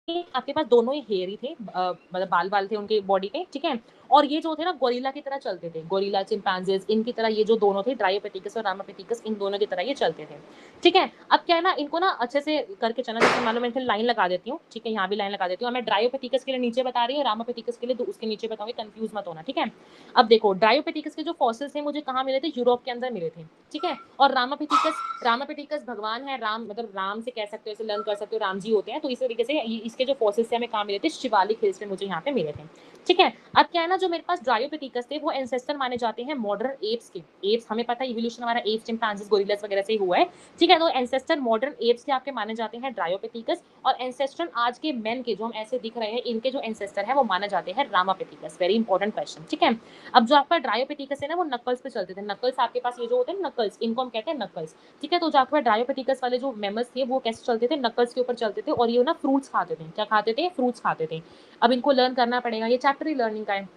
आपके पास दोनों ही हेयर थे, मतलब बाल बाल थे उनके बॉडी पे, ठीक है। और ये जो थे ना गोरिल्ला की तरह चलते थे, गोरिल्ला चिंपैंजीज इनकी तरह ये जो दोनों थे ड्रायोपेथिकस और रामापेथिकस, इन दोनों की तरह ये चलते थे, ठीक है। अब क्या है ना, इनको ना अच्छे से करके चलना, जैसे मान लो मैं लाइन लगा देती हूँ, ठीक है, यहाँ भी लाइन लगा देती हूँ। मैं ड्रायोपेथिकस के लिए नीचे बता रही हूँ, रामापेथिकस के लिए तो उसके नीचे बताऊंगी, कंफ्यूज मत होना, ठीक है। अब देखो ड्रायोपेथिकस के जो फॉसिल्स हैं मुझे कहाँ मिले थे, यूरोप के अंदर मिले थे, ठीक है। और रामापेथिकस भगवान है, राम मतलब राम से कह सकते हो, इसे लर्न कर सकते हो, राम जी होते हैं, तो इस तरीके से इसके जो फॉसिल्स हमें कहाँ मिले थे, शिवालिक हिल्स में मुझे यहाँ पे मिले थे, ठीक है। अब क्या है ना, जो मेरे पास ड्रायोपेथिकस थे वो एंसेस्टर माने जाते हैं मॉडर्न एप्स के। एप्स हमें पता है इवोल्यूशन हमारा एप्स, चिंपैंजीज, गोरिल्लास वगैरह से ही हुआ है, ठीक है। तो एंसेस्टर मॉडर्न एप्स के आपके माने जाते हैं ड्रायोपेथिकस, और एंसेस्टर आज के मेन के जो हम ऐसे दिख रहे हैं इनके जो एंसेस्टर है वो माना जाते हैं रामापेथिकस। वेरी इंपॉर्टेंट क्वेश्चन, ठीक है। अब जो आपका ड्रायोपेथिकस है ना वो नकल्स पे चलते थे, नकल्स आपके पास ये जो होते हैं नकल्स, इनको हम कहते हैं नकल्स, ठीक है। तो जो आपके पास ड्रायोपेथिकस वाले जो मेमल्स थे वो कैसे चलते थे, नकल्स के ऊपर चलते थे, और ये ना फ्रूट्स खाते थे, क्या खाते थे, फ्रूट्स खाते थे। अब इनको लर्न करना पड़ेगा, ये चैप्टर ही लर्निंग का है,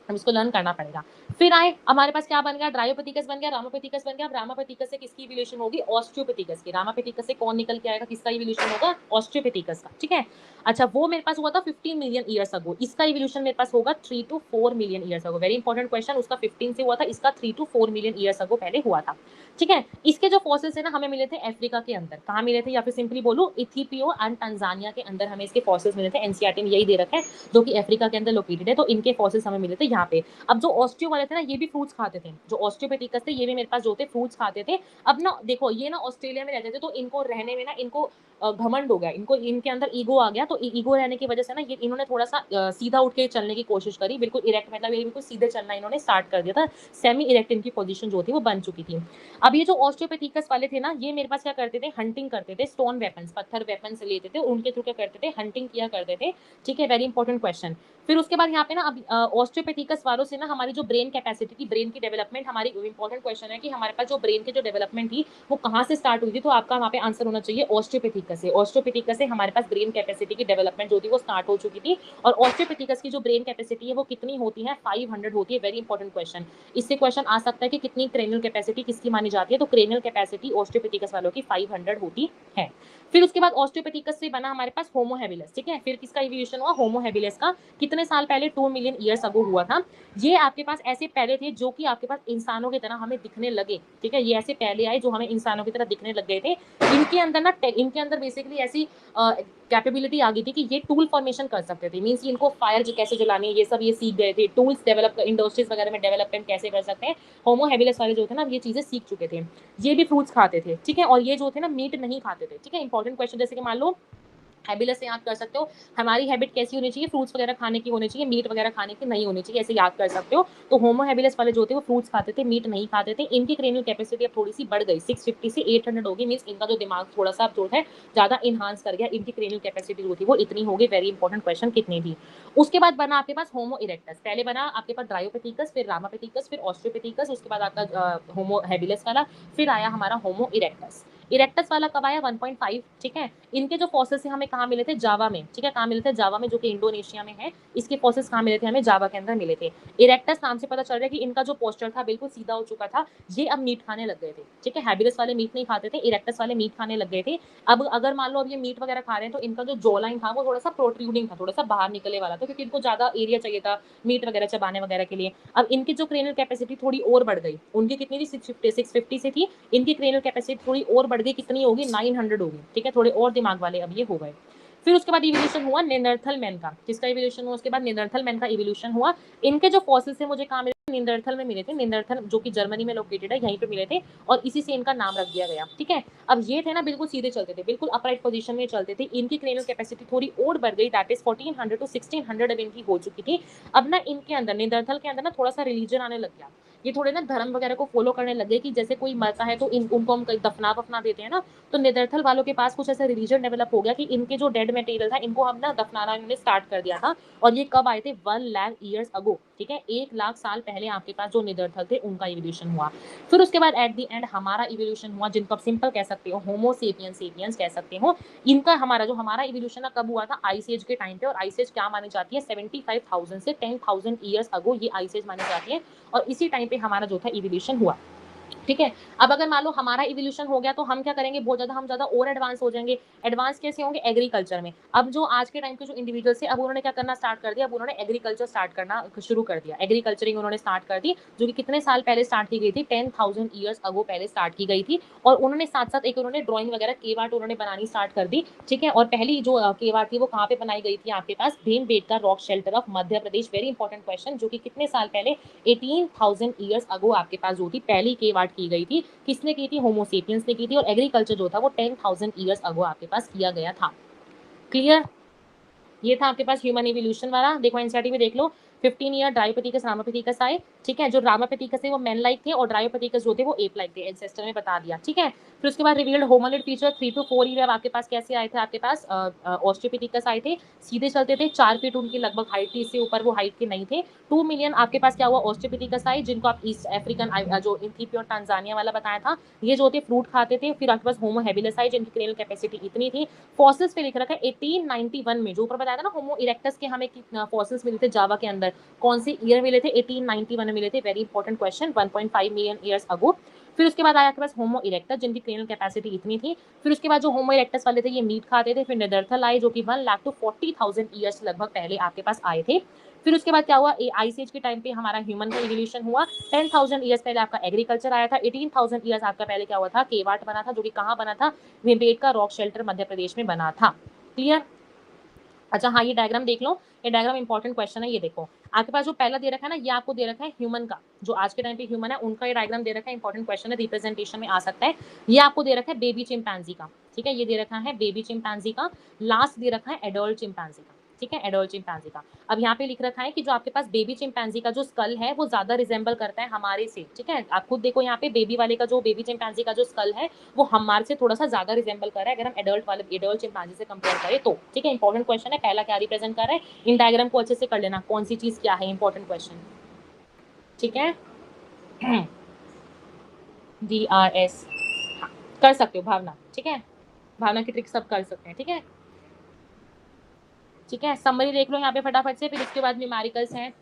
हम इसको लर्न करना पड़ेगा। फिर आए हमारे पास क्या बन गया, ड्रायोपेथिकस बन गया, रामापेथिकस बन गया। अब रामापेथिकस से किसकी इवोल्यूशन होगी, ऑस्ट्रियोपेथिकस की। रामापेथिकस से कौन निकल के आएगा, किसका इवोल्यूशन होगा, ऑस्ट्रियोपेथिकस का, ठीक है। अच्छा वो मेरे पास हुआ था 15 मिलियन ईयर्स अगो, इसका इवोल्यूशन मेरे पास होगा 3 to 4 million years ago. Very important question, उसका 15 से हुआ था, इसका 3 to 4 मिलियन ईयर्स अगो पहले हुआ था, ठीक है। इसके जो फॉसिल्स है ना हमें मिले थे अफ्रीका के अंदर, कहाँ मिले थे, या फिर सिंपली बोलूं इथियोपिया एंड तंजानिया के अंदर हमें इसके फॉसिल्स मिले थे। एनसीईआरटी में यही दे रखा है, जो कि अफ्रीका के अंदर लोकेटेड है, तो इनके फॉसिल्स हमें मिले थे यहाँ पे। अब जो ऑस्ट्रियो वाले थे ना ये भी फ्रूट्स खाते थे, जो ऑस्ट्रियोपेथिकस थे ये भी मेरे पास जो थे फ्रूट्स खाते थे। अब ना देखो ये ना ऑस्ट्रेलिया में रहते थे, तो इनको रहने में ना इनको घमंड हो गया, इनको इनके अंदर ईगो आ गया, तो ईगो रहने की वजह से ना ये इन्होंने थोड़ा सा सीधा उठ के चलने की कोशिश करी, बिल्कुल इरेक्ट, मतलब ये बिल्कुल सीधे चलना इन्होंने स्टार्ट कर दिया था, सेमी इरेक्ट इनकी पोजीशन जो थी वो बन चुकी थी। अब ये जो ऑस्ट्रियोपेथिकस वाले थे ना ये मेरे पास क्या करते थे, हंटिंग करते थे, स्टोन वेपन्स, पत्थर वेपन्स लेते थे, उनके थ्रू क्या करते थे, हंटिंग किया करते थे, ठीक है। Very important question. फिर उसके बाद यहाँ पे ना अब ऑस्ट्रियोपेथिकस वालों से ना हमारी जो ब्रेन कैपेसिटी थी, ब्रेन की डेवलपमेंट, हमारी इंपॉर्टेंट क्वेश्चन है कि हमारे पास जो ब्रेन की जो डेवलपमेंट थी वो कहाँ से स्टार्ट हुई थी, तो आपका वहाँ पे आंसर होना चाहिए ऑस्ट्रियोपेथिकस से। ऑस्ट्रियोपेथिकस से हमारे पास ब्रेन कैपेसिटी की डेवलपमेंट जो थी वो स्टार्ट हो चुकी थी। और ऑस्ट्रियोपेथिकस की जो ब्रेन कैपेसिटी है वो कितनी होती है, 500 होती है। वेरी इंपॉर्टेंट क्वेश्चन, इससे क्वेश्चन आ सकता है कि कितनी क्रेनियल कैपेसिटी किसकी मानी जाती है, तो क्रेनियल कैपेसिटी ऑस्ट्रियोपेथिकस वालों की 500 होती है। फिर उसके बाद ऑस्ट्रियोपेथिकस से बना हमारे पास होमो हैबिलिस, ठीक है। फिर किसका इवोल्यूशन हुआ, होमो हैबिलिस का, कितने साल पहले, 2 मिलियन ईयर्स अगो हुआ था। ये आपके पास ऐसे पहले थे जो कि आपके पास इंसानों की तरह हमें दिखने लगे, ठीक है। ये ऐसे पहले आए जो हमें इंसानों की तरह दिखने लग गए थे। इनके अंदर ना इनके अंदर बेसिकली ऐसी कैपेबिलिटी आ गई थी कि ये टूल फॉर्मेशन कर सकते थे, मीन्स इनको फायर कैसे जलानी है ये सब ये सीख गए थे, टूल्स डेवलप, इंडस्ट्रीज वगैरह में डेवलपमेंट कैसे कर सकते हैं, होमो हैबिलिस वाले जो थे ना ये चीजें सीख चुके थे। ये भी फ्रूट्स खाते थे, ठीक है। और ये जो थे ना मीट नहीं खाते थे, ठीक है। इंपॉर्टेंट क्वेश्चन, जैसे कि मान लो हैबिलिस से याद कर सकते हो, हमारी हैबिट कैसी होनी चाहिए, फ्रूट्स वगैरह खाने की होनी चाहिए, मीट वगैरह खाने की नहीं होनी चाहिए, ऐसे याद कर सकते हो। तो होमो हैबिलिस वाले जो थे वो फ्रूट्स खाते थे, मीट नहीं खाते थे। इनकी क्रेनियल कैपेसिटी अब थोड़ी सी बढ़ गई, 650 से 800 होगी, मीन्स इनका जो दिमाग थोड़ा सा जो है ज्यादा इनहांस कर गया, इनकी क्रेनियल कैपेसिटी जो थी वो इतनी होगी। वेरी इंपॉर्टेंट क्वेश्चन, कितनी थी। उसके बाद बना आपके पास होमो इरेक्टस, पहले बना आपके पास ड्रायोपेथिकस, फिर रामापेथिकस, फिर ऑस्ट्रियोपेथिकस, उसके बाद आपका होमो हैबिलिस वाला, फिर आया हमारा होमो इरेक्टस। इरेक्टस वाला कब आया 1.5, ठीक है। इनके जो फॉसिल्स हमें कहाँ मिले थे, जावा में, ठीक है, कहाँ मिले थे, जावा में, जो कि इंडोनेशिया में है। इसके फॉसिल्स कहाँ मिले थे, हमें जावा के अंदर मिले थे। इरेक्टस नाम से पता चल रहा है कि इनका जो पोस्चर था बिल्कुल सीधा हो चुका था। ये अब मीट खाने लग गए थे, ठीक है। हैबिलस वाले मीट नहीं खाते थे, इरेक्टस वाले मीट खाने लग गए थे। अब अगर मान लो अब ये मीट वगैरह खा रहे हैं तो इनका जो जॉ लाइन था वो थोड़ा सा प्रोट्रूडिंग था, थोड़ा सा बाहर निकले वाला था, क्योंकि इनको ज्यादा एरिया चाहिए था मीट वगैरह चबाने वगैरह के लिए। अब इनकी जो क्रेनल कैपेसिटी थोड़ी और बढ़ गई, उनकी कितनी थी 650 से थी, इनकी क्रेनल कैपेसिटी थोड़ी और बढ़ गई, कितनी होगी 900 होगी, ठीक है। थोड़े और दिमाग वाले अब ये हो गए। फिर उसके बाद इवोल्यूशन हुआ निंदरथल मैन का, किसका इवोल्यूशन हुआ उसके बाद, निंदरथल मैन का इवोल्यूशन हुआ। इनके जो फॉसिल्स है मुझे कहाँ मिले, निंदरथल में मिले थे, निंदरथल जो कि जर्मनी में लोकेटेड है, यहीं पे मिले थे और इसी से इनका नाम रख दिया गया, ठीक है। अब ये थे ना बिल्कुल सीधे चलते थे, बिल्कुल अपराइट पोजीशन में चलते थे। इनकी क्रेनल कैपेसिटी थोड़ी और बढ़ गई, दैट इज 1400 टू 1600 अब इनकी हो चुकी थी। अब ना इनके अंदर निंदरथल के अंदर ना थोड़ा सा रिलीजन आने लग गया। ये थोड़े ना धर्म वगैरह को फॉलो करने लग गए कि जैसे कोई मरता है तो उनको हम दफना वफना देते हैं ना, तो निंदरथल वालों के पास कुछ ऐसा रिलीजन डेवलप हो गया कि इनके जो डेड मटेरियल था इनको हम ना दफनाना इन्होंने स्टार्ट कर दिया था। और ये कब आए थे, 1 लाख ईयर्स अगो, ठीक है, 1 लाख साल पहले आपके पास जो निंदरथल थे उनका इवोल्यूशन हुआ। फिर उसके बाद एट द एंड हमारा इवोल्यूशन हुआ, जिनको आप सिंपल कह सकते हो, होमो सेपियंस सेपियंस कह सकते हो। इनका हमारा इवोल्यूशन कब हुआ था, आइस एज के टाइम पे। और आइस एज क्या मानी जाती है, 75,000 से 10,000 ईयर्स अगो ये आइस एज मानी जाती है। और इसी टाइम पे हमारा जो था इवोल्यूशन हुआ, ठीक है। अब अगर मान लो हमारा इवोल्यूशन हो गया तो हम क्या करेंगे, बहुत ज्यादा हम ज्यादा और एडवांस हो जाएंगे। एडवांस कैसे होंगे, एग्रीकल्चर में। अब जो आज के टाइम के जो इंडिविजुअल्स है अब उन्होंने क्या करना स्टार्ट कर दिया, अब उन्होंने एग्रीकल्चर स्टार्ट करना शुरू कर दिया, एग्रीकल्चरिंग उन्होंने स्टार्ट कर दी, जो कि कितने साल पहले स्टार्ट की गई थी, 10,000 ईयर्स अगो पहले स्टार्ट की गई थी। और उन्होंने साथ साथ एक उन्होंने ड्रॉइंग वगैरह केव आर्ट उन्होंने बनानी स्टार्ट कर दी, ठीक है। और पहली जो केव आर्ट थी वो कहाँ पे बनाई गई थी, आपके पास Bhimbetka rock shelter of Madhya Pradesh. Very important question, जो कि कितने साल पहले, 18,000 ईयर्स अगो आपके पास जो थी पहली केव आर्ट की गई थी। किसने की थी, होमोसेपियंस ने की थी। और एग्रीकल्चर जो था वो 10,000 ईयर्स अगो आपके पास किया गया था। क्लियर, ये था आपके पास ह्यूमन इवोल्यूशन वाला। देखो एनसीईआरटी में देख लो, 15 ईयर ड्रायोपेथिकस रामापेथिकस आए, ठीक है। जो रामापेथिकस थे वो मैन लाइक थे और ड्रायोपेथिकस जो थे वो एप लाइक थे, एंसेस्टर में बता दिया, ठीक है। फिर उसके बाद revealed hominid feature 3 to 4 year आपके पास कैसे आए थे, आपके पास ऑस्ट्रोपेथिकस आए थे, सीधे चलते थे, 4 फीट उनकी लगभग हाइट थी, इससे ऊपर वो हाइट के नहीं थे। 2 मिलियन आपके पास क्या हुआ, ऑस्ट्रोपेथिकस आए, जिनको आप ईस्ट अफ्रीकन जो इथियोपिया और टांजानिया वाला बताया था, ये जो थे फ्रूट खाते थे। फिर आपके पास होमो हैबिलिस आए, जिनकी क्रेनल कैपेसिटी इतनी थी। फॉसिल्स पे लिख रखा है 1891 में, जो ऊपर बताया था ना होमो इरेक्टस के हमें फॉसिल्स मिले थे जावा के अंदर, कौन से ईयर मिले थे, 1891 में मिले थे। Very important question, 1.5 million years अगो। फिर उसके बाद आया आपके पास होमो इरेक्टस, जिनकी क्रेनल कैपेसिटी इतनी थी। फिर उसके बाद जो होमो इरेक्टस वाले थे ये मीट खाते थे। फिर नेदरथल आए, जो कि 1 लाख to 40,000 ईयर्स लगभग पहले आपके पास आए थे। फिर उसके बाद क्या हुआ, आइस एज के टाइम पे हमारा ह्यूमन का इवोल्यूशन हुआ। 10,000 ईयर्स पहले आपका एग्रीकल्चर आया था। 18,000 ईयर्स आपका पहले क्या हुआ था, केव आर्ट बना था, जो कि कहाँ बना था, भीमबेटका रॉक शेल्टर मध्य प्रदेश में बना था। क्लियर। अच्छा हाँ, ये डायग्राम देख लो, ये डायग्राम इंपॉर्टेंट क्वेश्चन है। ये देखो आपके पास जो पहला दे रखा है ना, ये आपको दे रखा है ह्यूमन का, जो आज के टाइम पे ह्यूमन है उनका ये डायग्राम दे रखा है। इंपॉर्टेंट क्वेश्चन है, रिप्रेजेंटेशन में आ सकता है। ये आपको दे रखा है बेबी चिंपैंजी का, ठीक है, ये दे रखा है बेबी चिंपैंजी का। लास्ट दे रखा है एडल्ट चिंपैंजी का, ठीक है, एडल्ट चिंपैंजी का। अब यहाँ पे लिख रखा है कि जो आपके पास बेबी चिंपैंजी का जो स्कल है वो ज्यादा रिजेंबल करता है हमारे से, ठीक है। आप खुद देखो यहाँ पे बेबी वाले का, जो बेबी चिंपैंजी का जो स्कल है वो हमारे से थोड़ा सा ज्यादा रिजेंबल कर रहा है, अगर हम एडल्ट चिंपैंजी से कंपेयर करें तो, ठीक है। इंपॉर्टेंट क्वेश्चन है, पहला क्या रिप्रेजेंट कर रहा है, इन डायग्राम को अच्छे से कर लेना, कौन सी चीज क्या है, इंपॉर्टेंट क्वेश्चन, ठीक है। DRS कर सकते हो भावना, ठीक है, भावना की ट्रिक सब कर सकते हैं, ठीक है। ठीक है, समरी देख लो यहाँ पे फटाफट से, फिर उसके बाद न्यूमेरिकल्स हैं,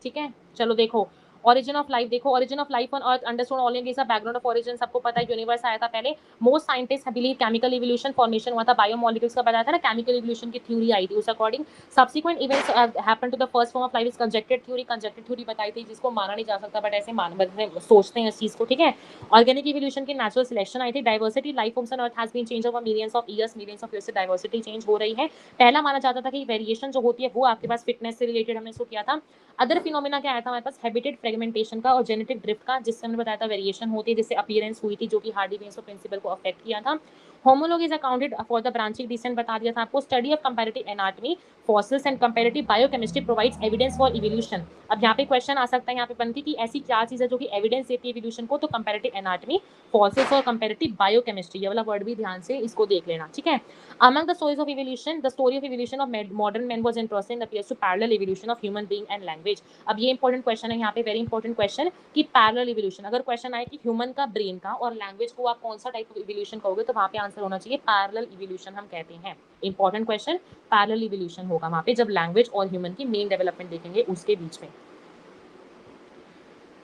ठीक है। चलो देखो, ओरिजिन ऑफ लाइफ देखो, origin of life on earth understood all in background of origin सबको पता है, यूनिवर्स आया था पहले। Most scientist believe chemical evolution formation हुआ था, बायोमोलिक्यूल्स का बताया था ना, केमिकल इवोल्यूशन की थ्योरी आई थी, उस according subsequent events happen to the first form of life is conjectured theory बताई थी, जिसको माना नहीं जा सकता, बट ऐसे सोचते हैं इस चीज को, ठीक है। ऑर्गेनिक इवोल्यूशन की नेचुरल सिलेक्शन आई थी। Diversity life forms on earth has been change over millions of years से डाइवर्सिटी चेंज हो रही है। पहला माना जाता था कि वेरिएशन जो होती है वो आपके पास फिटनेस से रिलेटेड हमने इसको किया था। अदर फिनोमेना क्या आया था हमारे पास, हैबिटेट फ्रेगमेंटेशन का और जेनेटिक ड्रिफ्ट का, जिससे हमने बताया था वेरिएशन होती है, जिससे अपीयरेंस हुई थी, जो कि हार्डी-वेन्स प्रिंसिपल को अफेक्ट किया था। Homologue is accounted for the branching descent बता दिया था आपको. Study of comparative anatomy, fossils and comparative biochemistry provides evidence for evolution. अब यहाँ पे क्वेश्चन आ सकता है यहाँ पे बनती कि ऐसी क्या चीज है जो कि एविडेंस देती है इवोल्यूशन को. तो कंपैरेटिव एनाटॉमी, फॉसिल्स और कंपैरेटिव बायोकेमिस्ट्री, ये वाला वर्ड भी ध्यान से इसको देख लेना. ठीक है. Among the stories of evolution, the story of evolution of modern man was interesting and appears to parallel evolution of human being and language. अब ये इंपॉर्टेंट क्वेश्चन है यहाँ पे, वेरी इंपॉर्टेंट क्वेश्चन कि पैरेलल इवोल्यूशन. अगर question आए कि human का ब्रेन का और लैंग्वेज को आप कौन सा टाइप ऑफ इवोल्यूशन कहोगे, तो वहाँ पे आंसर होना चाहिए पैरेलल इवोल्यूशन हम कहते हैं. इंपॉर्टेंट क्वेश्चन, पैरेलल इवोल्यूशन होगा वहाँ पे जब लैंग्वेज और ह्यूमन की मेन डेवलपमेंट देखेंगे उसके बीच में.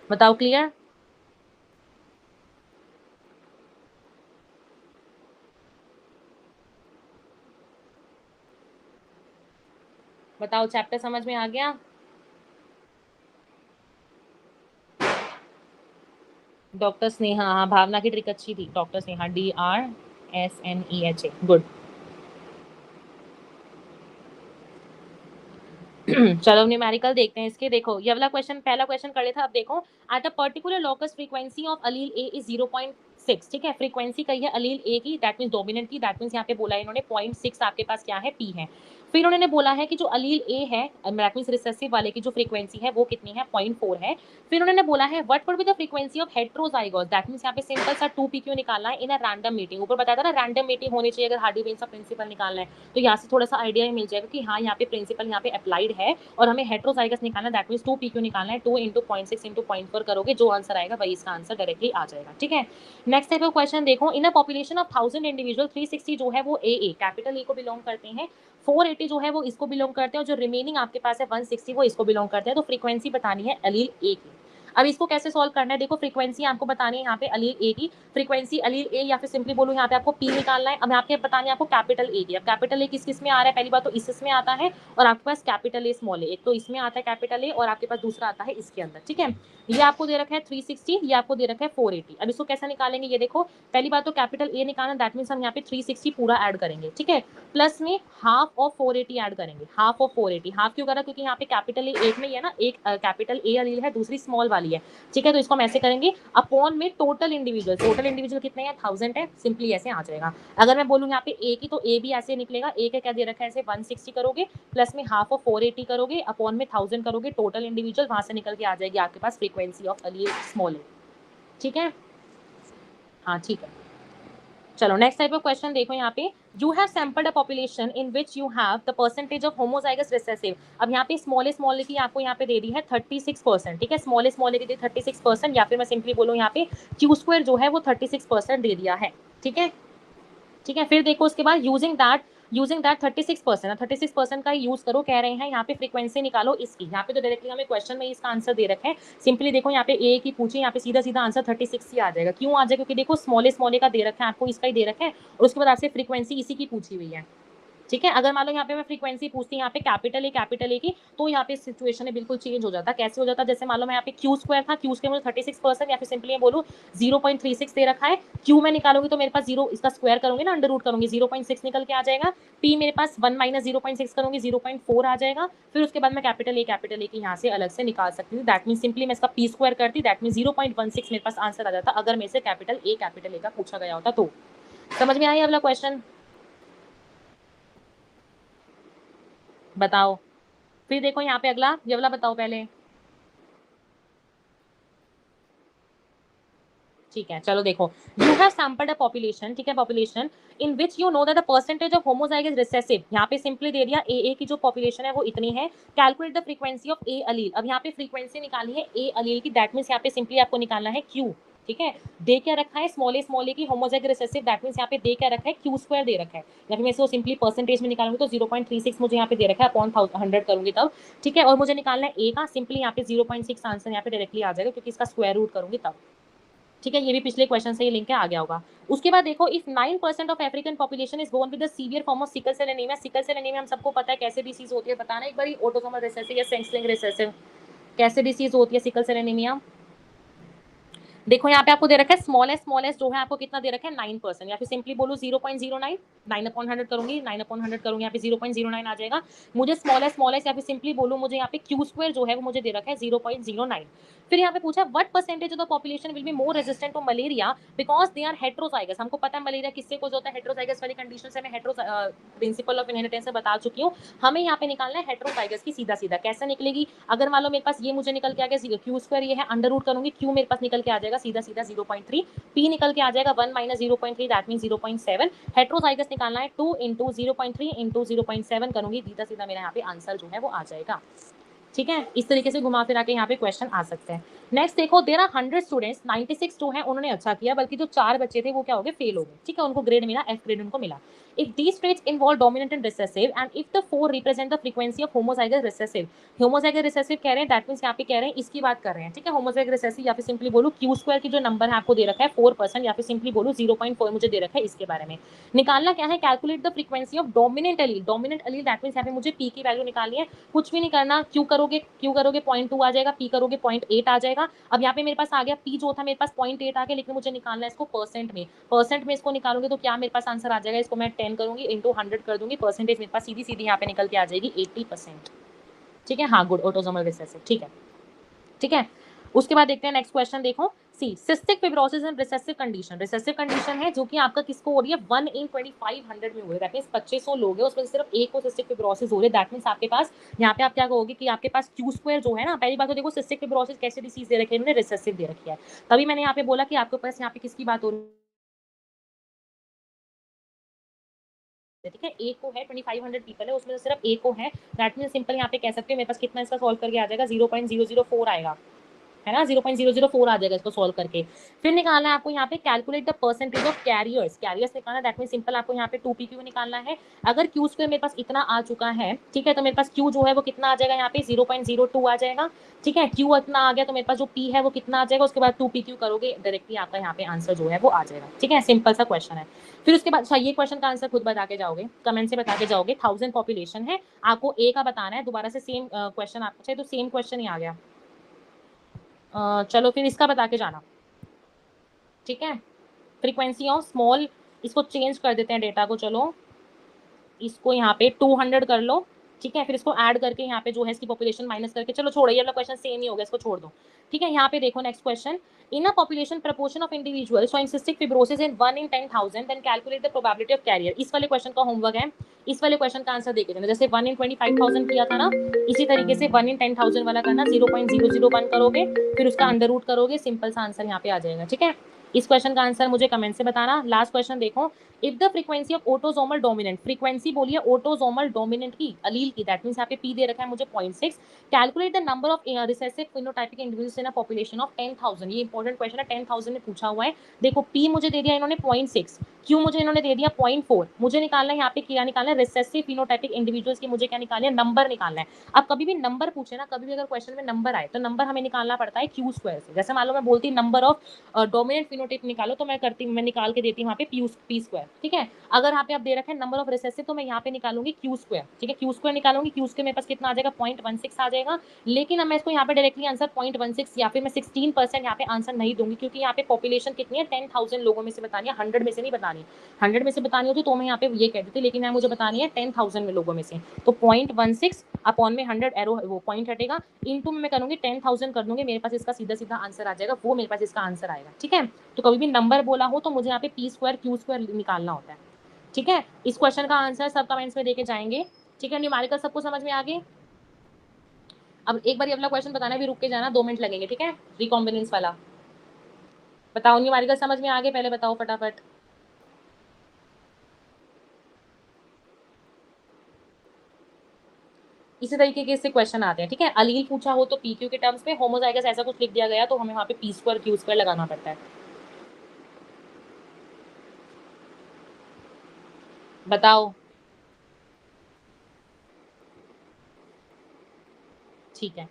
बताओ क्लियर. बताओ चैप्टर समझ में आ गया. डॉक्टर स्नेहा, हाँ भावना की ट्रिक अच्छी थी. Doctor Sneha, DRSNEHA, good. चलो न्यूमेरिकल देखते हैं इसके. देखो ये वाला क्वेश्चन, पहला क्वेश्चन कर लेता. अब देखो, at a particular locus frequency of allele A is 0.6. ठीक है, फ्रीक्वेंसी कही है अलील ए की, दैट मींस डोमिनेंट की. दैट मींस यहाँ पे बोला है इन्होंने 0.6 आपके पास क्या है, पी है. फिर उन्होंने बोला है कि जो अलील ए है, दैट मींस रिसेसिव वाले की जो फ्रीक्वेंसी है वो कितनी है, 0.4 है. फिर उन्होंने बोला है what would be the frequency of heterozygous. That means यहाँ पे सिंपल सा 2pq निकालना है इन अ रैंडम मीटिंग. ऊपर बताया था ना रैंडम मीटिंग होनी चाहिए अगर हार्डी-वेन्स का प्रिंसिपल निकालना है. तो यहाँ से थोड़ा सा आइडिया मिल जाएगा कि हाँ यहाँ पे प्रिंसिपल यहाँ पे अप्लाइड है और हमें हेटेरोजाइगस निकालना है. दैट मींस 2pq निकालना है. 2 × 0.6 × 0.4 करोगे, जो आंसर आएगा वही इसका आंसर डायरेक्टली आ जाएगा. ठीक है. नेक्स्ट टाइप ऑफ क्वेश्चन देखो, इन अ पॉपुलेशन ऑफ 1000 इंडिविजुअल 360 जो है वो ए कैपिटल ए को बिलोंग करते हैं, 480 जो है वो इसको बिलोंग करते हैं, और जो रिमेनिंग आपके पास है 160 वो इसको बिलोंग करते हैं. तो फ्रीक्वेंसी बतानी है अलील ए की. अब इसको कैसे सॉल्व करना है, देखो फ्रीक्वेंसी आपको बतानी है यहाँ पे अलील ए की. फ्रीक्वेंसी अलील ए, या फिर सिंपली बोलो यहाँ पे आपको पी निकालना है. अब यहाँ पे बतानी है आपको कैपिटल ए की. अब कैपिटल ए किस किस में आ रहा है, पहली बात तो इसमें आता है, और आपके पास कैपिटल ए स्मॉल ए. एक तो इसमें आता है कैपिटल ए, और आपके पास दूसरा आता है इसके अंदर. ठीक है. ये आपको दे रखा है 360, ये आपको दे रखा है 480. अब इसको कैसे निकालेंगे, ये देखो पहली बात तो कैपिटल ए निकालना, दैट मीन्स हम यहाँ पे 360 पूरा ऐड करेंगे. ठीक है. प्लस में हाफ ऑफ 480 ऐड करेंगे. हाफ ऑफ 480, हाफ क्यों करा, क्योंकि यहाँ पे कैपिटल ए एक में ही है ना, एक कैपिटल ए अलील है, दूसरी स्मॉल वाली है. ठीक है. तो इसको हम ऐसे करेंगे अपॉन में टोटल इंडिविजुअल. टोटल इंडिविजुअल कितने हैं, 1000 है. सिंपली ऐसे आ जाएगा. अगर मैं बोलूँ यहाँ पे ए की, तो ए भी ऐसे निकलेगा. ए का क्या दे रखा है, ऐसे 160 करोगे, प्लस में हाफ ऑफ 480 करोगे, अपॉन में 1000 करोगे, टोटल इंडिविजुअल, वहां से निकल के आ जाएगी आपके पास फ्रीक्वेंसी ऑफ अलील स्मॉल ए. ठीक है. हाँ ठीक है. चलो नेक्स्ट टाइप ऑफ क्वेश्चन देखो यहाँ पे, you have sampled a population in which you have the percentage of homozygous recessive. अब यहाँ पे स्मॉल की आपको यहाँ पे दे दी है 36%. ठीक है. स्मॉल की दी 36%, या फिर मैं सिंपली बोलूँ यहाँ पे क्यू स्क्वायर जो है वो 36% दे दिया है. ठीक है. ठीक है. फिर देखो उसके बाद यूजिंग दैट 36%, 36% का यूज करो कह रहे हैं. यहाँ पे फ्रीक्वेंसी निकालो इसकी. यहाँ पे तो डायरेक्टली हमें क्वेश्चन में इसका आंसर दे रखा है. सिंपली देखो यहाँ पे ए की पूछे, यहाँ पे सीधा सीधा आंसर 36 ही आ जाएगा. क्यों आ जाएगा, क्योंकि देखो स्मॉल का दे रखा है आपको, इसका ही दे रखा है, और उसके बाद आपसे फ्रीक्वेंसी इसी की पूछी हुई है. ठीक है. अगर मान लो यहाँ पे मैं फ्रीक्वेंसी पूछती यहाँ पे कैपिटल ए की, तो यहाँ पे सिचुएशन बिल्कुल चेंज हो जाता. कैसे हो जाता, जैसे मान लो मैं यहाँ पे क्यू स्क्वायर था, क्यू स्क्वायर मुझे 36%, या फिर सिंपली बोलूँ 0.36 दे रखा है. क्यू में निकालूंगी तो मेरे पास 0, इसका स्क्वायर करूंगी ना, अंडर रूट करूंगी, 0.6 निकल के आ जाएगा. पी मेरे पास 1 - 0.6 करूंगी, 0.4 आ जाएगा. फिर उसके बाद मैं कैपिटल ए की यहाँ से अलग से निकाल सकती हूँ. दैट मीन सिंपली मैं इसका पी स्क्वायर करती, दैट मीन 0.16 मेरे पास आंसर आ जाता, अगर मेरे से कैपिटल ए का पूछा गया होता तो. समझ में आया अगला क्वेश्चन, बताओ. फिर देखो यहाँ पे अगला, ये वाला बताओ पहले. ठीक है. चलो देखो, you have sampled a population. ठीक है. Population in which you know that the percentage of homozygous recessive, यहाँ पे सिंपली दे दिया ए की जो पॉपुलेशन है वो इतनी है. कैलकुलेट द फ्रीक्वेंसी ऑफ ए अलील. अब यहाँ पे फ्रीक्वेंसी निकाली है ए अलील की, दैट मीन्स यहाँ पे सिंपली आपको निकालना है क्यू. ठीक है. दे क्या रखा है, स्मॉल ए की होमोजाइगस रिसेसिव, दैट मीन्स यहाँ पे दे क्या रखा है, क्यू स्क्वायर दे रखा है. या फिर मैं इसको सिंपली परसेंटेज में निकालूंगी तो 0.36 मुझे यहाँ पे दे रखा है, अपॉन 100 करूंगी तब. ठीक है. और मुझे निकालना है ए का, सिंपली यहाँ पे 0.6 आंसर यहाँ पे डायरेक्टली आ जाएगा, क्योंकि इसका स्क्वायर रूट करूंगी तब. ठीक है. ये भी पिछले क्वेश्चन से ही लिंक आ गया होगा. उसके बाद देखो, if 9% of African population is born with the severe form of sickle cell anaemia. Sickle cell anaemia हम सबको पता है कैसे डिसीज होती है, बताना एक बार. ऑटोसोमल रिसेसिव या सेंस लिंक रिसेसिव, कैसे डिसीज होती है सिकल सेल एनीमिया. देखो यहाँ पे आपको दे रखा है स्मॉलेस्ट जो है आपको कितना दे रखा है 9%, या फिर सिंपली बोलो 0.09, 9/100 करूंगी, 9/100 करूंगी, यहाँ पे 0.09 आ जाएगा। मुझे स्मॉलेस्ट या फिर सिंपली बोलो मुझे यहाँ पे क्यू स्क्वायर जो है वो मुझे दे रखा है 0.09। फिर यहाँ पे पूछा what percentage of the population will be more resistant to malaria because they are heterozygous. हमको पता है मलेरिया किससे कोज होता है, हेट्रोजाइगस वाली कंडीशन से मैं प्रिंसिपल ऑफ इनहेरिटेंस से बता चुकी हूँ। हमें यहाँ पे निकालना है हेट्रोजाइगस की सीधा सीधा कैसे निकलेगी। अगर मान लो मेरे पास ये मुझे निकल के आ गया क्यू स्क्वायर, ये है अंडर रूट करूंगी, क्यू मेरे पास निकल के आ जाएगा सीधा सीधा 0.3, पी निकल के आ जाएगा 1 माइनस 0.3 दैट मीन 0.7। हेट्रोजाइगस निकालना है 2 इंटू 0.3 इंटू 0.7 करूंगी, सीधा सीधा मेरा यहाँ पे आंसर जो है वो आ जाएगा। ठीक है, इस तरीके से घुमा फिरा के यहाँ पे क्वेश्चन आ सकते हैं। नेक्स्ट देखो, देयर आर 100 स्टूडेंट्स, 96 जो है उन्होंने अच्छा किया, बल्कि जो 4 बच्चे थे वो क्या हो गए, फेल हो गए। ठीक है, उनको ग्रेड मिला, एफ ग्रेड उनको मिला। If these traits involve dominant and recessive and if the 4 represent the frequency of homozygous recessive. Homozygous recessive कह रहे हैं, दैट मींस यहाँ पे कह रहे हैं इसकी बात कर रहे हैं। ठीक है, होमोजाइगस रिसेसिव या फिर सिंपली बोलो क्यू स्क्वायर की जो नंबर है आपको दे रखा है 4%, या फिर सिंपली बोलो 0.4 मुझे दे रखा है, इसके बारे में निकालना क्या है, calculate the frequency of dominant allele. Dominant allele that means यहाँ पे मुझे पी की वैल्यू निकालनी है, कुछ भी नहीं करना। क्यू करोगे 0.2 आ जाएगा, पी करोगे 0.8 आ जाएगा। अब यहाँ पे मेरे पास आ गया पी जो था मेरे पास 0.8 आ गया, लेकिन मुझे निकालना है इसको परसेंट में। परसेंट में इसको निकालूंगी तो क्या मेरे पास आंसर आ जाएगा, इसको मैं 10 करूंगी इंटू 100 कर दूंगी, परसेंटेज मेरे पास सीधी सीधी यहाँ पे निकल के आ जाएगी 80%। ठीक है, हाँ गुड, ऑटोसोमल रिसेसिव। ठीक है, ठीक है। उसके बाद देखते हैं नेक्स्ट क्वेश्चन, देखो सी सिस्टिक फिब्रोसिस इन रिसेसिव कंडीशन। रिसेसिव कंडीशन है जो कि आपका किसको हो रही है, 1 in 2500 में हो रही है, दैट मींस 2500 लोग हैं उसमें सिर्फ एक को सिस्टिक फिब्रोसिस हो रही है। दैट मींस आपके पास यहाँ पे आप क्या कहोगे कि आपके पास क्यू स्क्वायर जो है ना, पहली बात तो देखो सिस्टिक फिब्रोसिस कैसे डिसीज दे रखी है इन्होंने, रिसेसिव दे रखी है। तभी मैंने यहाँ पे बोला कि आपके पास यहाँ पे किसकी बात हो रही है। ठीक है, एक को है 2500 पीपल है उसमें सिर्फ एक को है, दैट मींस सिंपल यहाँ पे कह सकते हैं मेरे पास कितना इसका सॉल्व करके आ जाएगा, 0.004 आएगा, है ना, 0.004 आ जाएगा इसको सॉल्व करके। फिर निकालना है आपको यहाँ पे calculate the percentage of carriers. Carriers निकालना, दैट मीन सिंपल आपको यहाँ पे 2pq निकालना है। अगर क्यू स्क्वायर मेरे पास इतना आ चुका है, ठीक है, तो मेरे पास क्यू जो है वो कितना आ जाएगा, यहाँ पे 0.02 आ जाएगा। ठीक है, क्यू इतना आ गया तो मेरे पास जो पी है वो कितना आ जाएगा, उसके बाद 2pq करोगे डायरेक्टली आपका यहाँ पे आंसर जो है वो आ जाएगा। ठीक है, सिंपल सा क्वेश्चन है। फिर उसके बाद ये क्वेश्चन का आंसर खुद बता के जाओगे, कमेंट से बता के जाओगे। 1000 पॉपुलेशन है, आपको ए का बताना है। दोबारा से सेम क्वेश्चन आपका, तो सेम क्वेश्चन ही आ गया। चलो फिर इसका बता के जाना। ठीक है, फ्रीक्वेंसी ऑफ स्मॉल, इसको चेंज कर देते हैं डेटा को, चलो इसको यहाँ पे 200 कर लो। ठीक है, फिर इसको ऐड करके यहाँ पे जो है इसकी पॉपुलेशन माइनस करके, चलो छोड़ो ये वाला क्वेश्चन सेम ही हो गया, इसको छोड़ दो। ठीक है, यहाँ पे देखो next question, in a population proportion of individual showing cystic fibrosis in 1 in 10,000 then calculate the probability of carrier. इस वाले क्वेश्चन का होमवर्क है, इस वाले क्वेश्चन का आंसर देखे जाना, जैसे 1 in 25,000 किया था ना, इसी तरीके से 1 in 10,000 वाला करना, 0.001 करोगे, फिर उसका अंडर रूट करोगे, सिंपल सा आंसर यहाँ पे आ जाएगा। ठीक है, इस क्वेश्चन का आंसर मुझे कमेंट से बताना। लास्ट क्वेश्चन देखो, if the frequency of autosomal dominant, frequency बोलिए ऑटोसोमल डोमिनेंट की, अलील की, दैट मींस यहाँ पे पी दे रखा है मुझे 0.6, calculate the number of recessive phenotypic individuals in a population of 10,000। ये इंपॉर्टेंट क्वेश्चन है, 10,000 में पूछा हुआ है। देखो पी मुझे दे दिया इन्होंने 0.6, क्यू मुझे इन्होंने दे दिया 0.4, मुझे निकालना है यहाँ पे क्या निकालना है, रिसेसिव फिनोटाइपिक इंडिविजुअल्स की मुझे क्या निकालना है, नंबर निकालना है। अब कभी भी नंबर पूछे ना, कभी भी अगर क्वेश्चन में नंबर आए तो नंबर हमें निकालना पड़ता है क्यू स्क्वायर से। जैसे मान लो मैं बोलती नंबर ऑफ डोमिनेंट फिनोटाइप निकालो, तो मैं निकाल के देती हूँ वहाँ पे पी स्क्वायर। ठीक है, अगर यहाँ पे आप दे रखे हैं नंबर ऑफ रिसेसिव, तो मैं यहाँ पे निकालूंगी क्यू स्क्वायर। ठीक है, क्यू स्क्वायर निकालूंगी, क्यू स्क्वायर मेरे पास कितना आ जाएगा, 0.16 आ जाएगा। लेकिन अब मैं इसको यहाँ पे डायरेक्टली आंसर 0.16 या फिर मैं 16% यहाँ पे आंसर नहीं दूंगी, क्योंकि यहाँ पे पॉपुलेशन कितनी है, 10,000 लोगों में से बतानी है, 100 में से नहीं बतानी। 100 में से बतानी होती तो मैं यहाँ पे ये कह देती, लेकिन यहाँ मुझे बतानी है 10,000 में लोगों में से, तो 0.16 अपॉन में 100 एरो वो पॉइंट हटेगा, इनटू में मैं करूंगी 10,000 कर दूंगी, मेरे पास इसका सीधा सीधा आंसर आ जाएगा, वो मेरे पास इसका आंसर आएगा। ठीक है, तो कभी भी नंबर बोला हो तो मुझे यहाँ पे पी स्क्वायर क्यू स्क्वायर निकालना होता है। ठीक है, इस क्वेश्चन का आंसर सब कमेंट्स में देके जाएंगे। ठीक है, न्यूमेरिकल सबको समझ में आ गई। अब एक बार अगला क्वेश्चन बताना, भी रुक के जाना, 2 मिनट लगेंगे। ठीक है, रिकॉम्बिनेंस वाला बताओ, न्यूमेरिकल समझ में आ गए, पहले बताओ फटाफट। इसी तरीके के इससे क्वेश्चन आते हैं। ठीक है, अलील पूछा हो तो पी क्यू के टर्म्स पे, होमोजाइगस ऐसा कुछ लिख दिया गया तो हमें वहाँ पे पी स्क्वायर क्यू स्क्वायर लगाना पड़ता है। बताओ। ठीक है,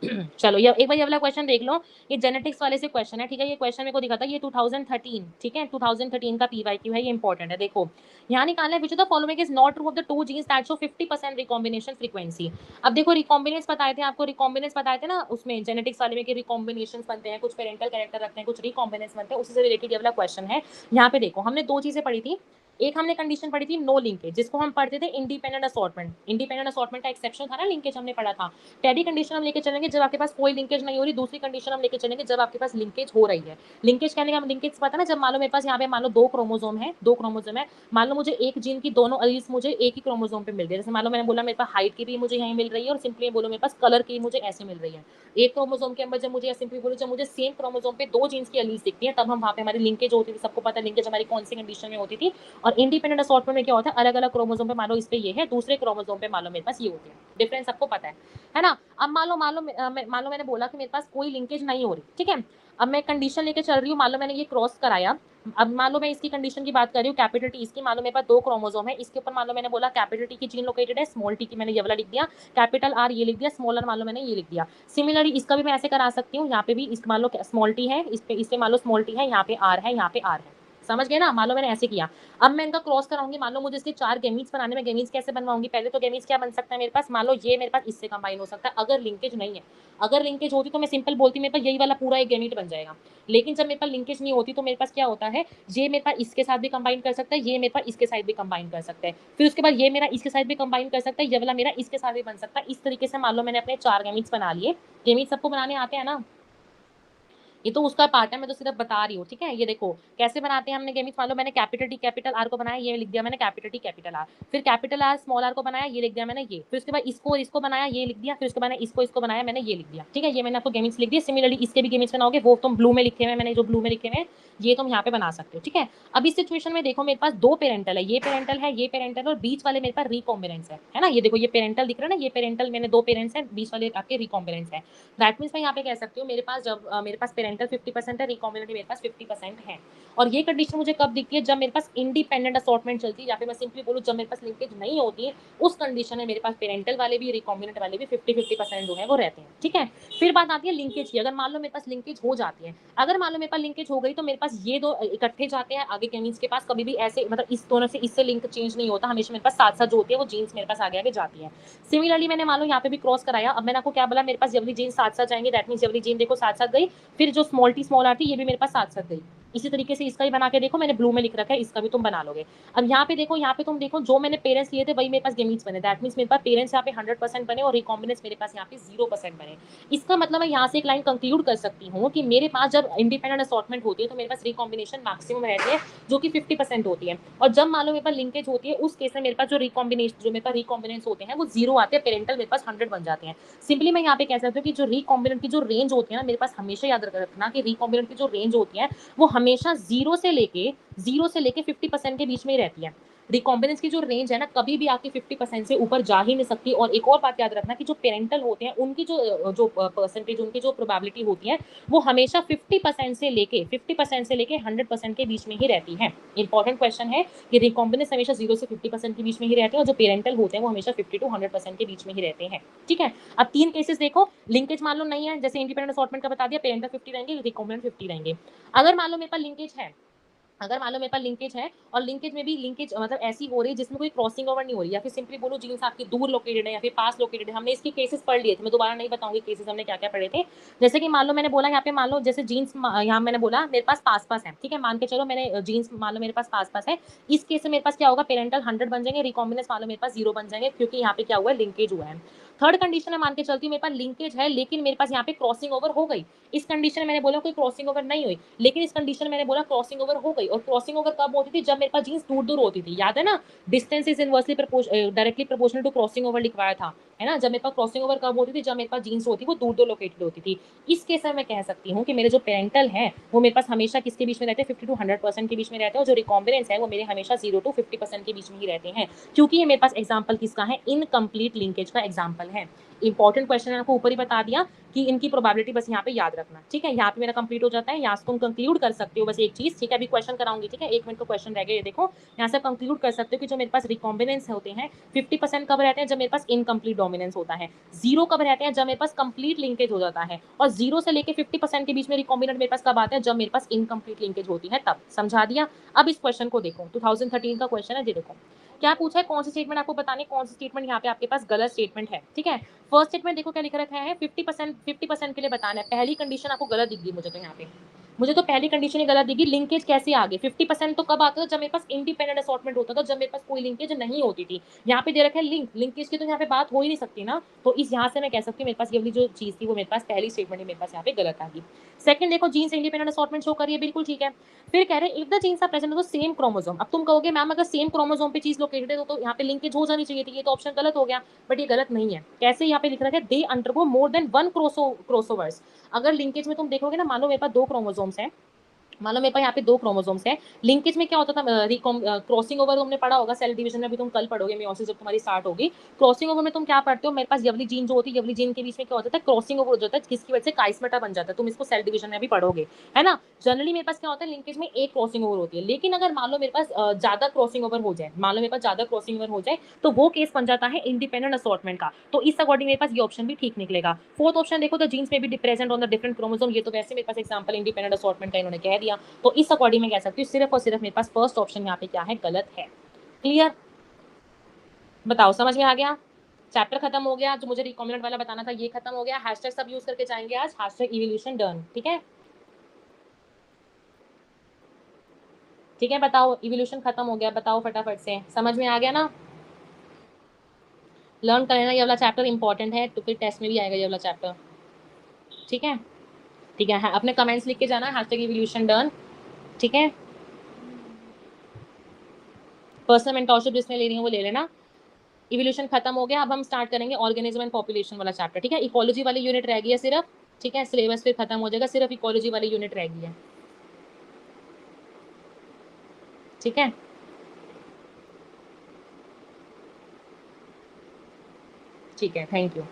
चलो ये एक बार ये वाला क्वेश्चन देख लो, ये जेनेटिक्स वाले से क्वेश्चन है, ठीक है। ये क्वेश्चन मेरे को दिखा था, ये 2013, ठीक है, 2013 का पीवाईक्यू है, ये इंपॉर्टेंट है। देखो यहाँ निकालना है, which of the following is not true of the two genes that show 50% recombination frequency. अब देखो रिकॉम्बिनेंस बताए थे आपको, रिकॉम्बिनेंस बताए थे ना उसमें जेनेटिक्स वाले में कि रिकॉम्बिनेशन बनते हैं, कुछ पेरेंटल कैरेक्टर रखते हैं, कुछ रिकॉम्बिनेंस बनते हैं, उसी से रिलेटेड ये वाला क्वेश्चन है। यहाँ पे देखो हमने दो चीजें पढ़ी थी, एक हमने कंडीशन पढ़ी थी नो लिंकेज, जिसको हम पढ़ते थे इंडिपेंडेंट असॉर्टमेंट। इंडिपेंडेंट असॉर्टमेंट का एक्सेप्शन था ना, लिंकेज हमने पढ़ा था। पहली कंडीशन हम लेके चलेंगे जब आपके पास कोई लिंकेज नहीं हो रही, दूसरी कंडीशन हम लेके चलेंगे जब आपके पास लिंकेज हो रही है। लिंकेज कहने का लिंकेज पता ना, जब मान लो मेरे पास यहाँ पे मान लो दो क्रोमोसोम है, मान लो मुझे एक जीन की दोनों एलील्स मुझे एक ही क्रोमोसोम पे मिल रही है। जैसे मान लो मैंने बोला मेरे पास हाइट की भी मुझे यहीं मिल रही है, और सिंपली बोलो मेरे पास कलर की मुझे ऐसे मिल रही है। एक क्रोमोसोम के अंदर जब मुझे सिंपली बोलो जब मुझे सेम क्रोमोसोम पे दो जीन्स की एलील्स दिखती है, तब हम वहाँ पे हमारी लिंकेज होती थी। सबको पता है लिंकेज हमारी कौन सी कंडीशन में होती थी। और इंडिपेंडेंट असॉर्टमेंट में क्या होता है, अलग अलग क्रोमोसोम पे मान लो इस पे ये है, दूसरे क्रोमोसोम पे मान लो मेरे पास ये होती है। डिफरेंस सबको पता है ना। अब मान लो मैंने बोला कि मेरे पास कोई लिंकेज नहीं हो रही, ठीक है। अब मैं कंडीशन लेके चल रही हूँ, मान लो मैंने ये क्रॉस कराया। अब मान लो मैं इसकी कंडीशन की बात कर रही हूँ, कैपिटल टी इसकी, मान लो मेरे पास दो क्रोमोसोम है, इसके ऊपर मान लो मैंने बोला कैपिटल टी की जीन लोकेटेड है, स्मॉल टी की मैंने ये वाला लिख दिया, कैपिटल आर ये लिख दिया, स्मॉल आर मान लो मैंने ये लिख दिया। सिमिलरली इसका भी मैं ऐसे करा सकती हूँ, यहाँ पे भी इस मान लो स्मॉल टी है, इस पे मान लो स्मॉल टी है, यहाँ पे आर है, यहाँ पे आर है। समझ गए ना, मान लो मैंने ऐसे किया। अब मैं इनका क्रॉस कराऊंगी, मान लो मुझे इसके चार गेमीट्स बनाने में, गेमीट्स कैसे बनवाऊंगी, पहले तो गेमीट्स क्या बन सकता है मेरे पास, मान लो ये मेरे पास इससे कंबाइन हो सकता है अगर लिंकेज नहीं है। अगर लिंकेज होती तो मैं सिंपल बोलती मेरे पास यही वाला पूरा एक गेमीट बन जाएगा। लेकिन जब मेरे पास लिंकेज नहीं होती तो मेरे पास क्या होता है, ये मेरे पास इसके साथ भी कंबाइन कर सकता है, ये मेरे पास इसके साथ भी कंबाइन कर सकता है, फिर उसके बाद ये मेरा इसके साथ भी कंबाइन कर सकता है, ये वाला मेरा इसके साथ भी बन सकता है। इस तरीके से मान लो मैंने अपने चार गेमीट्स बना लिए। गेमीट सबको बनाने आते हैं ना, ये तो उसका पार्ट है, मैं तो सिर्फ बता रही हूँ, ठीक है। ये देखो कैसे बनाते हैं हमने गेमिक्स, मान लो मैंने कैपिटल टी कैपिटल आर को बनाया, ये लिख दिया मैंने कैपिटल टी कैपिटल आर, फिर कैपिटल आर स्मॉल आर को बनाया, ये लिख दिया मैंने ये, फिर उसके बाद इसको और इसको बनाया, ये लिख दिया, फिर उसके बाद इसको बनाया मैंने, ये लिख दिया, ठीक है। ये मैंने आपको गेमिक्स लिख दिया। सिमिलरली इसके भी गेमिक्स बनाओगे, वो तुम ब्लू में लिखे हुए, मैंने जो ब्लू में लिखे हुए ये तुम यहाँ पे बना सकते हो, ठीक है। अब इस सिचुएशन में देखो मेरे पास दो पेरेंटल है, ये पेरेंटल है, ये पेरेंटल, और बीच वाले मेरे पास रिकॉम्बिनेंस है ना। ये देखो ये पेरेंटल दिख रहा है ना, ये पेरेंटल मैंने दो पेरेंट्स हैं, बीच वाले आपके रिकॉम्बिनेंस है। दैट मीन्स मैं यहाँ पे कह सकती हूँ मेरे पास जब मेरे पास पेरेंटल 50% है, रिकॉम्बिनेंट मेरे पास 50% है। और ये कंडीशन मुझे कब दिखती है, जब मेरे पास इंडिपेंडेंट असॉर्टमेंट चलती है, या फिर मैं सिंपली बोलूँ जब मेरे पास लिंकेज नहीं होती है, उस कंडीशन में मेरे पास पेरेंटल वाले भी रिकॉम्बिनेंट वाले भी 50-50% जो है वो रहते हैं, ठीक है। फिर बात आती है लिंकेज की। अगर मान लो मेरे पास लिंकेज हो जाती है, अगर मान लो मेरे पास लिंकेज हो गई तो मेरे पास ये दो इकट्ठे जाते हैं आगे के मीन्स के पास, कभी भी ऐसे मतलब इस दोनों से इससे लिंक चेंज नहीं होता, हमेशा मेरे पास साथ साथ जो होती है वो जीन्स मेरे पास आगे आगे जाती है। सिमिलरली मैंने मान लो यहाँ पे भी क्रॉस कराया। अब मैंने आपको क्या बोला, मेरे पास जवली जीन साथ साथ जाएंगे, दैट मीन जवली जीन देखो साथ साथ गई, फिर जो स्मॉल टी स्मॉल आर थी ये भी मेरे पास साथ साथ गई। इसी तरीके से इसका भी बना के देखो, मैंने ब्लू में लिख रखा है, इसका भी तुम बना लोगे। अब यहाँ पे देखो, यहाँ पे तुम देखो जो मैंने पेरेंट्स लिए थे वही मेरे पास गेमीट्स बने, दैट मीन्स मेरे पास पेरेंट्स यहाँ पे 100% बने और रिकॉम्बिनेंस मेरे पास यहाँ पे 0% बने। इसका मतलब मैं यहाँ से एक लाइन कंक्लूड कर सकती हूँ कि मेरे पास जब इंडिपेंडेंट असॉर्टमेंट होती है तो मेरे पास रिकॉम्बिनेशन मैक्सिमम रहती है, जो कि 50% होती है। और जब मान लो मेरे पास लिंकेज होती है, उस केस में मेरे पास जो मेरे पास रिकॉम्बिनेंस होते हैं वो 0 आते हैं, पेरेंटल मेरे पास 100 बन जाते हैं। सिंपली मैं यहाँ पे कह सकती हूँ कि जो रिकॉम्बिनेंट की जो रेंज होती है ना, मेरे पास हमेशा याद रखना कि रिकॉम्बिनेंट की जो रेंज होती है वो हमेशा जीरो से लेके 50% के बीच में ही रहती है। रिकॉम्बिनेंस की जो रेंज है ना, कभी भी आपकी 50% से ऊपर जा ही नहीं सकती। और एक और बात याद रखना कि जो पेरेंटल होते हैं उनकी जो परसेंटेज, उनकी जो प्रोबेबिलिटी होती है वो हमेशा 50% से लेके 100% के बीच में ही रहती है। इंपॉर्टेंट क्वेश्चन है कि रिकॉम्बिनेंस हमेशा 0 से 50% के बीच में ही रहते हैं, और जो पेरेंटल होते हैं वो हमेशा 50 to 100% के बीच में ही रहते हैं, ठीक है। अब तीन केसेस देखो, लिंकेज मान लो नहीं है, जैसे इंडिपेंडेंट असॉर्टमेंट का बता दिया, पेरेंटल 50 रहेंगे, रिकॉम्बिनेंट 50 रहेंगे। अगर मान लो मेरे पास लिंकेज है, अगर मान लो मेरे पास लिंकेज है, और लिंकेज में भी लिंकेज मतलब ऐसी हो रही है जिसमें कोई क्रॉसिंग ओवर नहीं हो रही, या फिर सिंपली बोलो जीन्स आपकी दूर लोकेटेड है या फिर पास लोकेटेड है, हमने इसके केसेस पढ़ लिए थे, मैं दोबारा नहीं बताऊंगी केसेस हमने क्या क्या पढ़े थे। जैसे कि मान लो मैंने बोला यहाँ पे, मान लो जैसे जीन्स, यहाँ मैंने बोला मेरे पास पास पास है, ठीक है, मान के चलो मैंने जीन्स मान लो मेरे पास पास पास है। इस केस में मेरे पास क्या होगा, पेरेंटल 100 बन जाएंगे, रिकॉम्बिनेंस मान लो मेरे पास 0 बन जाएंगे, क्योंकि यहाँ पे क्या हुआ है, लिंकेज हुआ है। थर्ड कंडीशन है, मान के चलती हूँ मेरे पास लिंकेज है लेकिन मेरे पास यहाँ पे क्रॉसिंग ओवर हो गई। इस कंडीशन में मैंने बोला कोई क्रॉसिंग ओवर नहीं हुई, लेकिन इस कंडीशन में मैंने बोला क्रॉसिंग ओवर हो गई। और क्रॉसिंग ओवर कब होती थी, जब मेरे पास जीन्स दूर दूर होती थी, याद है ना, distance is inversely directly proportional to crossing over लिखवाया था, है ना। जब मेरे पास क्रॉसिंग ओवर कब होती थी, जब मेरे पास जीन्स होती वो दूर दूर लोकेटेड होती थी। इस केस में मैं कह सकती हूँ कि मेरे जो पेरेंटल है वो मेरे पास हमेशा किसके बीच में रहते हैं, 50 to 100% के बीच में रहते हैं, और जो रिकॉम्बिनेंस है वो मेरे हमेशा 0 to 50% के बीच में ही रहते हैं, क्योंकि ये मेरे पास एग्जाम्पल किसका है, इनकम्प्लीट लिंकेज का एग्जाम्पल है। इंपॉर्टेंट क्वेश्चन है, आपको ऊपर ही बता दिया कि इनकी प्रोबेबिलिटी बस यहाँ पे याद रखना, ठीक है। यहाँ पे मेरा कंप्लीट हो जाता है, यहाँ से तुम कंक्लूड कर सकते हो बस एक चीज, ठीक है। अभी क्वेश्चन कराऊंगी, ठीक है, 1 मिनट का क्वेश्चन रह गया, ये देखो। यहाँ से कंक्लूड कर सकते हो कि जो मेरे पास रिकॉम्बिनेंस होते हैं 50% कब रहते हैं, जब मेरे पास इनकम्प्लीट डोमिनेंस होता है। 0 कब रहते हैं, जब मेरे पास कंप्लीट लिंकेज हो जाता है। और 0 से लेके 50% के बीच में रिकॉम्बिनेंट मेरे पास कब आते हैं, जब मेरे पास इनकम्प्लीट लिंकेज होती है तब। समझा दिया। अब इस क्वेश्चन को देखो, 2013 का क्वेश्चन है, ये देखो क्या पूछा है, कौन सी स्टेटमेंट आपको बतानी, कौन सी स्टेटमेंट यहाँ पे आपके पास गलत स्टेटमेंट है, ठीक है। फर्स्ट स्टेटमेंट देखो क्या लिख रखा है, 50% के लिए बताना है। पहली कंडीशन आपको गलत दिख गई मुझे तो यहाँ पे, मुझे तो पहली कंडीशन ही गलत दिखी। लिंकेज कैसे आ गई, 50% तो कब आता था, जब मेरे पास इंडिपेंडेंट असॉर्टमेंट होता था, जब मेरे पास कोई लिंकेज नहीं होती थी। यहाँ पे दे रखा है लिंक, लिंकेज की तो यहाँ पे बात हो ही नहीं सकती ना। तो इस यहाँ से मैं कह सकती हूँ मेरे पास ये वाली जो चीज थी वो मेरे पास पहली स्टेटमेंट मेरे पास यहाँ पे गलत आ गई। सेकंड देखो, जीन्स इंडिपेंडेंट असॉर्टमेंट शो करिए, बिल्कुल ठीक है। फिर कह रहे हैं if the genes are present तो सेम क्रोमोसोम। अब तुम कहोगे मैम अगर सेम क्रोमोसोम पे चीज लोकेटेड है तो यहाँ पे लिंकेज हो जानी चाहिए थी, ये तो ऑप्शन गलत हो गया। बट ये गलत नहीं है। कैसे, यहाँ पे लिख रखा है दे अंडरगो मोर देन 1 क्रोसोवर्स। अगर लिंकेज में तुम देखोगे ना, मान लो मेरे पास 2 क्रोमोसोम्स हैं, मान लो मेरे पास यहाँ पे 2 क्रोमोसोम्स हैं। लिंकेज में क्या होता था, क्रॉसिंग ओवर तुमने पढ़ा होगा सेल डिवीजन में, अभी तुम कल पढ़ोगे, मियोसिस जब तुम्हारी स्टार्ट होगी। क्रॉसिंग ओवर में तुम क्या पढ़ते हो, मेरे पास यवली जीन जो होती है, यवली जीन के बीच में क्या होता है, क्रॉसिंग ओवर हो जाता है, जिसकी वजह से काइस्मेटा बन जाता है। तुम इसको सेल डिवीजन में भी पढ़ोगे, है ना। जनरली मेरे पास क्या होता है, लिंकेज में एक क्रॉसिंग ओवर होती है। लेकिन अगर मान लो मेरे पास ज्यादा क्रॉसिंग ओवर हो जाए, मान लो मेरे पास ज्यादा क्रॉसिंग ओवर हो जाए, तो वो केस बन जाता है इंडिपेंडेंट असॉर्टमेंट का। तो इस अकॉर्डिंग मेरे पास ये ऑप्शन भी ठीक निकलेगा। फोर्थ ऑप्शन देखो, द जीन्स में भी present on the different chromosome, ये तो वैसे मेरे पास एग्जांपल इंडिपेंडेंट असॉर्टमेंट का इन्होंने कह दिया। तो इस अकॉर्डिंग मैं कह सकती हूँ सिर्फ और सिर्फ मेरे पास फर्स्ट ऑप्शन यहाँ पे क्या है, गलत है। क्लियर, बताओ समझ में आ गया। चैप्टर खत्म हो गया, जो मुझे रिकॉम्बिनेंट वाला बताना था ये खत्म हो गया। हैशटैग सब यूज करके जाएंगे आज, हैशटैग इवोल्यूशन डन, ठीक है। ठीक है, बताओ इवोल्यूशन खत्म हो गया, बताओ फटाफट से, समझ में आ गया ना। लर्न कर लेना, ये वाला चैप्टर इंपॉर्टेंट है, तो फिर टेस्ट में भी आएगा ये वाला चैप्टर, ठीक है। ठीक है, अपने कमेंट्स लिख के जाना, हैशटैग इवोल्यूशन डन, ठीक है। पर्सनल मेंटरशिप जिसने लेनी है वो ले लेना। इवोल्यूशन खत्म हो गया, अब हम स्टार्ट करेंगे ऑर्गेनिज्म एंड पॉपुलेशन वाला चैप्टर, ठीक है। इकोलॉजी वाली यूनिट रह गई है सिर्फ, ठीक है। सिलेबस फिर खत्म हो जाएगा, सिर्फ इकोलॉजी वाली यूनिट रह गई है, ठीक है। ठीक है, थैंक यू।